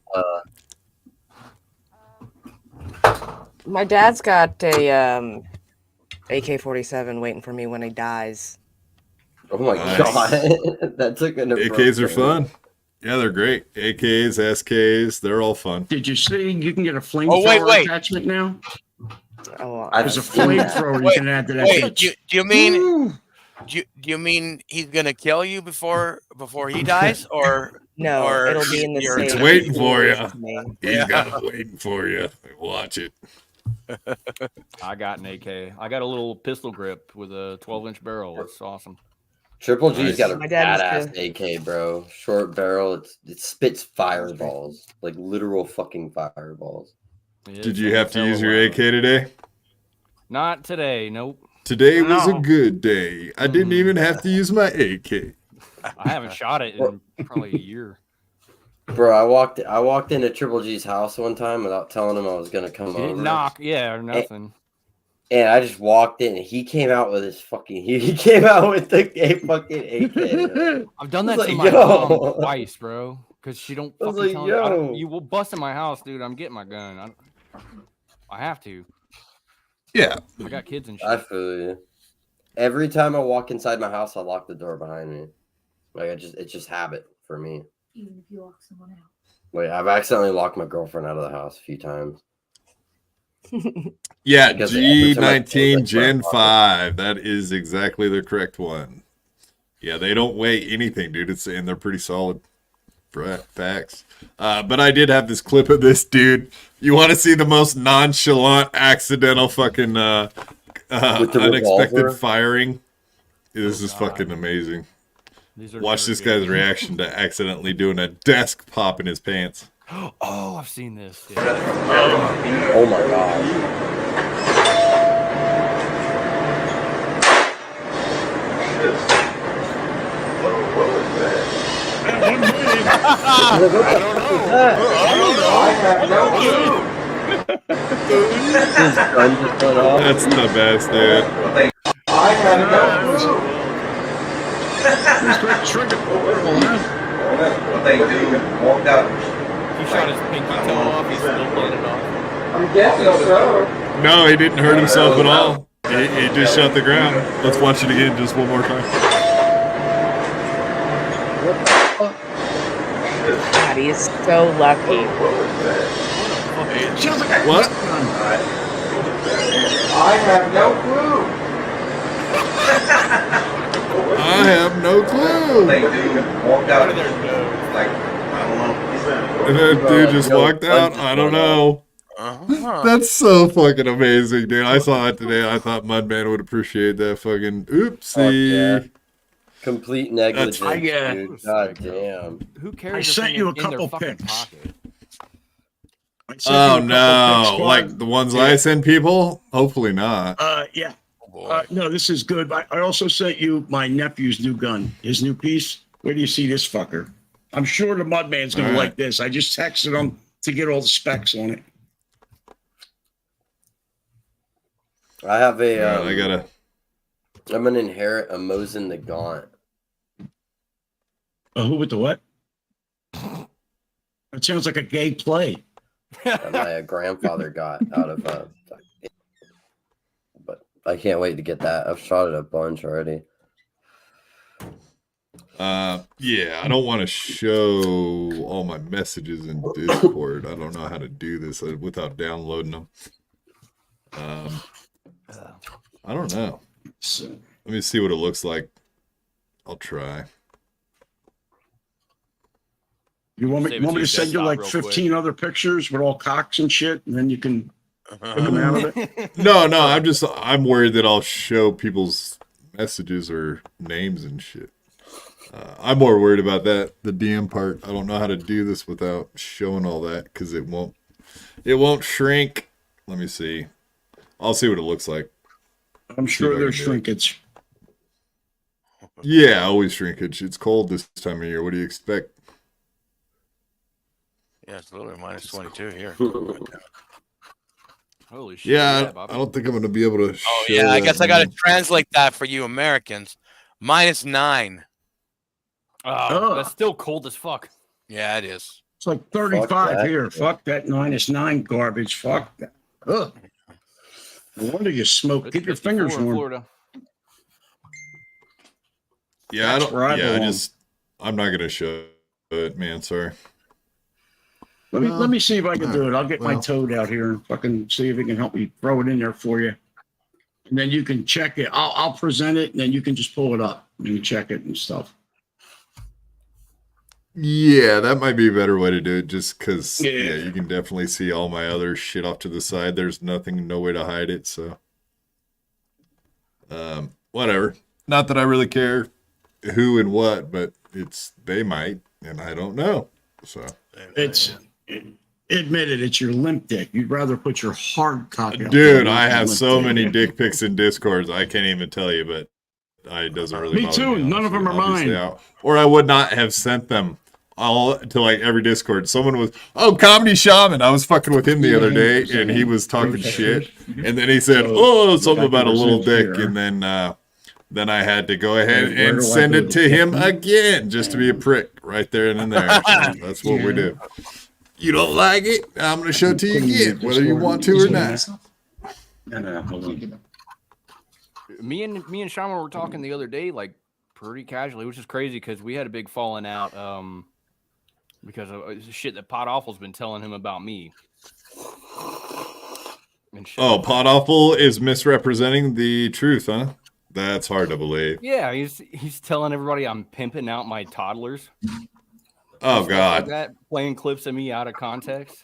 Speaker 5: My dad's got a AK-47 waiting for me when he dies.
Speaker 3: oh my
Speaker 1: Nice.
Speaker 3: god, that took an
Speaker 1: AKs are
Speaker 3: abrupt
Speaker 1: fun. Yeah, they're great. AKs, SKs, they're all fun.
Speaker 6: Did you see you can get a
Speaker 9: wait,
Speaker 6: flamethrower
Speaker 9: wait.
Speaker 6: attachment now?
Speaker 5: Oh,
Speaker 3: I've
Speaker 6: There's a
Speaker 3: seen that.
Speaker 6: flamethrower you
Speaker 9: Wait,
Speaker 6: can add to that
Speaker 9: Wait,
Speaker 6: bitch.
Speaker 9: do you mean do you mean he's gonna kill you before he dies, or
Speaker 5: no,
Speaker 9: or
Speaker 5: it'll be in the
Speaker 9: you're-
Speaker 5: same.
Speaker 1: It's waiting for you.
Speaker 5: Me.
Speaker 1: He's got it waiting for you. Watch it.
Speaker 2: I got an AK. I got a little pistol grip with a 12-inch barrel. It's awesome.
Speaker 3: Triple G's
Speaker 1: Nice.
Speaker 3: got a
Speaker 5: My dad
Speaker 3: badass AK, bro. Short barrel. It spits fireballs, like literal fucking fireballs.
Speaker 1: Did you have to use your AK today?
Speaker 2: Not today. Nope.
Speaker 1: Today was a
Speaker 2: No.
Speaker 1: good day. I didn't even have to use my AK.
Speaker 2: I haven't shot it in probably a year.
Speaker 3: Bro, I walked into Triple G's house one time without telling him I was gonna come
Speaker 2: He didn't
Speaker 3: over.
Speaker 2: knock, yeah, or nothing.
Speaker 3: And I just walked in, and he came out with his fucking. He came out with a fucking AK.
Speaker 2: I've done
Speaker 3: I
Speaker 2: that
Speaker 3: was
Speaker 2: to
Speaker 3: like,
Speaker 2: my
Speaker 3: yo.
Speaker 2: mom twice, bro. Because she don't
Speaker 3: I was
Speaker 2: fucking
Speaker 3: like,
Speaker 2: tell me. I don't-
Speaker 3: yo.
Speaker 2: You will bust in my house, dude. I'm getting my gun. I have to.
Speaker 1: Yeah.
Speaker 2: I got kids and shit.
Speaker 3: I feel you. Every time I walk inside my house, I lock the door behind me. Like it's just habit for me.
Speaker 12: Even if you lock someone out.
Speaker 3: Wait, I've accidentally locked my girlfriend out of the house a few times.
Speaker 1: Yeah,
Speaker 3: Because every time I close
Speaker 1: G19
Speaker 3: that
Speaker 1: Gen
Speaker 3: door,
Speaker 1: 5. That is exactly the correct one. Yeah, they don't weigh anything, dude. And they're pretty solid. Facts. But I did have this clip of this dude. You want to see the most nonchalant, accidental fucking
Speaker 3: With the
Speaker 1: unexpected
Speaker 3: revolver?
Speaker 1: firing? This is fucking amazing.
Speaker 2: These are
Speaker 1: Watch
Speaker 2: never
Speaker 1: this
Speaker 2: good.
Speaker 1: guy's reaction to accidentally doing a desk pop in his pants.
Speaker 2: Oh, I've seen this. Yeah.
Speaker 3: Oh my god. His gun just went off.
Speaker 1: That's the best, dude.
Speaker 2: He shot his pinky toe off. He's still getting it off.
Speaker 1: No, he didn't hurt himself at all. He just shot the ground. Let's watch it again just one more time.
Speaker 5: God, he is so lucky.
Speaker 1: What?
Speaker 8: I have no clue.
Speaker 1: I have no clue.
Speaker 8: They do walked out of there. Like, I don't know.
Speaker 1: And that dude just walked out. I don't know. That's so fucking amazing, dude. I saw it today. I thought Mudman would appreciate that fucking oopsie.
Speaker 3: Yeah. Complete negligence,
Speaker 6: I,
Speaker 3: dude. God damn.
Speaker 2: Who carries
Speaker 6: I
Speaker 2: a
Speaker 6: sent
Speaker 2: thing
Speaker 6: you a
Speaker 2: in their
Speaker 6: couple
Speaker 2: fucking
Speaker 6: pics.
Speaker 2: pocket?
Speaker 6: I sent you
Speaker 1: Oh
Speaker 6: a couple pics,
Speaker 1: no!
Speaker 6: Squad.
Speaker 1: Like the ones I send people? Hopefully not.
Speaker 6: Yeah. No, this is good. I also sent you my nephew's new gun, his new piece. Where do you see this fucker? I'm sure the Mudman's going
Speaker 1: All
Speaker 6: to
Speaker 1: right.
Speaker 6: like this. I just texted him to get all the specs on it.
Speaker 3: I have a.
Speaker 1: Alright, I gotta.
Speaker 3: I'm gonna inherit a Mosin the Gaunt.
Speaker 6: Who with the what? That sounds like a gay play.
Speaker 3: That my grandfather got out of. But I can't wait to get that. I've shot it a bunch already.
Speaker 1: Yeah, I don't want to show all my messages in Discord. I don't know how to do this without downloading them. I don't know. Let me see what it looks like. I'll try.
Speaker 6: You want me
Speaker 2: Save it to
Speaker 6: to
Speaker 2: your
Speaker 6: send you
Speaker 2: desktop
Speaker 6: like
Speaker 2: real
Speaker 6: 15
Speaker 2: quick.
Speaker 6: other pictures with all cocks and shit, and then you can pick them out of it?
Speaker 1: No, I'm worried that I'll show people's messages or names and shit. I'm more worried about that, the DM part. I don't know how to do this without showing all that because it won't shrink. Let me see. I'll see what it looks like.
Speaker 6: I'm
Speaker 1: See if
Speaker 6: sure
Speaker 1: I
Speaker 6: there's
Speaker 1: can do it.
Speaker 6: shrinkage.
Speaker 1: Yeah, always shrinkage. It's cold this time of year. What do you expect?
Speaker 9: Yeah, it's literally minus 22 here.
Speaker 2: Holy shit.
Speaker 1: Yeah, I
Speaker 2: Bobby.
Speaker 1: don't think I'm going to be able to show
Speaker 9: Oh, yeah, I
Speaker 1: that,
Speaker 9: guess I got to
Speaker 1: man.
Speaker 9: translate that for you Americans. Minus 9.
Speaker 2: Oh, that's still cold as fuck.
Speaker 9: Yeah, it is.
Speaker 6: It's like 35
Speaker 3: that.
Speaker 6: here. Fuck that -9 garbage. Fuck that. Ugh. No wonder you smoke.
Speaker 2: It's
Speaker 6: Keep your
Speaker 2: 54
Speaker 6: fingers
Speaker 2: in
Speaker 6: warm.
Speaker 2: Florida.
Speaker 1: Yeah,
Speaker 6: That's where I belong.
Speaker 1: I'm not going to show it, man. Sorry.
Speaker 6: Let me see if I can do it. I'll get my
Speaker 1: Well.
Speaker 6: toad out here and fucking see if it can help me throw it in there for you. And then you can check it. I'll present it, and then you can just pull it up and you check it and stuff.
Speaker 1: Yeah, that might be a better way to do it just because,
Speaker 6: Yeah.
Speaker 1: yeah, you can definitely see all my other shit off to the side. There's no way to hide it, so. Whatever. Not that I really care who and what, but they might, and I don't know, so.
Speaker 6: Admit it, it's your limp dick. You'd rather put your hard cock out.
Speaker 1: Dude,
Speaker 6: than
Speaker 1: I have
Speaker 6: limp
Speaker 1: so
Speaker 6: dick.
Speaker 1: many dick pics in Discords, I can't even tell you, but it doesn't really
Speaker 6: Me
Speaker 1: bother
Speaker 6: too.
Speaker 1: me,
Speaker 6: None of them are
Speaker 1: obviously.
Speaker 6: mine.
Speaker 1: Or I would not have sent them all to like every Discord. Someone was, Comedy Shaman. I was fucking with him the other day, and he was talking shit. And then he said, something about a little dick. And then I had to go ahead
Speaker 6: Where
Speaker 1: and
Speaker 6: do I
Speaker 1: send
Speaker 6: go
Speaker 1: it
Speaker 6: to
Speaker 1: to him
Speaker 6: check?
Speaker 1: again, just to be a prick right there and in there. So that's what we do. You don't like it? I'm going to show it to you again, whether you want to or not.
Speaker 6: No, hold on.
Speaker 2: Me and Shaman were talking the other day, like pretty casually, which is crazy because we had a big falling out because of shit that Pot Awful's been telling him about me. And shit.
Speaker 1: Oh, Pot Awful is misrepresenting the truth, huh? That's hard to believe.
Speaker 2: Yeah, he's telling everybody I'm pimping out my toddlers.
Speaker 1: Oh,
Speaker 2: Stuff
Speaker 1: God.
Speaker 2: like that, playing clips of me out of context.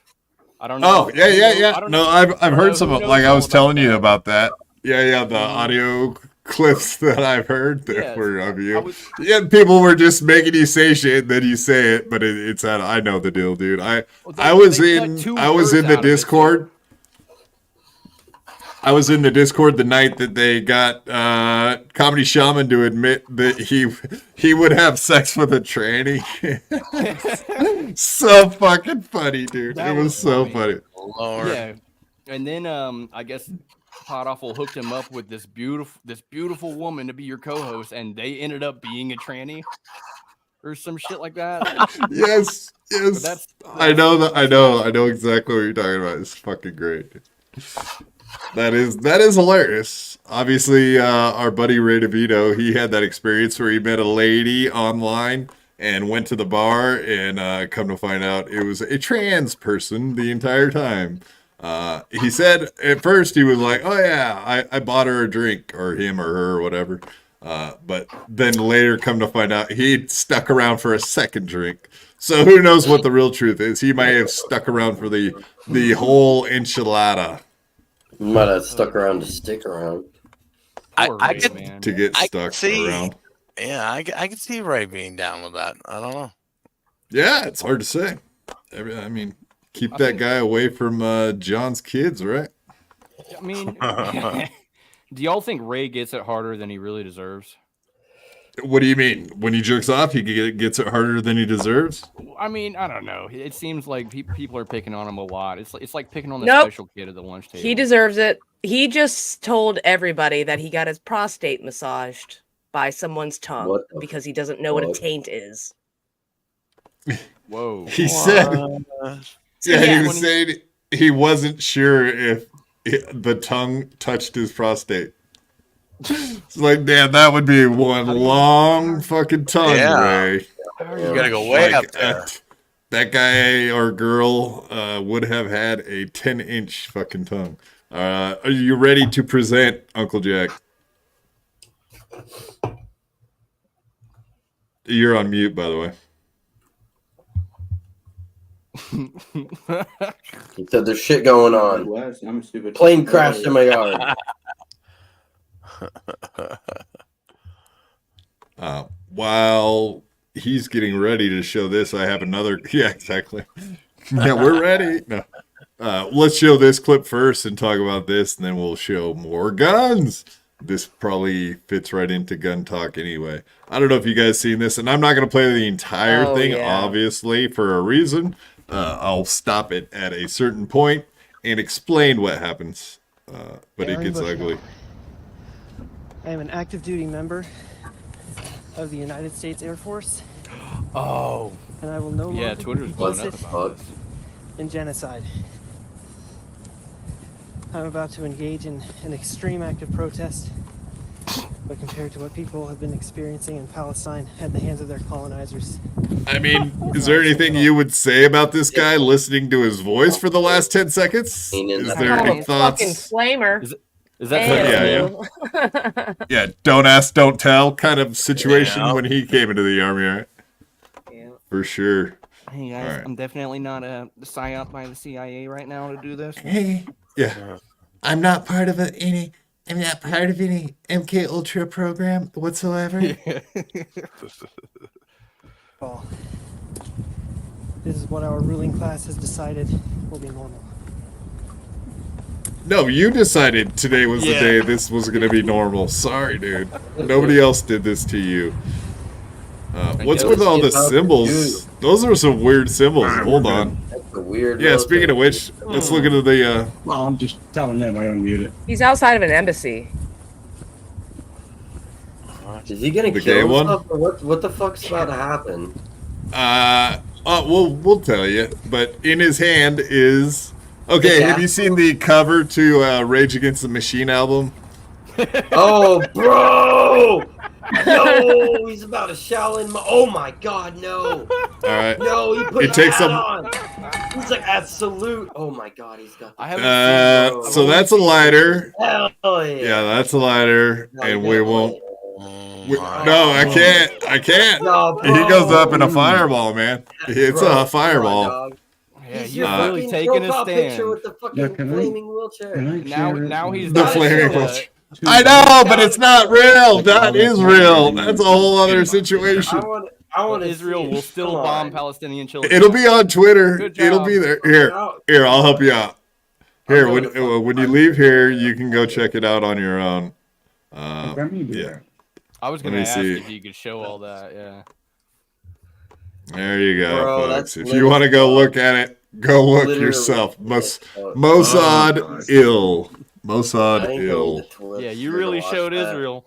Speaker 2: I don't know.
Speaker 1: Oh, yeah.
Speaker 2: I don't
Speaker 1: No,
Speaker 2: know.
Speaker 1: I've heard some,
Speaker 2: Who knows
Speaker 1: like I
Speaker 2: all
Speaker 1: was
Speaker 2: about
Speaker 1: telling you
Speaker 2: that?
Speaker 1: about that. Yeah, the audio clips that I've heard that
Speaker 2: Yeah,
Speaker 1: were of you.
Speaker 2: was-
Speaker 1: Yeah, people were just making you say shit, and then you say it, but it's out. I know the deal, dude. I was
Speaker 2: they
Speaker 1: in
Speaker 2: cut two
Speaker 1: the
Speaker 2: words out of it.
Speaker 1: Discord. I was in the Discord the night that they got Comedy Shaman to admit that he would have sex with a tranny. So fucking funny, dude.
Speaker 2: That
Speaker 1: It was
Speaker 2: was
Speaker 1: so
Speaker 2: funny.
Speaker 1: funny.
Speaker 9: Lord.
Speaker 2: Yeah, and then I guess Pot Awful hooked him up with this beautiful woman to be your co-host, and they ended up being a tranny or some shit like that.
Speaker 1: Yes.
Speaker 2: that's-
Speaker 1: I know exactly what you're talking about. It's fucking great. That is hilarious. Obviously, our buddy Ray DeVito, he had that experience where he met a lady online and went to the bar, and come to find out it was a trans person the entire time. He said at first he was like, "Oh yeah, I bought her a drink," or him or her or whatever. But then later, come to find out, he'd stuck around for a second drink. So who knows what the real truth is? He might have stuck around for the whole enchilada
Speaker 3: Might have stuck around to stick around.
Speaker 2: Poor
Speaker 9: I
Speaker 2: Ray,
Speaker 9: get-
Speaker 2: man.
Speaker 1: to get
Speaker 9: I
Speaker 1: stuck
Speaker 9: see.
Speaker 1: around.
Speaker 9: Yeah, I can see Ray being down with that. I don't know.
Speaker 1: Yeah, it's hard to say. I mean, keep
Speaker 2: I
Speaker 1: that
Speaker 2: think-
Speaker 1: guy away from John's kids, right?
Speaker 2: I mean, do y'all think Ray gets it harder than he really deserves?
Speaker 1: What do you mean? When he jerks off, he gets it harder than he deserves?
Speaker 2: I mean, I don't know. It seems like people are picking on him a lot. It's like picking on the
Speaker 5: Nope.
Speaker 2: special kid at the lunch table.
Speaker 5: He deserves it. He just told everybody that he got his prostate massaged by someone's tongue
Speaker 3: What the
Speaker 5: because he doesn't know what a
Speaker 3: fuck?
Speaker 5: taint is.
Speaker 2: Whoa.
Speaker 1: He said,
Speaker 5: Yeah,
Speaker 1: he
Speaker 2: when
Speaker 1: was saying he wasn't sure if the tongue touched his prostate. It's like, damn, that would be one long fucking tongue,
Speaker 9: Yeah.
Speaker 1: Ray.
Speaker 9: You gotta go way up there.
Speaker 1: That guy or girl would have had a 10-inch fucking tongue. Are you ready to present, Uncle Jack? You're on mute, by the way.
Speaker 3: He said there's shit going on.
Speaker 8: I'm stupid.
Speaker 3: Plane crashed in my yard.
Speaker 1: While he's getting ready to show this, I have another. Yeah, exactly. Yeah, we're ready. No. Let's show this clip first and talk about this, and then we'll show more guns. This probably fits right into gun talk anyway. I don't know if you guys seen this, and I'm not going to play the entire thing, obviously, for a reason. I'll stop it at a certain point and explain what happens, but it gets ugly.
Speaker 12: I am an active duty member of the United States Air Force.
Speaker 2: Oh.
Speaker 12: And I will no longer
Speaker 2: Twitter's
Speaker 12: be
Speaker 2: blowing up
Speaker 12: complicit
Speaker 2: about this.
Speaker 12: in genocide. I'm about to engage in an extreme act of protest, but compared to what people have been experiencing in Palestine at the hands of their colonizers.
Speaker 1: I mean, is there anything you would say about this guy listening to his voice for the last 10 seconds? Is there any thoughts?
Speaker 5: Fucking flamer.
Speaker 2: Is that
Speaker 1: Yeah, don't ask, don't tell kind of situation when he came into the army, right?
Speaker 2: Yeah.
Speaker 1: For sure.
Speaker 2: Hey guys, I'm definitely not a psyop by the CIA right now to do this.
Speaker 1: Hey, yeah, I'm not part of any MK Ultra program whatsoever.
Speaker 12: Well, this is what our ruling class has decided will be normal.
Speaker 1: No, you decided today was the day this was going to be normal. Sorry, dude. Nobody else did this to you. What's with all the symbols? Those are some weird symbols. Hold on.
Speaker 3: That's a weird.
Speaker 1: Yeah, speaking of which, let's look into the.
Speaker 6: Well, I'm just telling them I unmute it.
Speaker 5: He's outside of an embassy.
Speaker 3: Is he gonna
Speaker 1: The
Speaker 3: kill
Speaker 1: gay one?
Speaker 3: himself? Or what the fuck's about to happen?
Speaker 1: We'll tell you. But in his hand is. Okay, have you seen the cover to Rage Against the Machine album?
Speaker 3: Oh, bro! No, he's about to Shaolin. Oh my God, no!
Speaker 1: All right.
Speaker 3: No, he put
Speaker 1: It takes
Speaker 3: that
Speaker 1: some.
Speaker 3: on. He's like absolute. Oh my God, he's got.
Speaker 1: So that's a lighter.
Speaker 3: Hell yeah!
Speaker 1: Yeah, that's a lighter,
Speaker 3: No,
Speaker 1: and
Speaker 3: you
Speaker 1: we
Speaker 3: gotta
Speaker 1: won't.
Speaker 3: wait.
Speaker 1: No, I can't. I can't.
Speaker 3: No,
Speaker 1: He goes up in a fireball, man. It's a fireball.
Speaker 2: Yeah,
Speaker 3: He's
Speaker 2: he's
Speaker 3: your
Speaker 2: really
Speaker 3: fucking
Speaker 2: taking a
Speaker 3: profile picture
Speaker 2: stand.
Speaker 3: with the fucking flaming wheelchair.
Speaker 2: Now he's
Speaker 1: The
Speaker 2: not
Speaker 1: flaming
Speaker 2: gonna-
Speaker 1: wheelchair. I know, but it's not real. That is real. That's a whole other situation.
Speaker 3: I want
Speaker 2: Israel will still bomb Palestinian children.
Speaker 1: It'll be on Twitter.
Speaker 2: Good job.
Speaker 1: It'll be there. Here, I'll help you out. Here, when you leave here, you can go check it out on your own. Yeah.
Speaker 2: I was
Speaker 1: Let
Speaker 2: gonna
Speaker 1: me
Speaker 2: ask
Speaker 1: see.
Speaker 2: if you could show all that. Yeah.
Speaker 1: There you go,
Speaker 3: Bro,
Speaker 1: folks.
Speaker 3: that's
Speaker 1: If you want to go look at it, go look
Speaker 3: literally
Speaker 1: yourself. Mossad
Speaker 3: Oh,
Speaker 1: ill. Mossad ill.
Speaker 2: Yeah, you really showed Israel.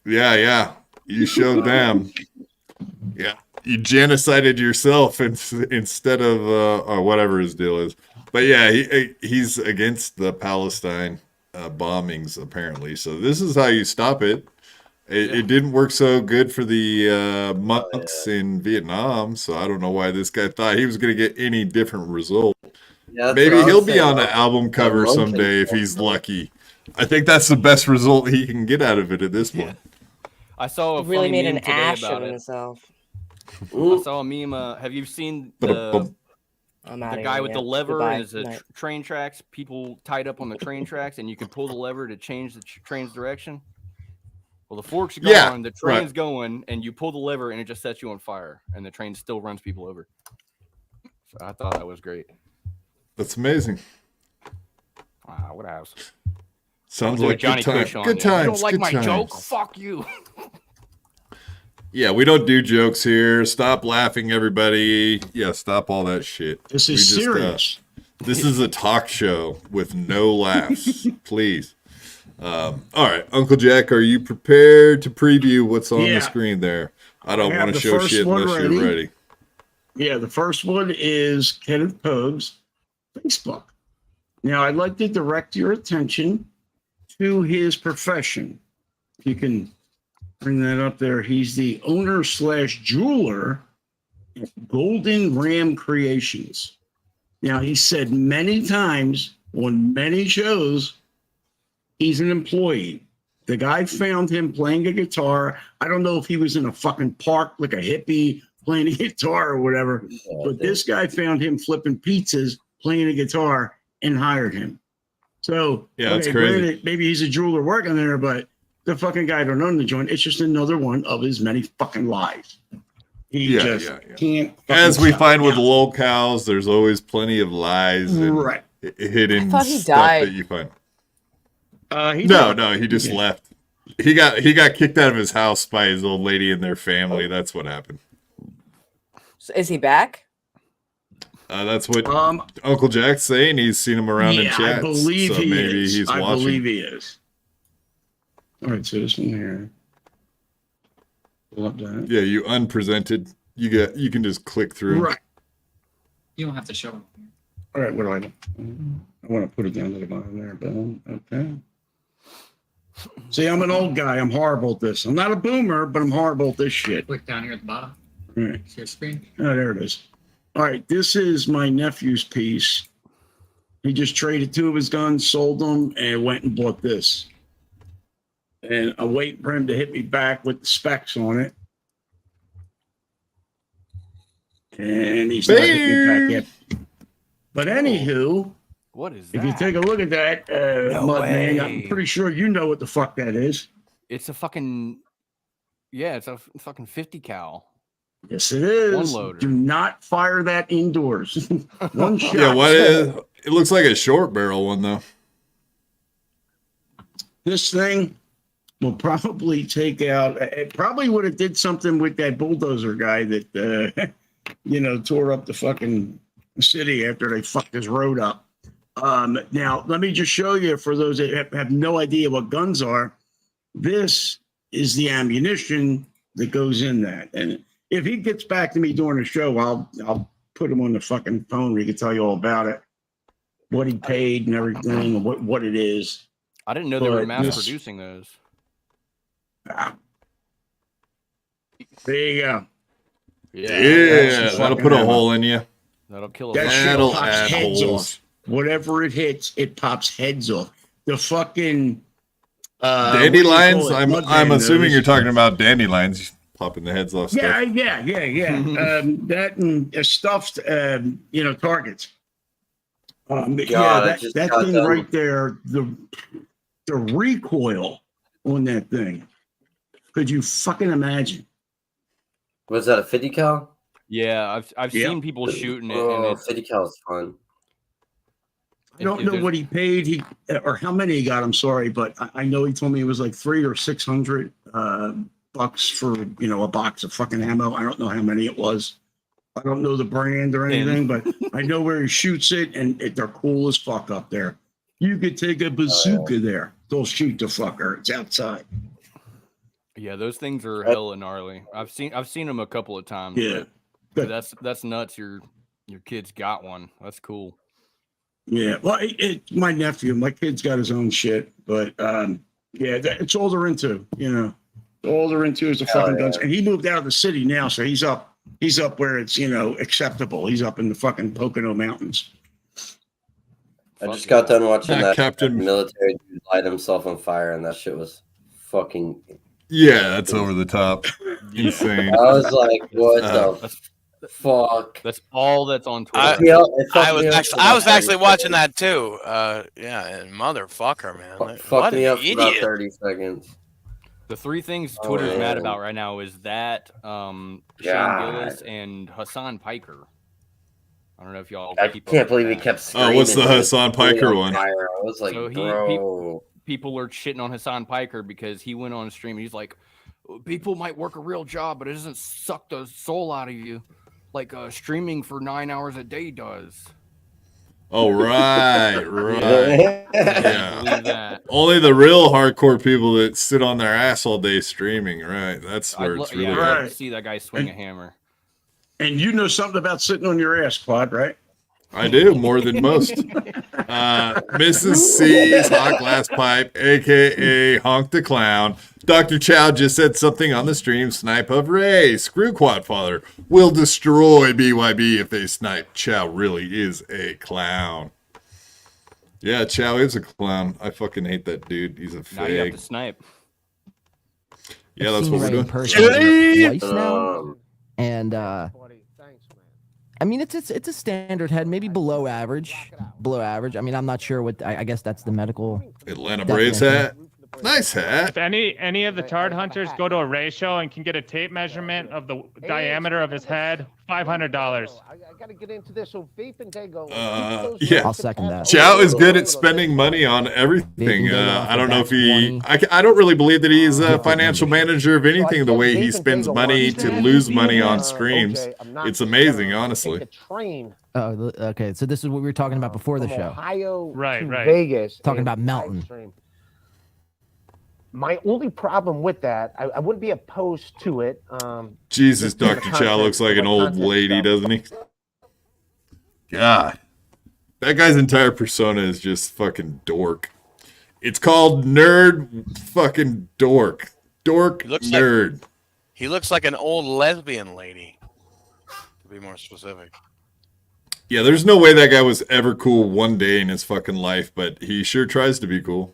Speaker 1: Yeah. You showed them. Yeah. You genocided yourself instead of or whatever his deal is. But yeah, he's against the Palestine bombings apparently. So this is how you stop it. It didn't work so good for the monks in Vietnam, so I don't know why this guy thought he was going to get any different result.
Speaker 3: Yeah,
Speaker 1: Maybe he'll be on the album cover someday if he's lucky. I think that's the best result he can get out of it at this point.
Speaker 2: I saw a
Speaker 5: He really
Speaker 2: funny
Speaker 5: made
Speaker 2: meme
Speaker 5: an
Speaker 2: today
Speaker 5: ash
Speaker 2: about
Speaker 5: of
Speaker 2: it.
Speaker 5: himself.
Speaker 2: I saw a meme. Have you seen the guy with the lever
Speaker 5: Goodbye.
Speaker 2: is a train tracks? People tied up on the train tracks, and you can pull the lever to change the train's direction. Well, the fork's gone, the train's going, and you pull the lever, and it just sets you on fire, and the train still runs people over. So I thought that was great.
Speaker 1: That's amazing.
Speaker 2: Wow, what else?
Speaker 1: Sounds
Speaker 2: I'll do a
Speaker 1: like
Speaker 2: Johnny
Speaker 1: good
Speaker 2: Kush
Speaker 1: time.
Speaker 2: on
Speaker 1: Good
Speaker 2: you.
Speaker 1: times.
Speaker 2: You don't like
Speaker 1: good
Speaker 2: my
Speaker 1: times.
Speaker 2: joke? Fuck you.
Speaker 1: Yeah, we don't do jokes here. Stop laughing, everybody. Yeah, stop all that shit.
Speaker 6: This is serious.
Speaker 1: This is a talk show with no laughs. Please. All right, Uncle Jack, are you prepared to preview what's on the screen there? I don't want to show shit unless you're ready.
Speaker 6: Yeah, the first one is Kenneth POG's Facebook. Now, I'd like to direct your attention to his profession. You can bring that up there. He's the owner / jeweler at Golden Ram Creations. Now, he said many times on many shows, he's an employee. The guy found him playing a guitar. I don't know if he was in a fucking park like a hippie playing a guitar or whatever, but this guy found him flipping pizzas, playing a guitar, and hired him. So,
Speaker 1: Yeah, that's crazy.
Speaker 6: Granted, maybe he's a jeweler working there, but the fucking guy don't own the joint. It's just another one of his many fucking lies. He just can't.
Speaker 1: As we
Speaker 6: stop.
Speaker 1: find with locals, there's always plenty of lies and
Speaker 6: Right.
Speaker 1: hidden
Speaker 5: I thought he
Speaker 1: stuff
Speaker 5: died.
Speaker 1: that you find.
Speaker 6: No,
Speaker 1: he just left. He got kicked out of his house by his old lady and their family. That's what happened.
Speaker 5: So is he back?
Speaker 1: That's what Uncle Jack's saying. He's seen him around in
Speaker 6: yeah,
Speaker 1: chats.
Speaker 6: I believe
Speaker 1: so
Speaker 6: he
Speaker 1: maybe
Speaker 6: is.
Speaker 1: he's
Speaker 6: I
Speaker 1: watching.
Speaker 6: believe he is. All right, so this one here. Pull up that.
Speaker 1: Yeah, you unpresented. You can just click through.
Speaker 6: Right.
Speaker 13: You don't have to show them.
Speaker 6: All right, what do I do? I want to put it down to the bottom there, boom. Okay. See, I'm an old guy. I'm horrible at this. I'm not a boomer, but I'm horrible at this shit.
Speaker 13: Click down here at the bottom.
Speaker 6: All right.
Speaker 13: See your screen?
Speaker 6: Oh, there it is. All right, this is my nephew's piece. He just traded 2 of his guns, sold them, and went and bought this. And I'm waiting for him to hit me back with the specs on it. And he's not hit me back yet. But anywho,
Speaker 2: What is
Speaker 6: if
Speaker 2: that?
Speaker 6: you take a look at that,
Speaker 2: No
Speaker 6: Mud Man,
Speaker 2: way.
Speaker 6: I'm pretty sure you know what the fuck that is.
Speaker 2: It's a fucking it's a fucking 50 cal.
Speaker 6: Yes, it is.
Speaker 2: One loader.
Speaker 6: Do not fire that indoors. One shot.
Speaker 1: Yeah, what is? It looks like a short barrel one though.
Speaker 6: This thing will probably take out. It probably would have did something with that bulldozer guy that tore up the fucking city after they fucked his road up. Now, let me just show you for those that have no idea what guns are. This is the ammunition that goes in that. And if he gets back to me during the show, I'll put him on the fucking phone where he can tell you all about it, what he paid and everything, and what it is.
Speaker 2: I didn't know they were
Speaker 6: But
Speaker 2: mass
Speaker 6: this-
Speaker 2: producing those.
Speaker 6: There you go.
Speaker 1: Yeah, that'll put a hole in you.
Speaker 2: That'll kill a
Speaker 6: That shit
Speaker 1: That'll
Speaker 6: pops
Speaker 1: add
Speaker 6: heads
Speaker 1: holes.
Speaker 6: off. Whatever it hits, it pops heads off. The fucking
Speaker 1: Dandelions. I'm assuming you're
Speaker 6: talking.
Speaker 1: talking about dandelions popping the heads off
Speaker 6: Yeah,
Speaker 1: stuff.
Speaker 6: yeah. That and stuffed, targets.
Speaker 3: God, I just
Speaker 6: that
Speaker 3: got
Speaker 6: thing
Speaker 3: done.
Speaker 6: right there. The recoil on that thing. Could you fucking imagine?
Speaker 3: Was that a 50 cal?
Speaker 2: Yeah, I've
Speaker 6: Yep.
Speaker 2: seen people shooting it, and
Speaker 3: Oh,
Speaker 2: it's
Speaker 3: 50 cal is fun.
Speaker 6: I don't know what he paid, or how many he got. I'm sorry, but I know he told me it was like $300 or $600 bucks for a box of fucking ammo. I don't know how many it was. I don't know the brand or anything, but I know where he shoots it, and they're cool as fuck up there. You could take a bazooka there. They'll shoot the fucker. It's outside.
Speaker 2: Yeah, those things are hella gnarly. I've seen them a couple of times.
Speaker 6: Yeah.
Speaker 2: but that's nuts. Your kid's got one. That's cool.
Speaker 6: Yeah, well, it's my nephew. My kid's got his own shit, but it's all they're into. All they're into is the fucking guns. And he moved out of the city now, so he's up where it's
Speaker 3: acceptable.
Speaker 6: He's up in the fucking Pocono Mountains.
Speaker 3: I just got done watching that
Speaker 1: Captain-
Speaker 3: military dude light himself on fire, and that shit was fucking.
Speaker 1: Yeah, that's over the top. Insane.
Speaker 3: I was like, what the
Speaker 2: That's
Speaker 3: fuck?
Speaker 2: that's all that's on Twitter.
Speaker 9: I was actually watching that too. And motherfucker, man.
Speaker 3: Fuck
Speaker 9: What
Speaker 3: me
Speaker 9: an
Speaker 3: up for about
Speaker 9: idiot.
Speaker 3: 30 seconds.
Speaker 2: The three things
Speaker 3: Oh,
Speaker 2: Twitter's mad
Speaker 3: man.
Speaker 2: about right now is that Shane
Speaker 3: God.
Speaker 2: Gillis and Hassan Piker. I don't know if y'all.
Speaker 3: I
Speaker 2: keep up
Speaker 3: can't
Speaker 2: with
Speaker 3: believe he
Speaker 2: that.
Speaker 3: kept screaming.
Speaker 1: what's the
Speaker 3: and
Speaker 1: Hassan Piker
Speaker 3: on
Speaker 1: one?
Speaker 3: fire. I was like,
Speaker 2: So
Speaker 3: bro.
Speaker 2: people are shitting on Hassan Piker because he went on stream. He's like, people might work a real job, but it doesn't suck the soul out of you like streaming for 9 hours a day does.
Speaker 1: Oh, right. Yeah.
Speaker 2: Believe that.
Speaker 1: Only the real hardcore people that sit on their ass all day streaming, right? That's where it's really
Speaker 2: I'd
Speaker 1: hard.
Speaker 2: love to see that guy swing a hammer.
Speaker 6: And you know something about sitting on your ass, Claude, right?
Speaker 1: I do more than most. Mrs. C's hot glass pipe, aka Honk the Clown. Dr. Chow just said something on the stream. Snipe of Ray. Screw Quadfather. Will destroy BYB if they snipe. Chow really is a clown. Yeah, Chow is a clown. I fucking hate that dude. He's a
Speaker 2: Now you have
Speaker 1: fake.
Speaker 2: to snipe.
Speaker 1: Yeah, that's what we're doing.
Speaker 14: Twice now, and I mean it's a standard head, maybe below average. Below average. I mean, I'm not sure what. I guess that's the medical.
Speaker 1: Atlanta Braves hat. Nice hat.
Speaker 15: If any of the turd hunters go to a ratio and can get a tape measurement of the diameter of his head, $500.
Speaker 16: I gotta get into this. So vape and Dago.
Speaker 1: Yeah,
Speaker 14: I'll second that.
Speaker 1: Chow is good at spending money on everything. I don't know if he. I don't really believe that he's a financial manager of anything. The way he spends money to lose money on streams, it's amazing, honestly.
Speaker 14: Oh, okay. So this is what we were talking about before the show.
Speaker 16: Ohio
Speaker 15: Right,
Speaker 16: to
Speaker 15: right.
Speaker 16: Vegas.
Speaker 14: Talking
Speaker 16: and
Speaker 14: about Melton.
Speaker 16: live stream. My only problem with that, I wouldn't be opposed to it.
Speaker 1: Jesus,
Speaker 16: just the
Speaker 1: Dr. Chow
Speaker 16: content-
Speaker 1: looks like an
Speaker 16: the
Speaker 1: old
Speaker 16: content
Speaker 1: lady,
Speaker 16: stuff.
Speaker 1: doesn't he? God. That guy's entire persona is just fucking dork. It's called nerd fucking dork. Dork nerd.
Speaker 9: He looks like an old lesbian lady, to be more specific.
Speaker 1: Yeah, there's no way that guy was ever cool one day in his fucking life, but he sure tries to be cool.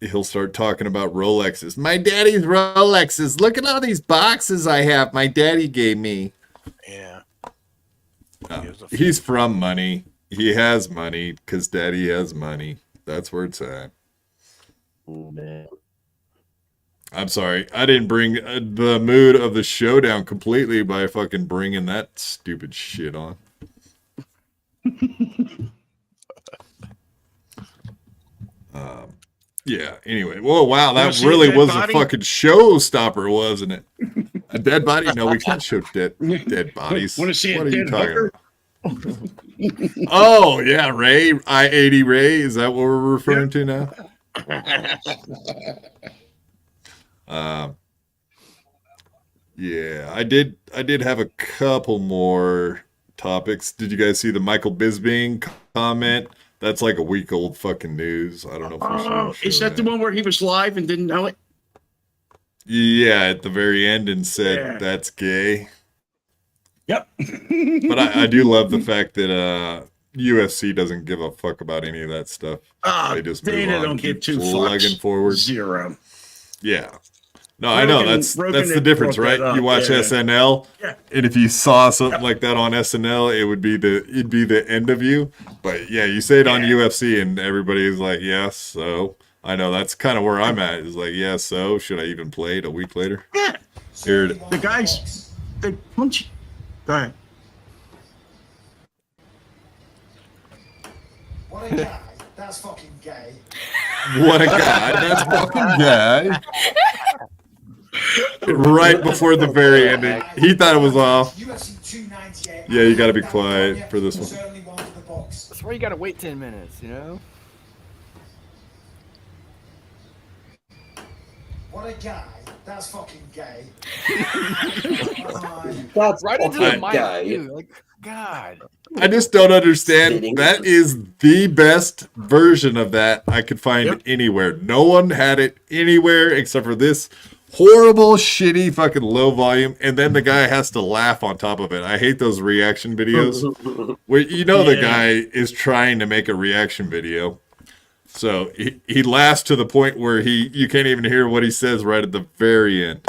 Speaker 1: He'll start talking about Rolexes. My daddy's Rolexes. Look at all these boxes I have my daddy gave me.
Speaker 9: Yeah.
Speaker 1: He's from money. He has money because daddy has money. That's where it's at.
Speaker 3: Oh, man.
Speaker 1: I'm sorry. I didn't bring the mood of the show down completely by fucking bringing that stupid shit on. Yeah, anyway. Whoa, wow.
Speaker 6: Wanna
Speaker 1: That
Speaker 6: see a
Speaker 1: really
Speaker 6: dead
Speaker 1: was
Speaker 6: body?
Speaker 1: a fucking showstopper, wasn't it? A dead body? No, we can't show dead bodies.
Speaker 6: Want to see
Speaker 1: What
Speaker 6: a
Speaker 1: are you
Speaker 6: dead
Speaker 1: talking
Speaker 6: hooker?
Speaker 1: about? Oh, yeah, Ray. I-80 Ray. Is that what we're referring to now? Yeah, I did have a couple more topics. Did you guys see the Michael Bisbing comment? That's like a week old fucking news. I don't know if we
Speaker 6: Oh,
Speaker 1: should
Speaker 6: is that the one where he was live and didn't know it?
Speaker 1: Yeah, at the very end and said
Speaker 6: Yeah.
Speaker 1: that's gay.
Speaker 6: Yep.
Speaker 1: But I do love the fact that UFC doesn't give a fuck about any of that stuff. They just move
Speaker 6: Dana
Speaker 1: on,
Speaker 6: don't
Speaker 1: keep
Speaker 6: give two
Speaker 1: plugging
Speaker 6: fucks.
Speaker 1: forward.
Speaker 6: Zero.
Speaker 1: Yeah. No, I know that's
Speaker 6: Rogan
Speaker 1: the
Speaker 6: had
Speaker 1: difference,
Speaker 6: brought
Speaker 1: right?
Speaker 6: that up,
Speaker 1: You watch
Speaker 6: yeah.
Speaker 1: SNL,
Speaker 6: Yeah.
Speaker 1: and if you saw something like that on SNL, it'd be the end of you. But yeah, you say it on UFC, and everybody's like, "Yes." So I know that's kind of where I'm at. Is like, "Yeah." So should I even play it a week later?
Speaker 6: Yeah.
Speaker 1: Here it is.
Speaker 6: The guys, they punch. Go ahead.
Speaker 17: What a guy. That's fucking gay.
Speaker 1: What a guy! That's fucking guy. Right before the very ending, he thought it was off. Yeah, you got to be quiet for this one.
Speaker 2: That's why you gotta wait 10 minutes, you know?
Speaker 17: What a guy. That's fucking gay.
Speaker 3: That's
Speaker 2: Right into the
Speaker 1: fucking
Speaker 2: mic,
Speaker 3: guy.
Speaker 2: too. Like, God.
Speaker 1: I just don't understand.
Speaker 3: Spitting.
Speaker 1: That is the best version of that I could find anywhere. No one had it anywhere except for this horrible, shitty, fucking low volume, and then the guy has to laugh on top of it. I hate those reaction videos where the guy is trying to make a reaction video. So he laughs to the point where you can't even hear what he says right at the very end.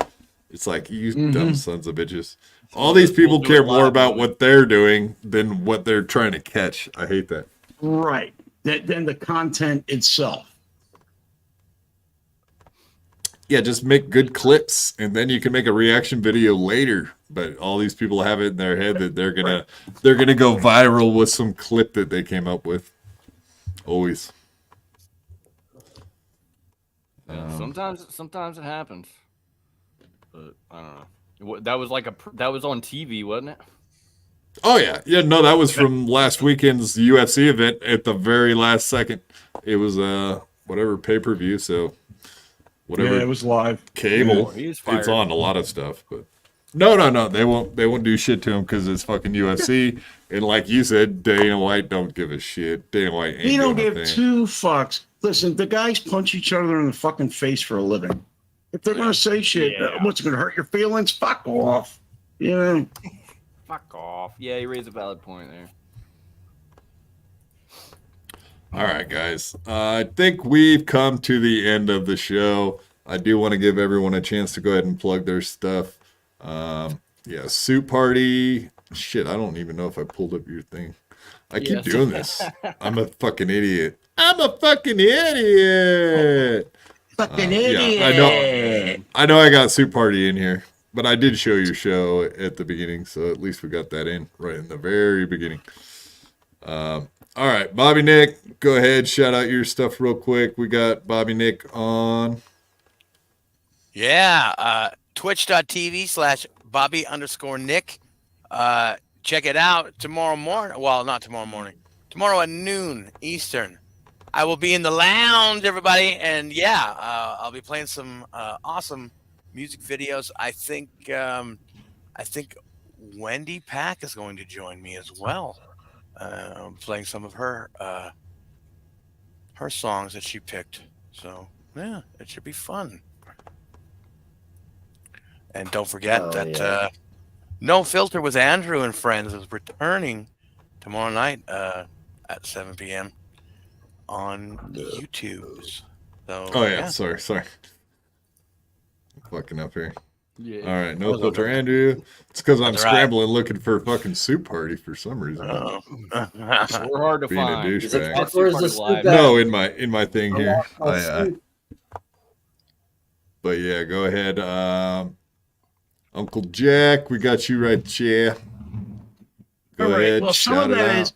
Speaker 1: It's like, you dumb sons of bitches. All these people
Speaker 2: do
Speaker 1: care
Speaker 2: it
Speaker 1: more
Speaker 2: live,
Speaker 1: about what they're doing than what they're trying to catch. I hate that.
Speaker 6: Right. Then the content itself.
Speaker 1: Yeah, just make good clips, and then you can make a reaction video later. But all these people have it in their head that they're gonna go viral with some clip that they came up with. Always.
Speaker 2: Yeah, sometimes it happens. But I don't know. That was that was on TV, wasn't it?
Speaker 1: Oh yeah, no, that was from last weekend's UFC event. At the very last second, it was whatever pay-per-view. So whatever.
Speaker 6: Yeah, it was live.
Speaker 1: Cable.
Speaker 2: He is
Speaker 1: It's
Speaker 2: fired.
Speaker 1: on a lot of stuff, but No. They won't do shit to him because it's fucking UFC. And like you said, Dana White don't give a shit. Dana White ain't
Speaker 6: He don't
Speaker 1: doing a
Speaker 6: give
Speaker 1: thing.
Speaker 6: two fucks. Listen, the guys punch each other in the fucking face for a living. If they're gonna say shit, what's gonna hurt your feelings? Fuck off. You know.
Speaker 2: Fuck off. Yeah, you raised a valid point there.
Speaker 1: All right, guys. I think we've come to the end of the show. I do want to give everyone a chance to go ahead and plug their stuff. Yeah, Suit Party. Shit, I don't even know if I pulled up your thing. I keep doing this. I'm a fucking idiot. Fucking idiot. Yeah, I know I got Suit Party in here, but I did show your show at the beginning, so at least we got that in right in the very beginning. All right, Bobby Nick, go ahead, shout out your stuff real quick. We got Bobby Nick on.
Speaker 9: Yeah, twitch.tv/Bobby_Nick. Check it out tomorrow morning. Well, not tomorrow morning. Tomorrow at noon Eastern. I will be in the lounge, everybody, and yeah, I'll be playing some awesome music videos. I think Wendy Pack is going to join me as well, playing some of her songs that she picked. So yeah, it should be fun. And don't forget that No Filter with Andrew and Friends is returning tomorrow night at 7 p.m. on YouTube. So,
Speaker 1: sorry. Fucking up here.
Speaker 2: Yeah.
Speaker 1: All right, No Filter Andrew. It's because I'm scrambling looking for a fucking Suit Party for some reason.
Speaker 2: We're hard to
Speaker 1: Being
Speaker 2: find.
Speaker 1: a douchebag.
Speaker 3: Where's the Suit
Speaker 1: No, in my thing here.
Speaker 3: Suit.
Speaker 1: But yeah, go ahead. Uncle Jack, we got you right there. Go ahead.
Speaker 6: Well,
Speaker 1: shout it out.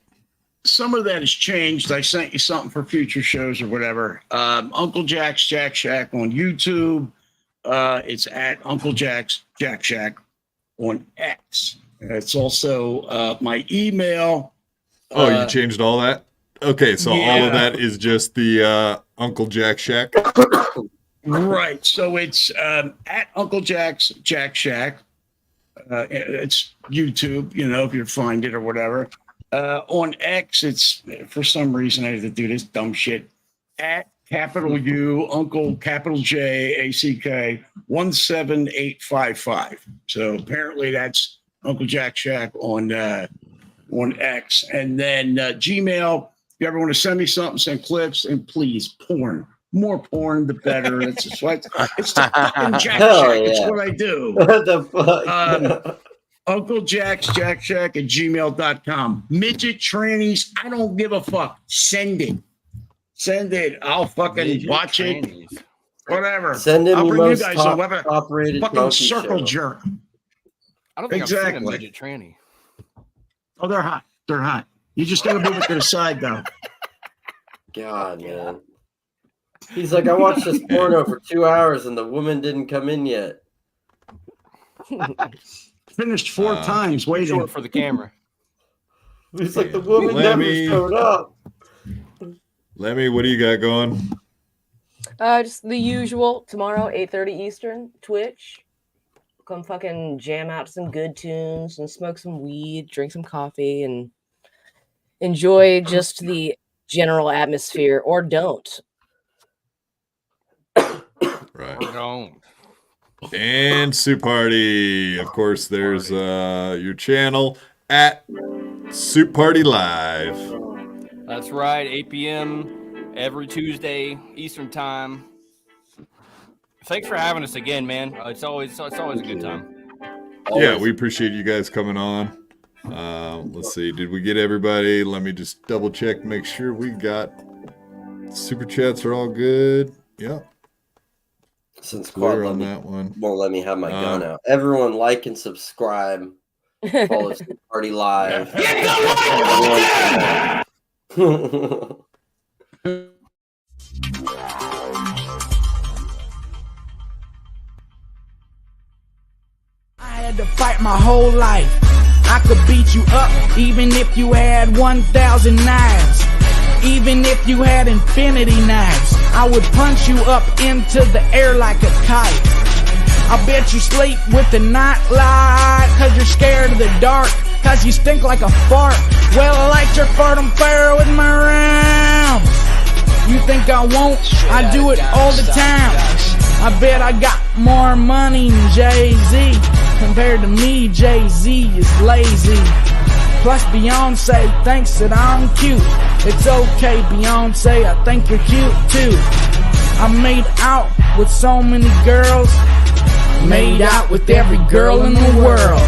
Speaker 6: some of that has changed. I sent you something for future shows or whatever. Uncle Jack's Jack Shack on YouTube. It's at Uncle Jack's Jack Shack on X. It's also my email.
Speaker 1: You changed all that? Okay, so all of that is just the Uncle Jack Shack?
Speaker 6: Right. So it's at Uncle Jack's Jack Shack. It's YouTube, if you find it or whatever. On X, it's for some reason I had to do this dumb shit. At capital U, Uncle capital J, ACK 17855. So apparently that's Uncle Jack Shack on X. And then Gmail, if you ever want to send me something, send clips, and please, porn. More porn, the better. It's the fucking Jack Shack. It's what I do.
Speaker 3: What the fuck?
Speaker 6: Uncle Jack's Jack Shack at gmail.com. Midget trannies, I don't give a fuck. Send it. I'll fucking watch it. Whatever.
Speaker 3: Send him
Speaker 6: I'll
Speaker 3: your
Speaker 6: bring you
Speaker 3: most
Speaker 6: guys
Speaker 3: top-rated
Speaker 6: fucking
Speaker 3: donkey
Speaker 6: circle
Speaker 3: show.
Speaker 6: jerk.
Speaker 2: I don't think I've
Speaker 6: Exactly.
Speaker 2: seen a midget tranny.
Speaker 6: Oh, they're hot. They're hot. You just gotta move it to the side though.
Speaker 3: God, man. He's like, I watched this porno for 2 hours and the woman didn't come in yet.
Speaker 6: Finished 4 times waiting.
Speaker 2: Short for the camera.
Speaker 3: He's like, the woman never showed up.
Speaker 1: Lemmy, what do you got going?
Speaker 5: Just the usual. Tomorrow, 8:30 Eastern, Twitch. Come fucking jam out some good tunes and smoke some weed, drink some coffee, and enjoy just the general atmosphere, or don't.
Speaker 1: Right.
Speaker 2: We're gone.
Speaker 1: And Suit Party. Of course, there's your channel at Suit Party Live.
Speaker 2: That's right, 8 p.m. every Tuesday Eastern time. Thanks for having us again, man. It's always a good time.
Speaker 1: Yeah, we appreciate you guys coming on. Let's see, did we get everybody? Let me just double check, make sure we got super chats are all good. Yeah.
Speaker 3: Since
Speaker 1: Clear
Speaker 3: Quad
Speaker 1: on
Speaker 3: let me-
Speaker 1: that one.
Speaker 3: won't let me have my gun out. Everyone like and subscribe. Follow Suit Party Live.
Speaker 18: I had to fight my whole life. I could beat you up even if you had 1,000 knives. Even if you had infinity knives, I would punch you up into the air like a kite. I bet you sleep with the night light, cause you're scared of the dark, cause you stink like a fart. Well, I like your fart, I'm fair with my rounds. You think I won't? I do it all the time. I bet I got more money than Jay-Z. Compared to me, Jay-Z is lazy. Plus Beyonce thinks that I'm cute. It's okay, Beyonce, I think you're cute too. I made out with so many girls. Made out with every girl in the world.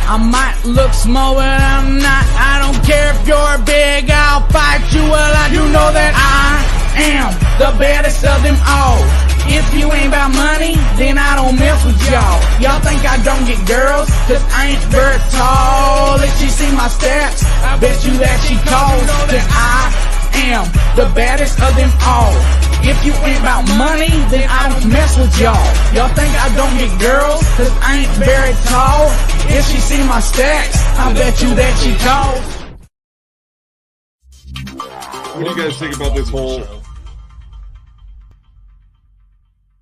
Speaker 18: I might look small, but I'm not. I don't care if you're big, I'll fight you. Well, I do know that I am the baddest of them all. If you ain't about money, then I don't mess with y'all. Y'all think I don't get girls, cause I ain't very tall. If she see my stats, I bet you that she calls. Cause I am the baddest of them all. If you ain't about money, then I don't mess with y'all. Y'all think I don't get girls, cause I ain't very tall. If she see my stacks, I bet you that she calls.
Speaker 1: What do you guys think about this whole